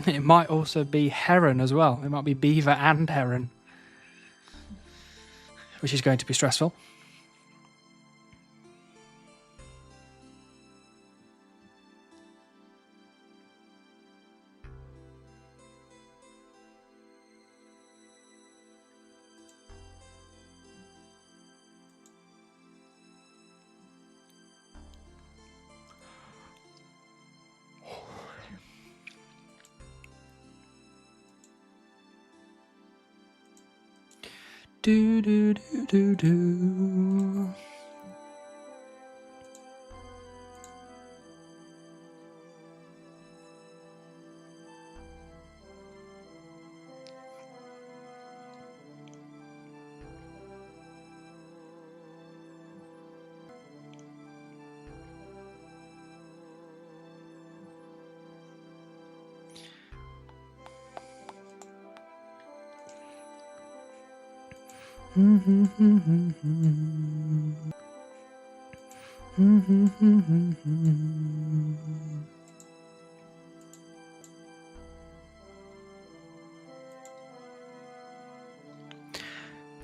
It might also be Heron as well. It might be Beaver and Heron. Which is going to be stressful. Do do do do do.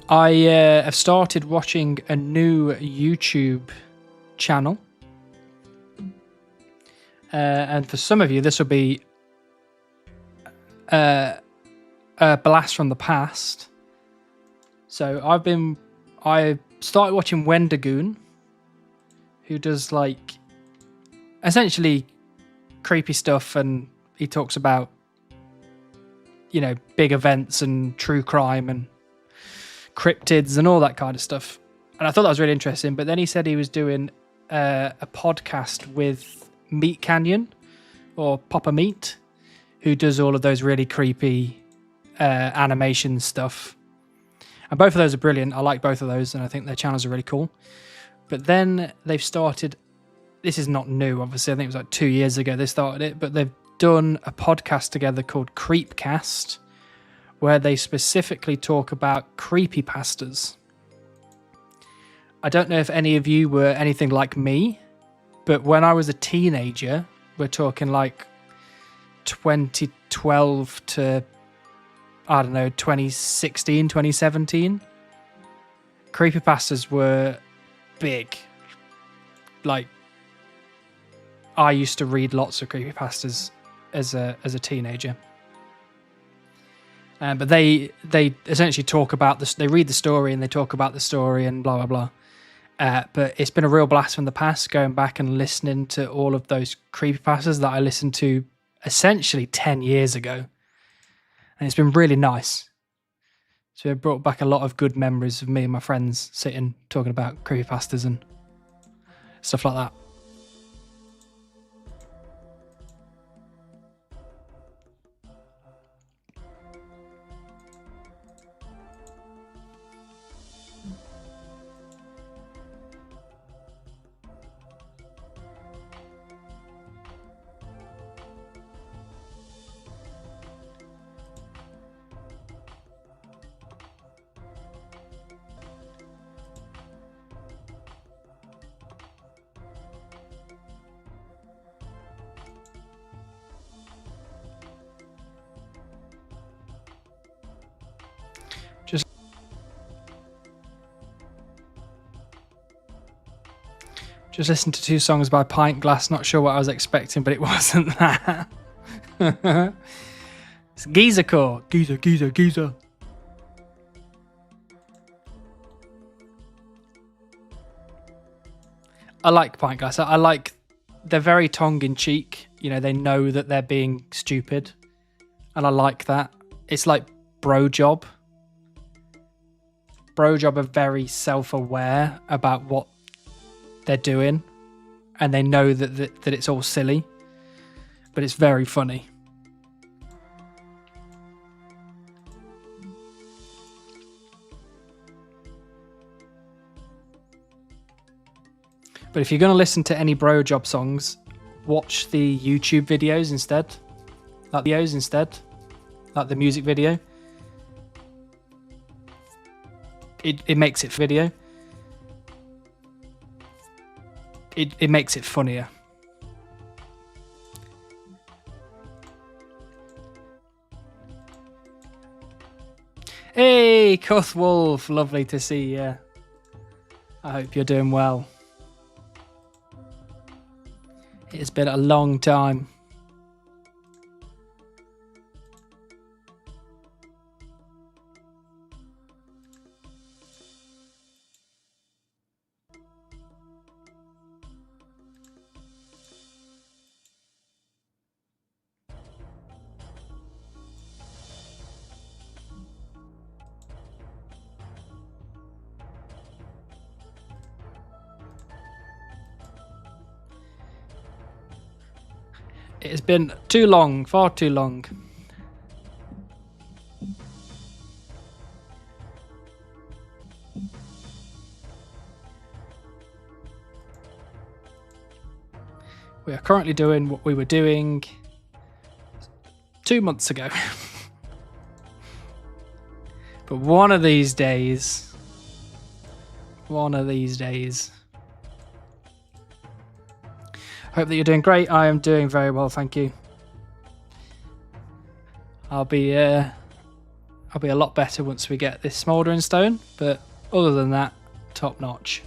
I have started watching a new YouTube channel. And for some of you, this will be a blast from the past. So I started watching Wendigoon, who does like essentially creepy stuff, and he talks about, you know, big events and true crime and cryptids and all that kind of stuff. And I thought that was really interesting. But then he said he was doing a podcast with Meat Canyon, or Papa Meat, who does all of those really creepy animation stuff. And both of those are brilliant. I like both of those, and I think their channels are really cool. But then they've started, this is not new, obviously. I think it was like 2 years ago they started it, but they've done a podcast together called Creepcast, where they specifically talk about creepypastas. I don't know if any of you were anything like me, but when I was a teenager, we're talking like 2012 to, I don't know, 2016, 2017, creepypastas were big. Like, I used to read lots of creepypastas as a teenager. But they essentially talk about this. They read the story and they talk about the story and blah blah blah. But it's been a real blast from the past, going back and listening to all of those creepypastas that I listened to essentially 10 years ago, and it's been really nice. So it brought back a lot of good memories of me and my friends sitting talking about creepypastas and stuff like that. Just listened to 2 songs by Pint Glass. Not sure what I was expecting, but it wasn't that. It's Geezer Core. Geezer, Geezer, Geezer. I like Pint Glass. I like, they're very tongue-in-cheek. You know, they know that they're being stupid. And I like that. It's like Bro Job. Bro Job are very self-aware about what they're doing, and they know that it's all silly, but it's very funny. But if you're going to listen to any Bro Job songs, watch the YouTube videos instead. Like the music video. It makes it video. It makes it funnier. Hey, Cuth Wolf, lovely to see you. I hope you're doing well. It's been a long time. It has been too long, far too long. We are currently doing what we were doing 2 months ago. But one of these days, hope that you're doing great. I am doing very well, thank you. I'll be a lot better once we get this smouldering stone, but other than that, top notch.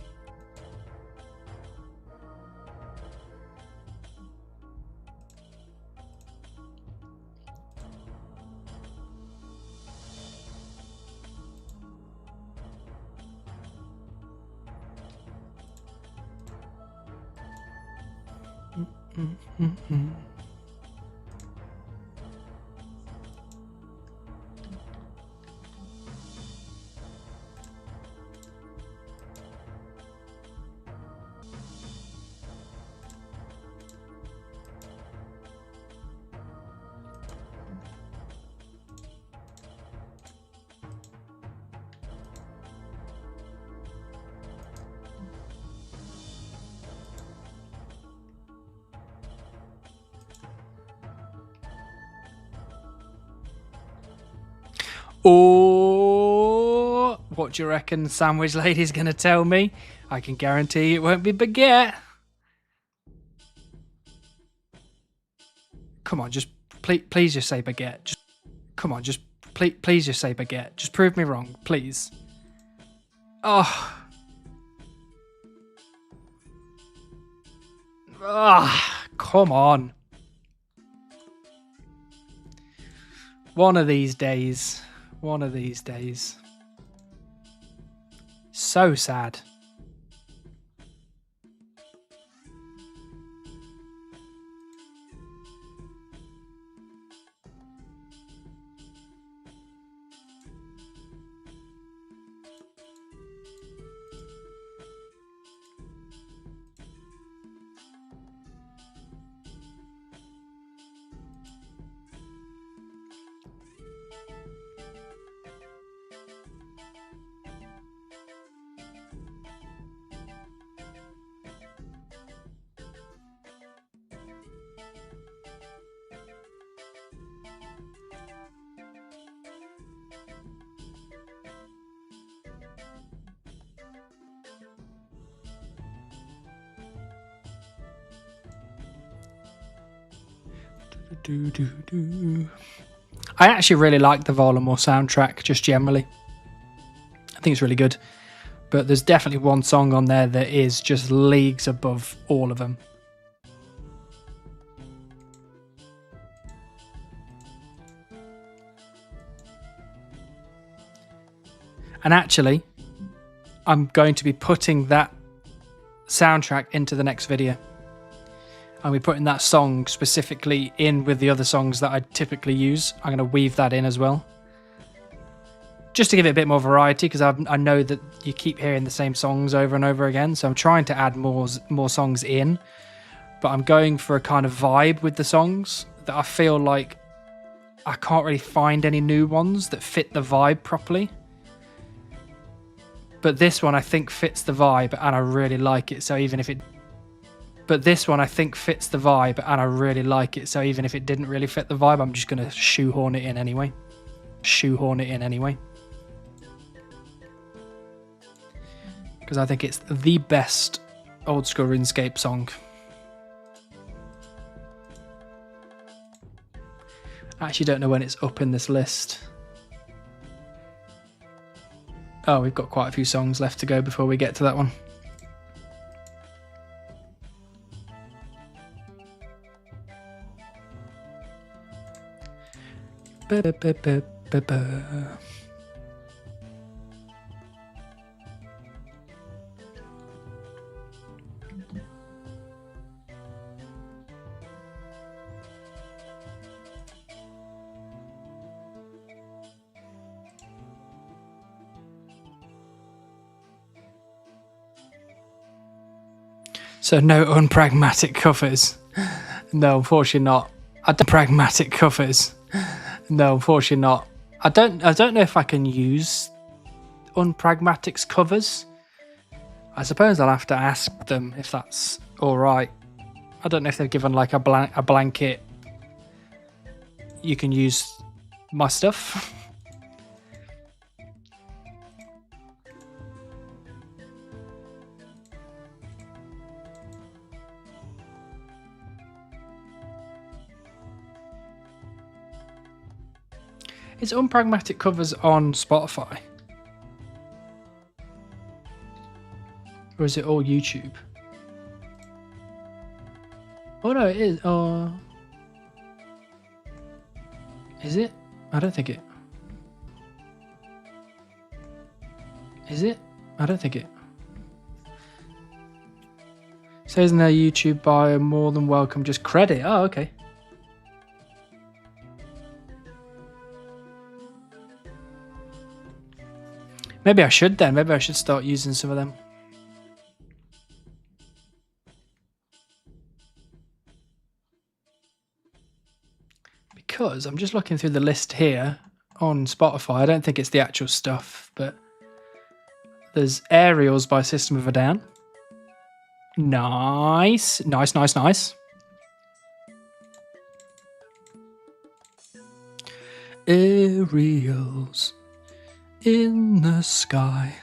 Oh, what do you reckon Sandwich Lady's going to tell me? I can guarantee it won't be baguette. Come on, just please just say baguette. Just come on, just please just say baguette. Just prove me wrong, please. Oh. Ah, come on. One of these days. One of these days. So sad. I actually really like the Volamore soundtrack, just generally. I think it's really good. But there's definitely one song on there that is just leagues above all of them. And actually, I'm going to be putting that soundtrack into the next video. I'll be putting that song specifically in with the other songs that I typically use. I'm going to weave that in as well. Just to give it a bit more variety, because I know that you keep hearing the same songs over and over again. So I'm trying to add more songs in. But I'm going for a kind of vibe with the songs that I feel like I can't really find any new ones that fit the vibe properly. But this one I think fits the vibe and I really like it. So even if it... But this one I think fits the vibe and I really like it. So even if it didn't really fit the vibe, I'm just going to shoehorn it in anyway. Because I think it's the best old school RuneScape song. I actually don't know when it's up in this list. Oh, we've got quite a few songs left to go before we get to that one. So no unpragmatic covers. No, unfortunately not. I don't pragmatic covers. No, unfortunately not. I don't know if I can use unpragmatics covers. I suppose I'll have to ask them if that's all right. I don't know if they've given like a blanket. You can use my stuff. Is unpragmatic covers on Spotify? Or is it all YouTube? Oh no, it is. Is it? I don't think it. Is it? I don't think it. Says in their YouTube bio, more than welcome, just credit. Oh, okay. Maybe I should then. Maybe I should start using some of them. Because I'm just looking through the list here on Spotify. I don't think it's the actual stuff, but there's Aerials by System of a Down. Nice. Nice, nice, nice. Aerials in the sky.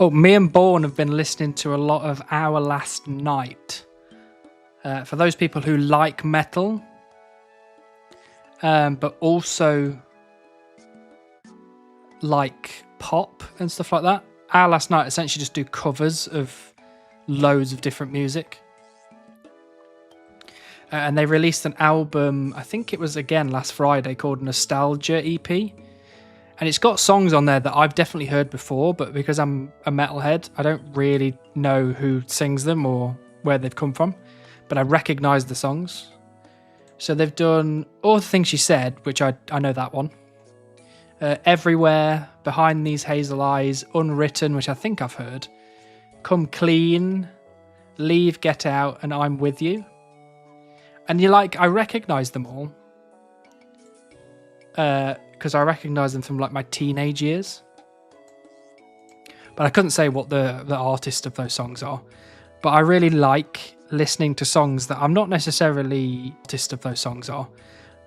Oh, me and Bourne have been listening to a lot of Our Last Night. For those people who like metal, but also like pop and stuff like that. Our Last Night essentially just do covers of loads of different music. And they released an album, I think it was again last Friday, called Nostalgia EP. And it's got songs on there that I've definitely heard before, but because I'm a metalhead, I don't really know who sings them or where they've come from. But I recognise the songs. So they've done All the Things She Said, which I know that one. Everywhere, Behind These Hazel Eyes, Unwritten, which I think I've heard. Come Clean, Leave, Get Out, and I'm With You. And you're like, I recognise them all. Because I recognise them from like my teenage years. But I couldn't say what the artist of those songs are. But I really like listening to songs that I'm not necessarily artist of those songs are.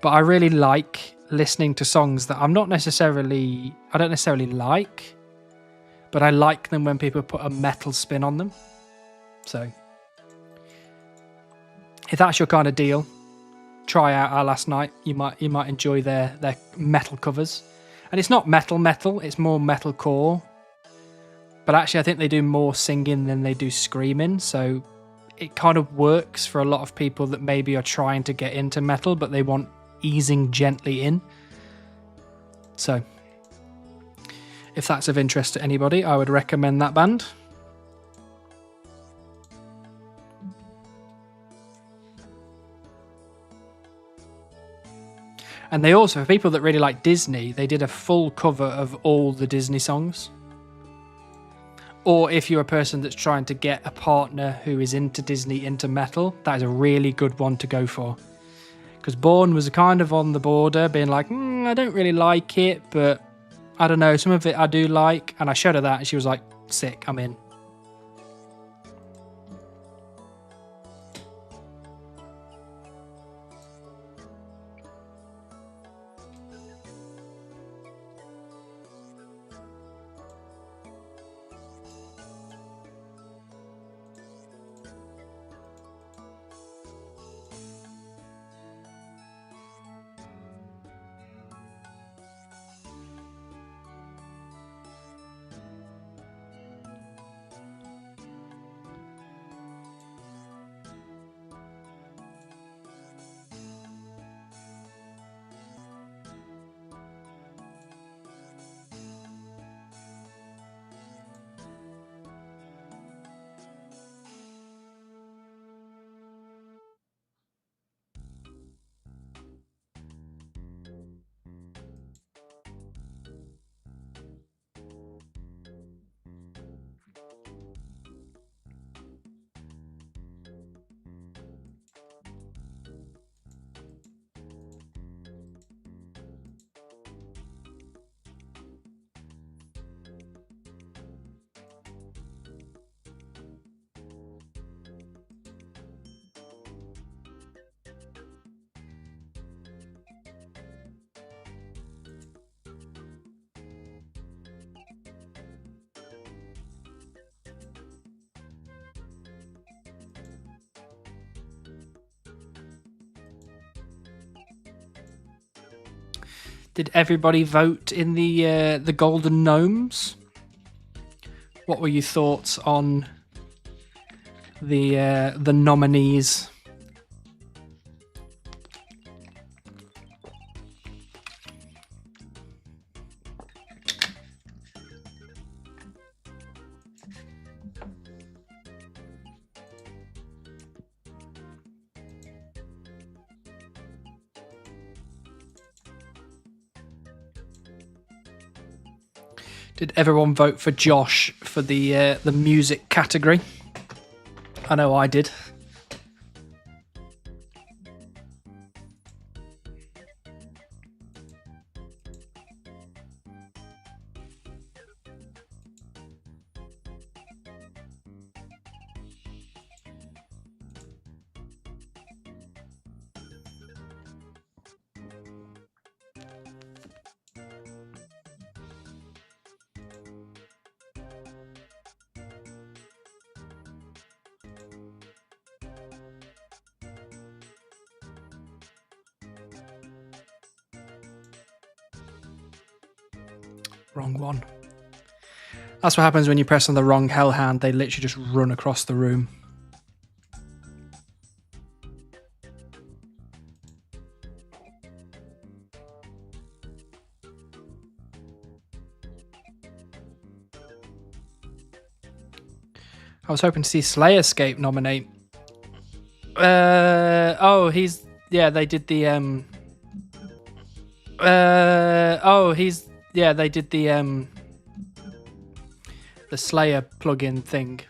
But I really like listening to songs that I don't necessarily like, but I like them when people put a metal spin on them. So if that's your kind of deal, try out Our Last Night. You might enjoy their metal covers. And it's not metal, it's more metalcore. But actually I think they do more singing than they do screaming, so it kind of works for a lot of people that maybe are trying to get into metal but they want easing gently in. So if that's of interest to anybody, I would recommend that band. And they also, for people that really like Disney, they did a full cover of all the Disney songs. Or if you're a person that's trying to get a partner who is into Disney, into metal, that is a really good one to go for. Because Bourne was kind of on the border, being like, I don't really like it, but I don't know, some of it I do like. And I showed her that, and she was like, sick, I'm in. Did everybody vote in the Golden Gnomes? What were your thoughts on the nominees? Did everyone vote for Josh for the music category? I know I did. Wrong one. That's what happens when you press on the wrong Hellhound. They literally just run across the room. I was hoping to see Slayerscape nominate. Oh, he's... Yeah, they did the... Oh, he's... Yeah, they did the Slayer plugin thing.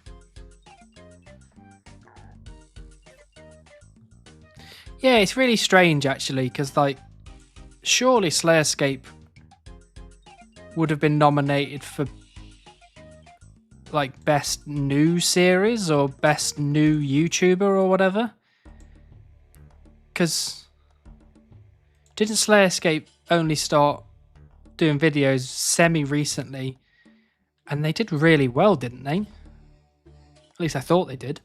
Yeah, it's really strange actually, because like, surely Slayerscape would have been nominated for like best new series or best new YouTuber or whatever. Because didn't Slayerscape only start doing videos semi-recently, and they did really well, didn't they? At least I thought they did.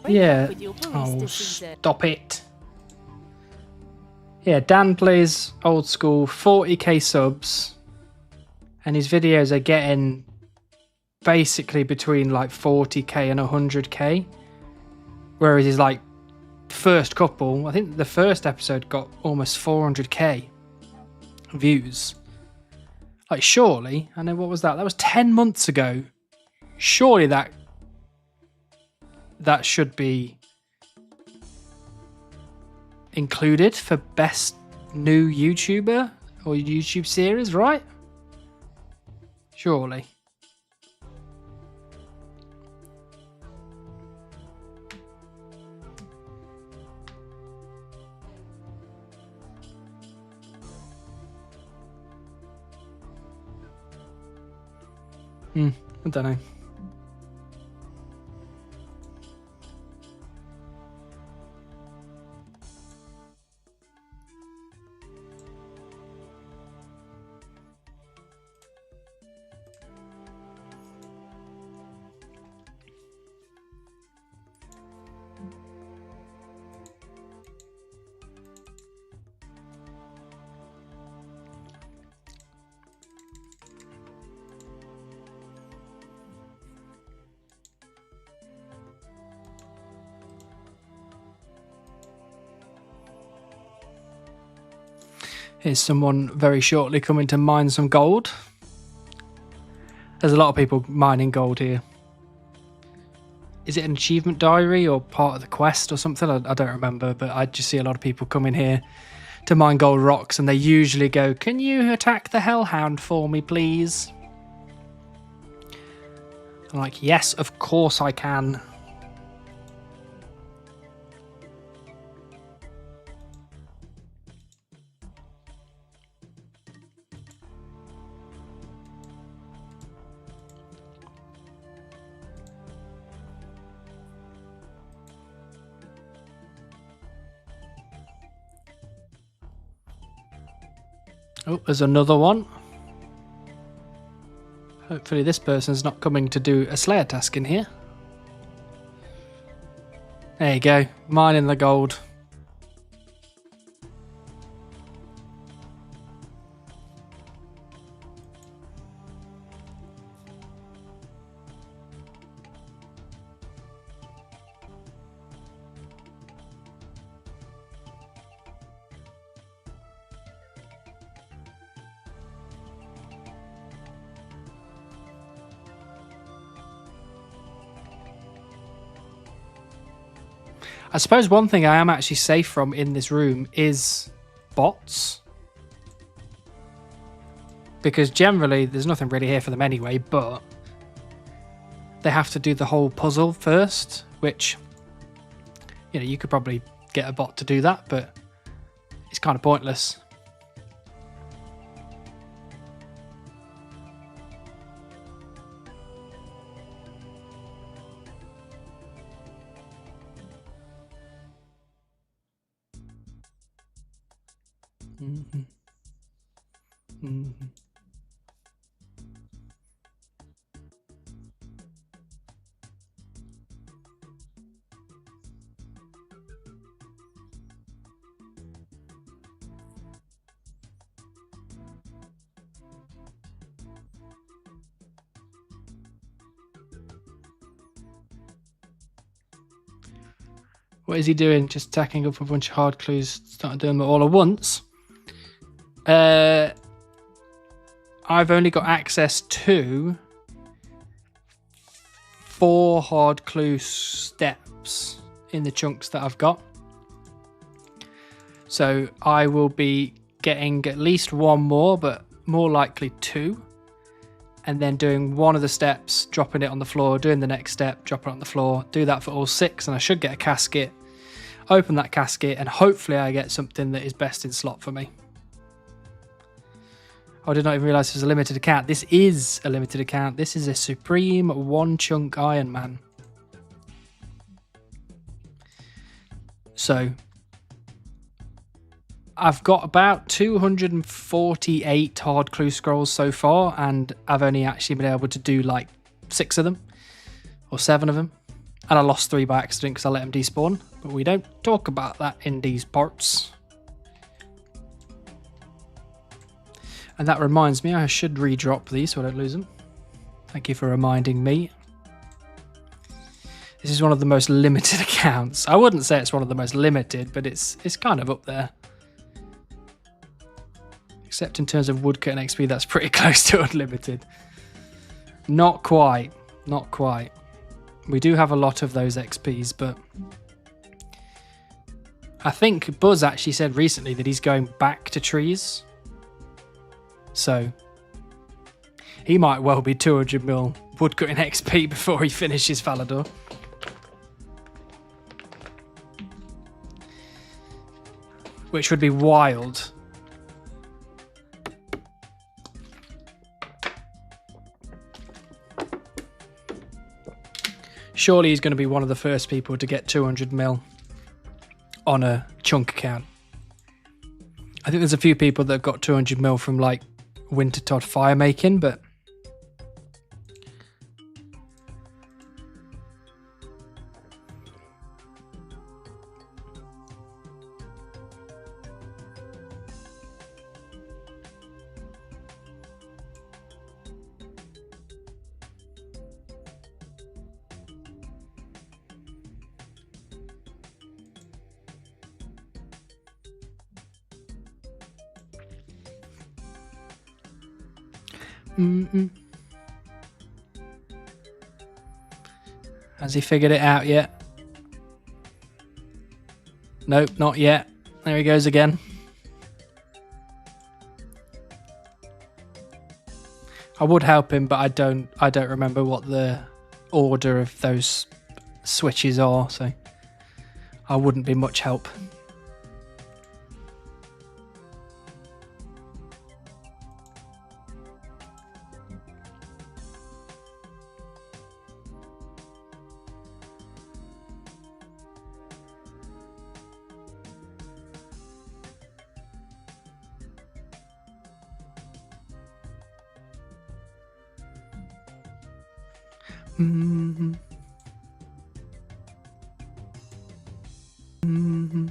Yeah. Oh, stop it. Yeah, Dan plays old school, 40k subs, and his videos are getting basically between like 40k and 100k, whereas his like first couple, I think the first episode got almost 400k views. Like, surely, I know, what was that? That was 10 months ago. Surely that should be included for best new YouTuber or YouTube series, right? Surely. I don't know. Here's someone very shortly coming to mine some gold. There's a lot of people mining gold here. Is it an achievement diary or part of the quest or something? I don't remember, but I just see a lot of people coming here to mine gold rocks, and they usually go, "Can you attack the Hellhound for me, please?" I'm like, yes, of course I can. Oh, there's another one. Hopefully this person's not coming to do a Slayer task in here. There you go, mining the gold. I suppose one thing I am actually safe from in this room is bots. Because generally, there's nothing really here for them anyway, but they have to do the whole puzzle first, which, you know, you could probably get a bot to do that, but it's kind of pointless. Mm-hmm. Mm-hmm. What is he doing? Just tacking up a bunch of hard clues, starting doing them all at once. I've only got access to 4 hard clue steps in the chunks that I've got. So I will be getting at least 1 more, but more likely 2. And then doing one of the steps, dropping it on the floor, doing the next step, dropping it on the floor, do that for all 6, and I should get a casket. Open that casket, and hopefully I get something that is best in slot for me. I did not even realise this was a limited account. This is a limited account. This is a Supreme 1 chunk Iron Man. So I've got about 248 hard clue scrolls so far, and I've only actually been able to do like 6 of them, or 7 of them. And I lost 3 by accident because I let them despawn, but we don't talk about that in these parts. And that reminds me, I should redrop these so I don't lose them. Thank you for reminding me. This is one of the most limited accounts. I wouldn't say it's one of the most limited, but it's kind of up there. Except in terms of woodcut and XP, that's pretty close to unlimited. Not quite. Not quite. We do have a lot of those XPs, but I think Buzz actually said recently that he's going back to trees. So he might well be 200 mil woodcutting XP before he finishes Falador. Which would be wild. Surely he's going to be one of the first people to get 200 mil on a chunk account. I think there's a few people that have got 200 mil from like Winter Todd fire making, but has he figured it out yet? Nope, not yet. There he goes again. I would help him, but I don't remember what the order of those switches are, so I wouldn't be much help. Mm-hmm. Mm-hmm.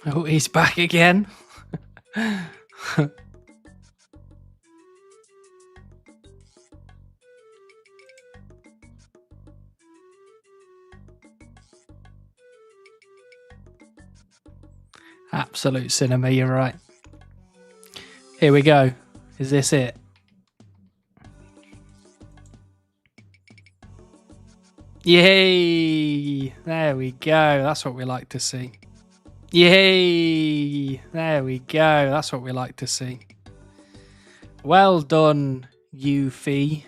Oh, he's back again. Absolute cinema, you're right. Here we go. Is this it? Yay! There we go. That's what we like to see. Yay! There we go. That's what we like to see. Well done, Yuffie.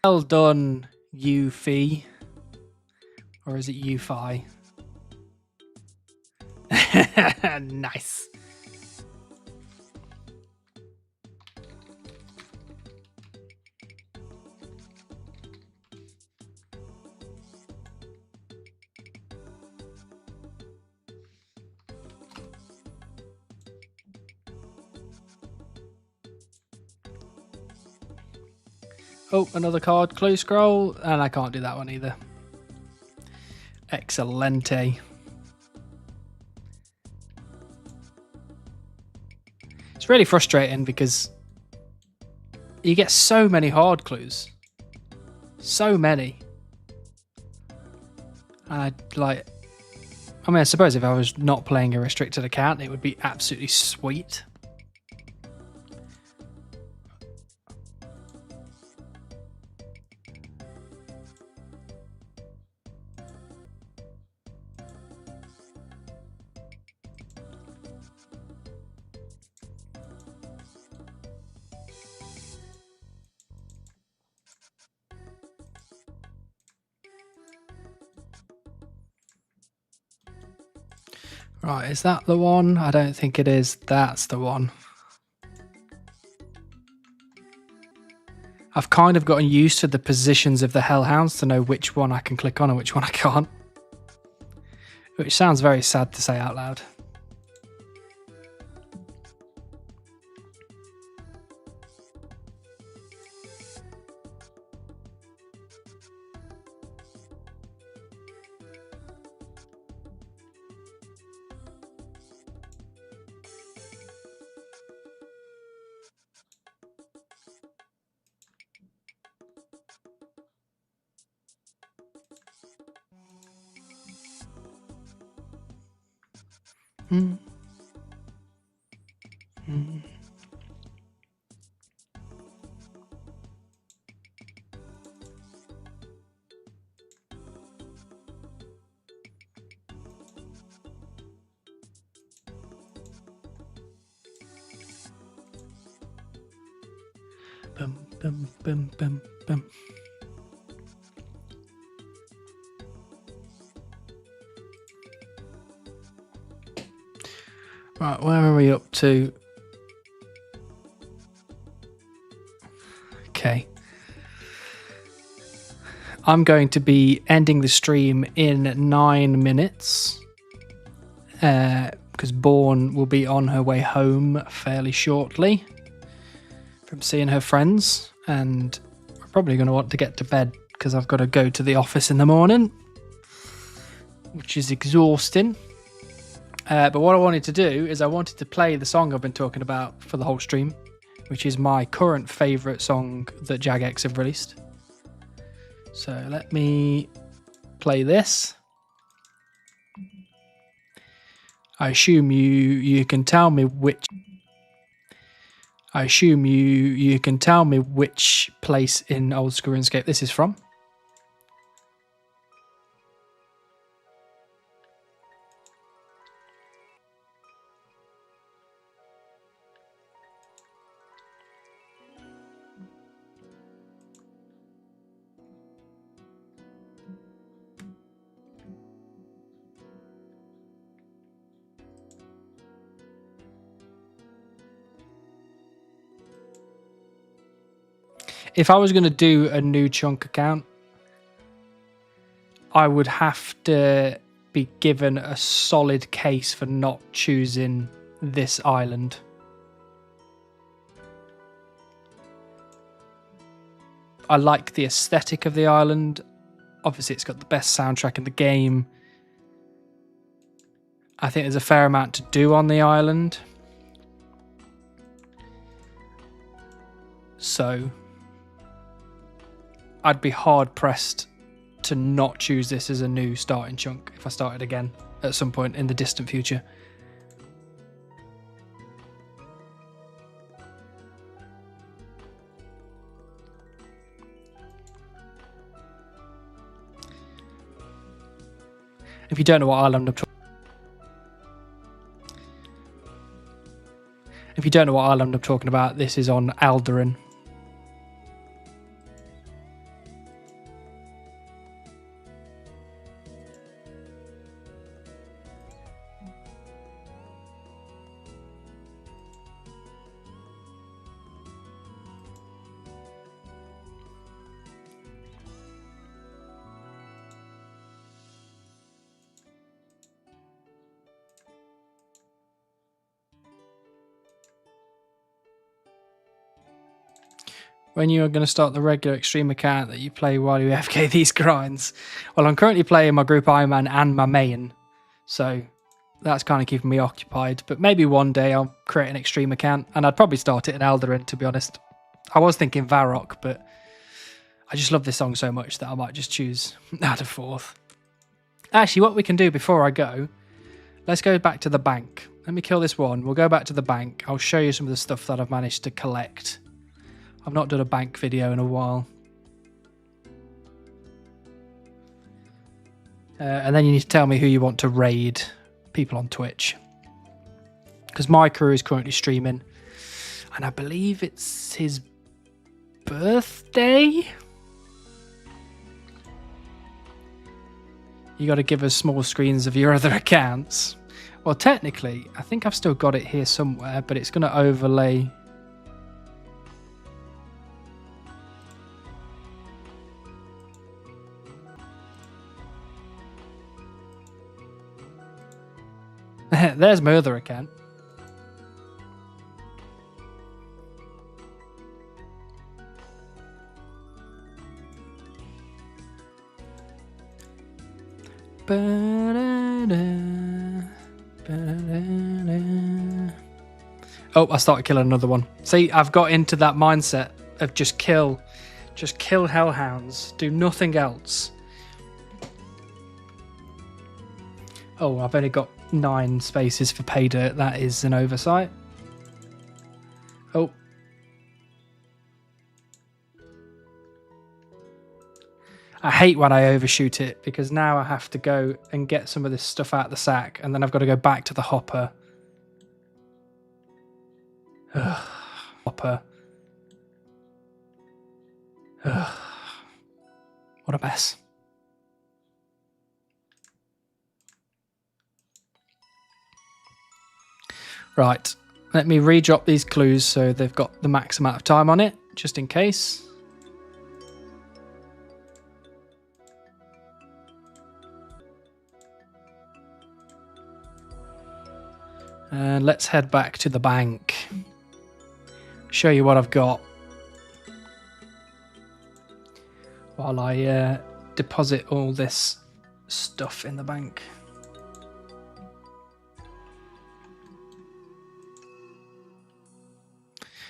Well done, Yuffie. Or is it Yuffie? Nice. Oh, another card. Clue scroll. And I can't do that one either. Excelente. It's really frustrating because you get so many hard clues. So many. I mean, I suppose if I was not playing a restricted account, it would be absolutely sweet. Right, is that the one? I don't think it is. That's the one. I've kind of gotten used to the positions of the Hellhounds to know which one I can click on and which one I can't. Which sounds very sad to say out loud. Mm. Mm. Bum, bum, bum, bum, bum. Right, where are we up to? Okay. I'm going to be ending the stream in 9 minutes. Because Born will be on her way home fairly shortly from seeing her friends. And I'm probably going to want to get to bed because I've got to go to the office in the morning, which is exhausting. But what I wanted to do is I wanted to play the song I've been talking about for the whole stream, which is my current favourite song that Jagex have released. So let me play this. I assume you can tell me which. I assume you can tell me which place in old school RuneScape this is from. if I was going to do a new chunk account, I would have to be given a solid case for not choosing this island. I like the aesthetic of the island. Obviously, it's got the best soundtrack in the game. I think there's a fair amount to do on the island. So, I'd be hard-pressed to not choose this as a new starting chunk if I started again at some point in the distant future. If you don't know what island I'm talking about, this is on Alderan. When you are going to start the regular extreme account that you play while you FK these grinds? Well, I'm currently playing my group Ironman and my main, so that's kind of keeping me occupied. But maybe one day I'll create an extreme account, and I'd probably start it in Alderan, to be honest. I was thinking Varrock, but I just love this song so much that I might just choose out of fourth. Actually, what we can do before I go, let's go back to the bank. Let me kill this one. We'll go back to the bank. I'll show you some of the stuff that I've managed to collect. I've not done a bank video in a while. And then you need to tell me who you want to raid people on Twitch. Because my crew is currently streaming. And I believe it's his birthday? You got to give us small screens of your other accounts. Well, technically, I think I've still got it here somewhere, but it's going to overlay... There's my other account. Oh, I started killing another one. See, I've got into that mindset of just kill hellhounds, do nothing else. Oh, I've only got 9 spaces for pay dirt. That is an oversight. Oh. I hate when I overshoot it, because now I have to go and get some of this stuff out of the sack, and then I've got to go back to the hopper. Ugh. Hopper. Ugh. What a mess. Right, let me re-drop these clues so they've got the max amount of time on it, just in case. And let's head back to the bank. Show you what I've got. While I deposit all this stuff in the bank.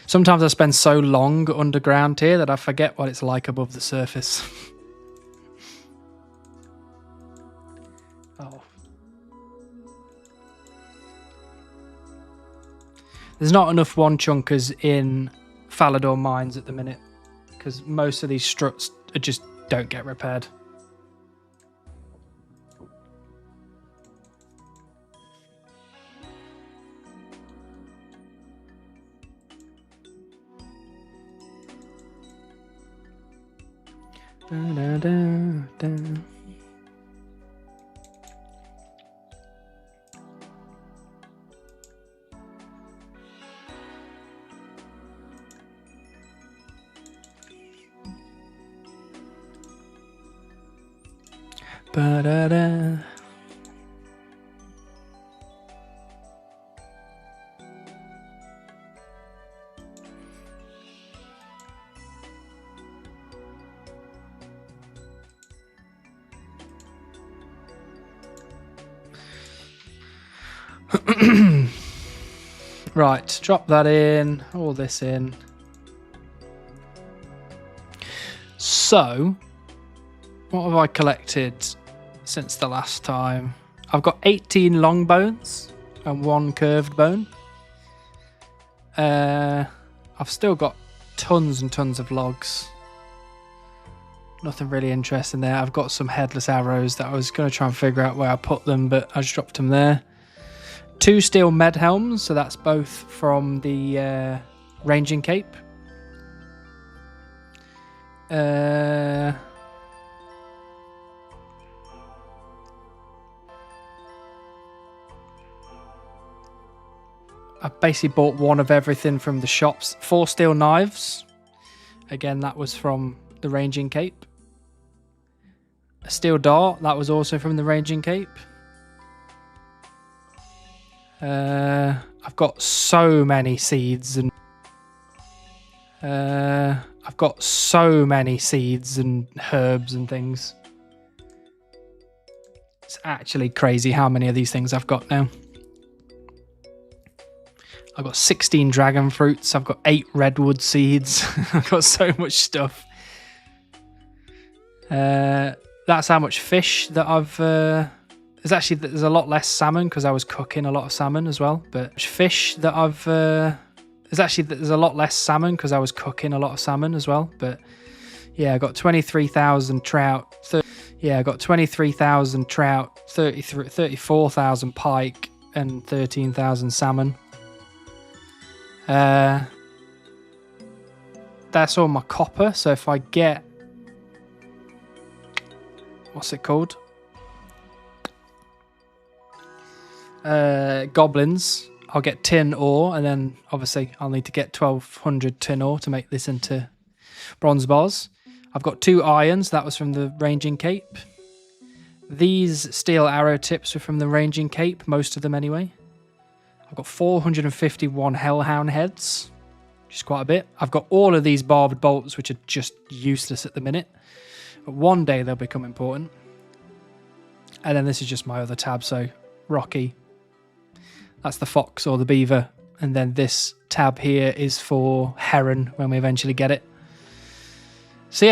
Sometimes I spend so long underground here that I forget what it's like above the surface. Oh. There's not enough one-chunkers in Falador mines at the minute, because most of these struts just don't get repaired. Da, da, da, da. Ba-da-da. Right, drop that in, all this in. So, what have I collected since the last time? I've got 18 long bones and 1 curved bone. I've still got tons and tons of logs. Nothing really interesting there. I've got some headless arrows that I was going to try and figure out where I put them, but I just dropped them there. 2 steel med helms, so that's both from the ranging cape. I've basically bought 1 of everything from the shops. 4 steel knives. Again, that was from the ranging cape. A steel dart, that was also from the ranging cape. I've got so many seeds and I've got so many seeds and herbs and things. It's actually crazy how many of these things I've got now. I've got 16 dragon fruits. I've got 8 redwood seeds. I've got so much stuff. That's how much fish that I've... There's a lot less salmon because I was cooking a lot of salmon as well. But fish that I've... There's a lot less salmon because I was cooking a lot of salmon as well. But yeah, I got 23,000 trout. I got 23,000 trout, 34,000 pike, and 13,000 salmon. That's all my copper. So if I get... What's it called? Goblins, I'll get tin ore, and then obviously I'll need to get 1,200 tin ore to make this into bronze bars. I've got 2 irons, that was from the ranging cape. These steel arrow tips were from the ranging cape, most of them anyway. I've got 451 hellhound heads, which is quite a bit. I've got all of these barbed bolts, which are just useless at the minute, but one day they'll become important. And then this is just my other tab, so Rocky. That's the fox or the beaver. And then this tab here is for heron when we eventually get it. So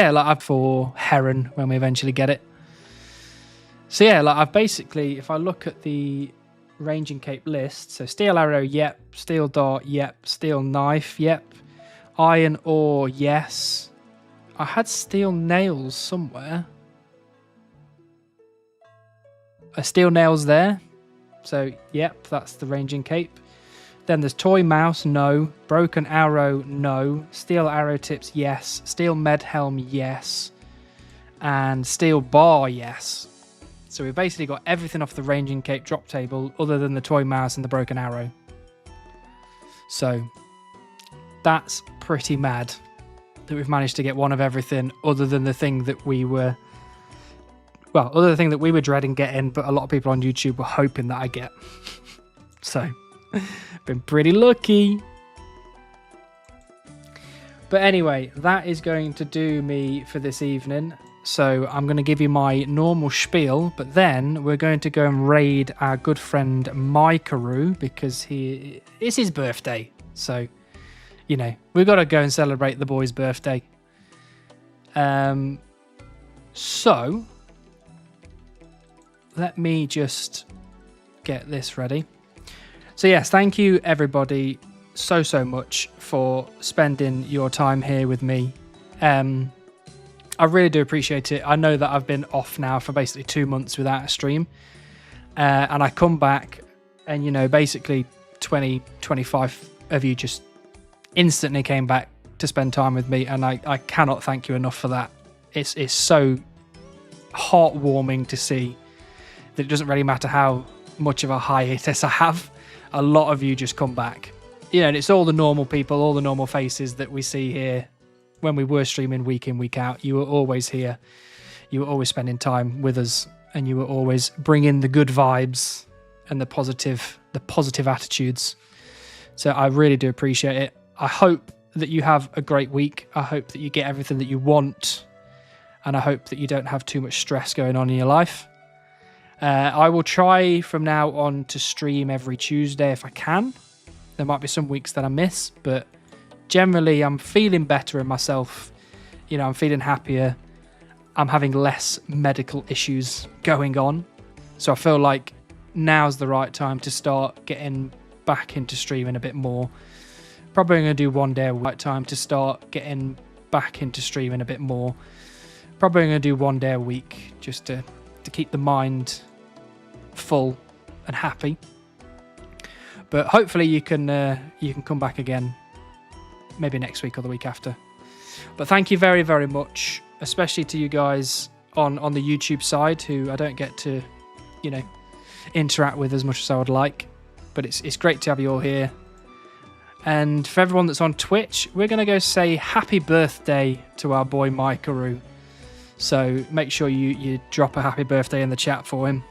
yeah, like I've basically, if I look at the ranging cape list, so steel arrow, yep. Steel dart, yep. Steel knife, yep. Iron ore, yes. I had steel nails somewhere. Steel nails there. So, yep, that's the ranging cape. Then there's toy mouse, no. Broken arrow, no. Steel arrow tips, yes. Steel med helm, yes. And steel bar, yes. So we've basically got everything off the ranging cape drop table other than the toy mouse and the broken arrow. So that's pretty mad that we've managed to get 1 of everything other than the thing that we were... Well, other thing that we were dreading getting, but a lot of people on YouTube were hoping that I get. So, been pretty lucky. But anyway, that is going to do me for this evening. So, I'm going to give you my normal spiel, but then we're going to go and raid our good friend Mikaru because it's his birthday. So, you know, we've got to go and celebrate the boy's birthday. So... Let me just get this ready. So yes, thank you everybody so much for spending your time here with me. I really do appreciate it. I know that I've been off now for basically 2 months without a stream. And I come back and, you know, basically 25 of you just instantly came back to spend time with me. And I cannot thank you enough for that. It's so heartwarming to see that it doesn't really matter how much of a hiatus I have. A lot of you just come back. You know, and it's all the normal people, all the normal faces that we see here when we were streaming week in, week out. You were always here. You were always spending time with us. and you were always bringing the good vibes and the positive attitudes. So I really do appreciate it. I hope that you have a great week. I hope that you get everything that you want, and I hope that you don't have too much stress going on in your life. I will try from now on to stream every Tuesday if I can. There might be some weeks that I miss, but generally I'm feeling better in myself. You know, I'm feeling happier. I'm having less medical issues going on. So I feel like now's the right time to start getting back into streaming a bit more. Probably going to do one day a week. Time to start getting back into streaming a bit more. Probably going to do one day a week just to keep the mind full and happy. But hopefully you can come back again, maybe next week or the week after. But thank you very, very much, especially to you guys on the YouTube side who I don't get to, you know, interact with as much as I would like. But it's great to have you all here. And for everyone that's on Twitch, we're going to go say happy birthday to our boy Mikaru. So make sure you drop a happy birthday in the chat for him.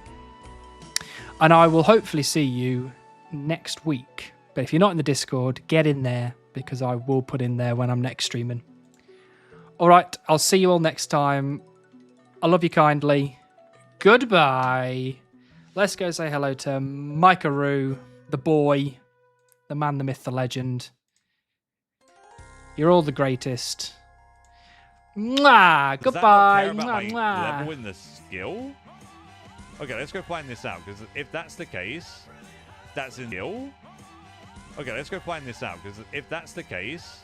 And I will hopefully see you next week. But if you're not in the Discord, get in there, because I will put in there when I'm next streaming. All right, I'll see you all next time. I love you kindly. Goodbye. Let's go say hello to Mikaru, the boy, the man, the myth, the legend. You're all the greatest. Mwah! Goodbye. Mwah, mwah. Level in the skill? Okay, let's go find this out, because if that's the case, that's in skill. Okay, let's go find this out, because if that's the case,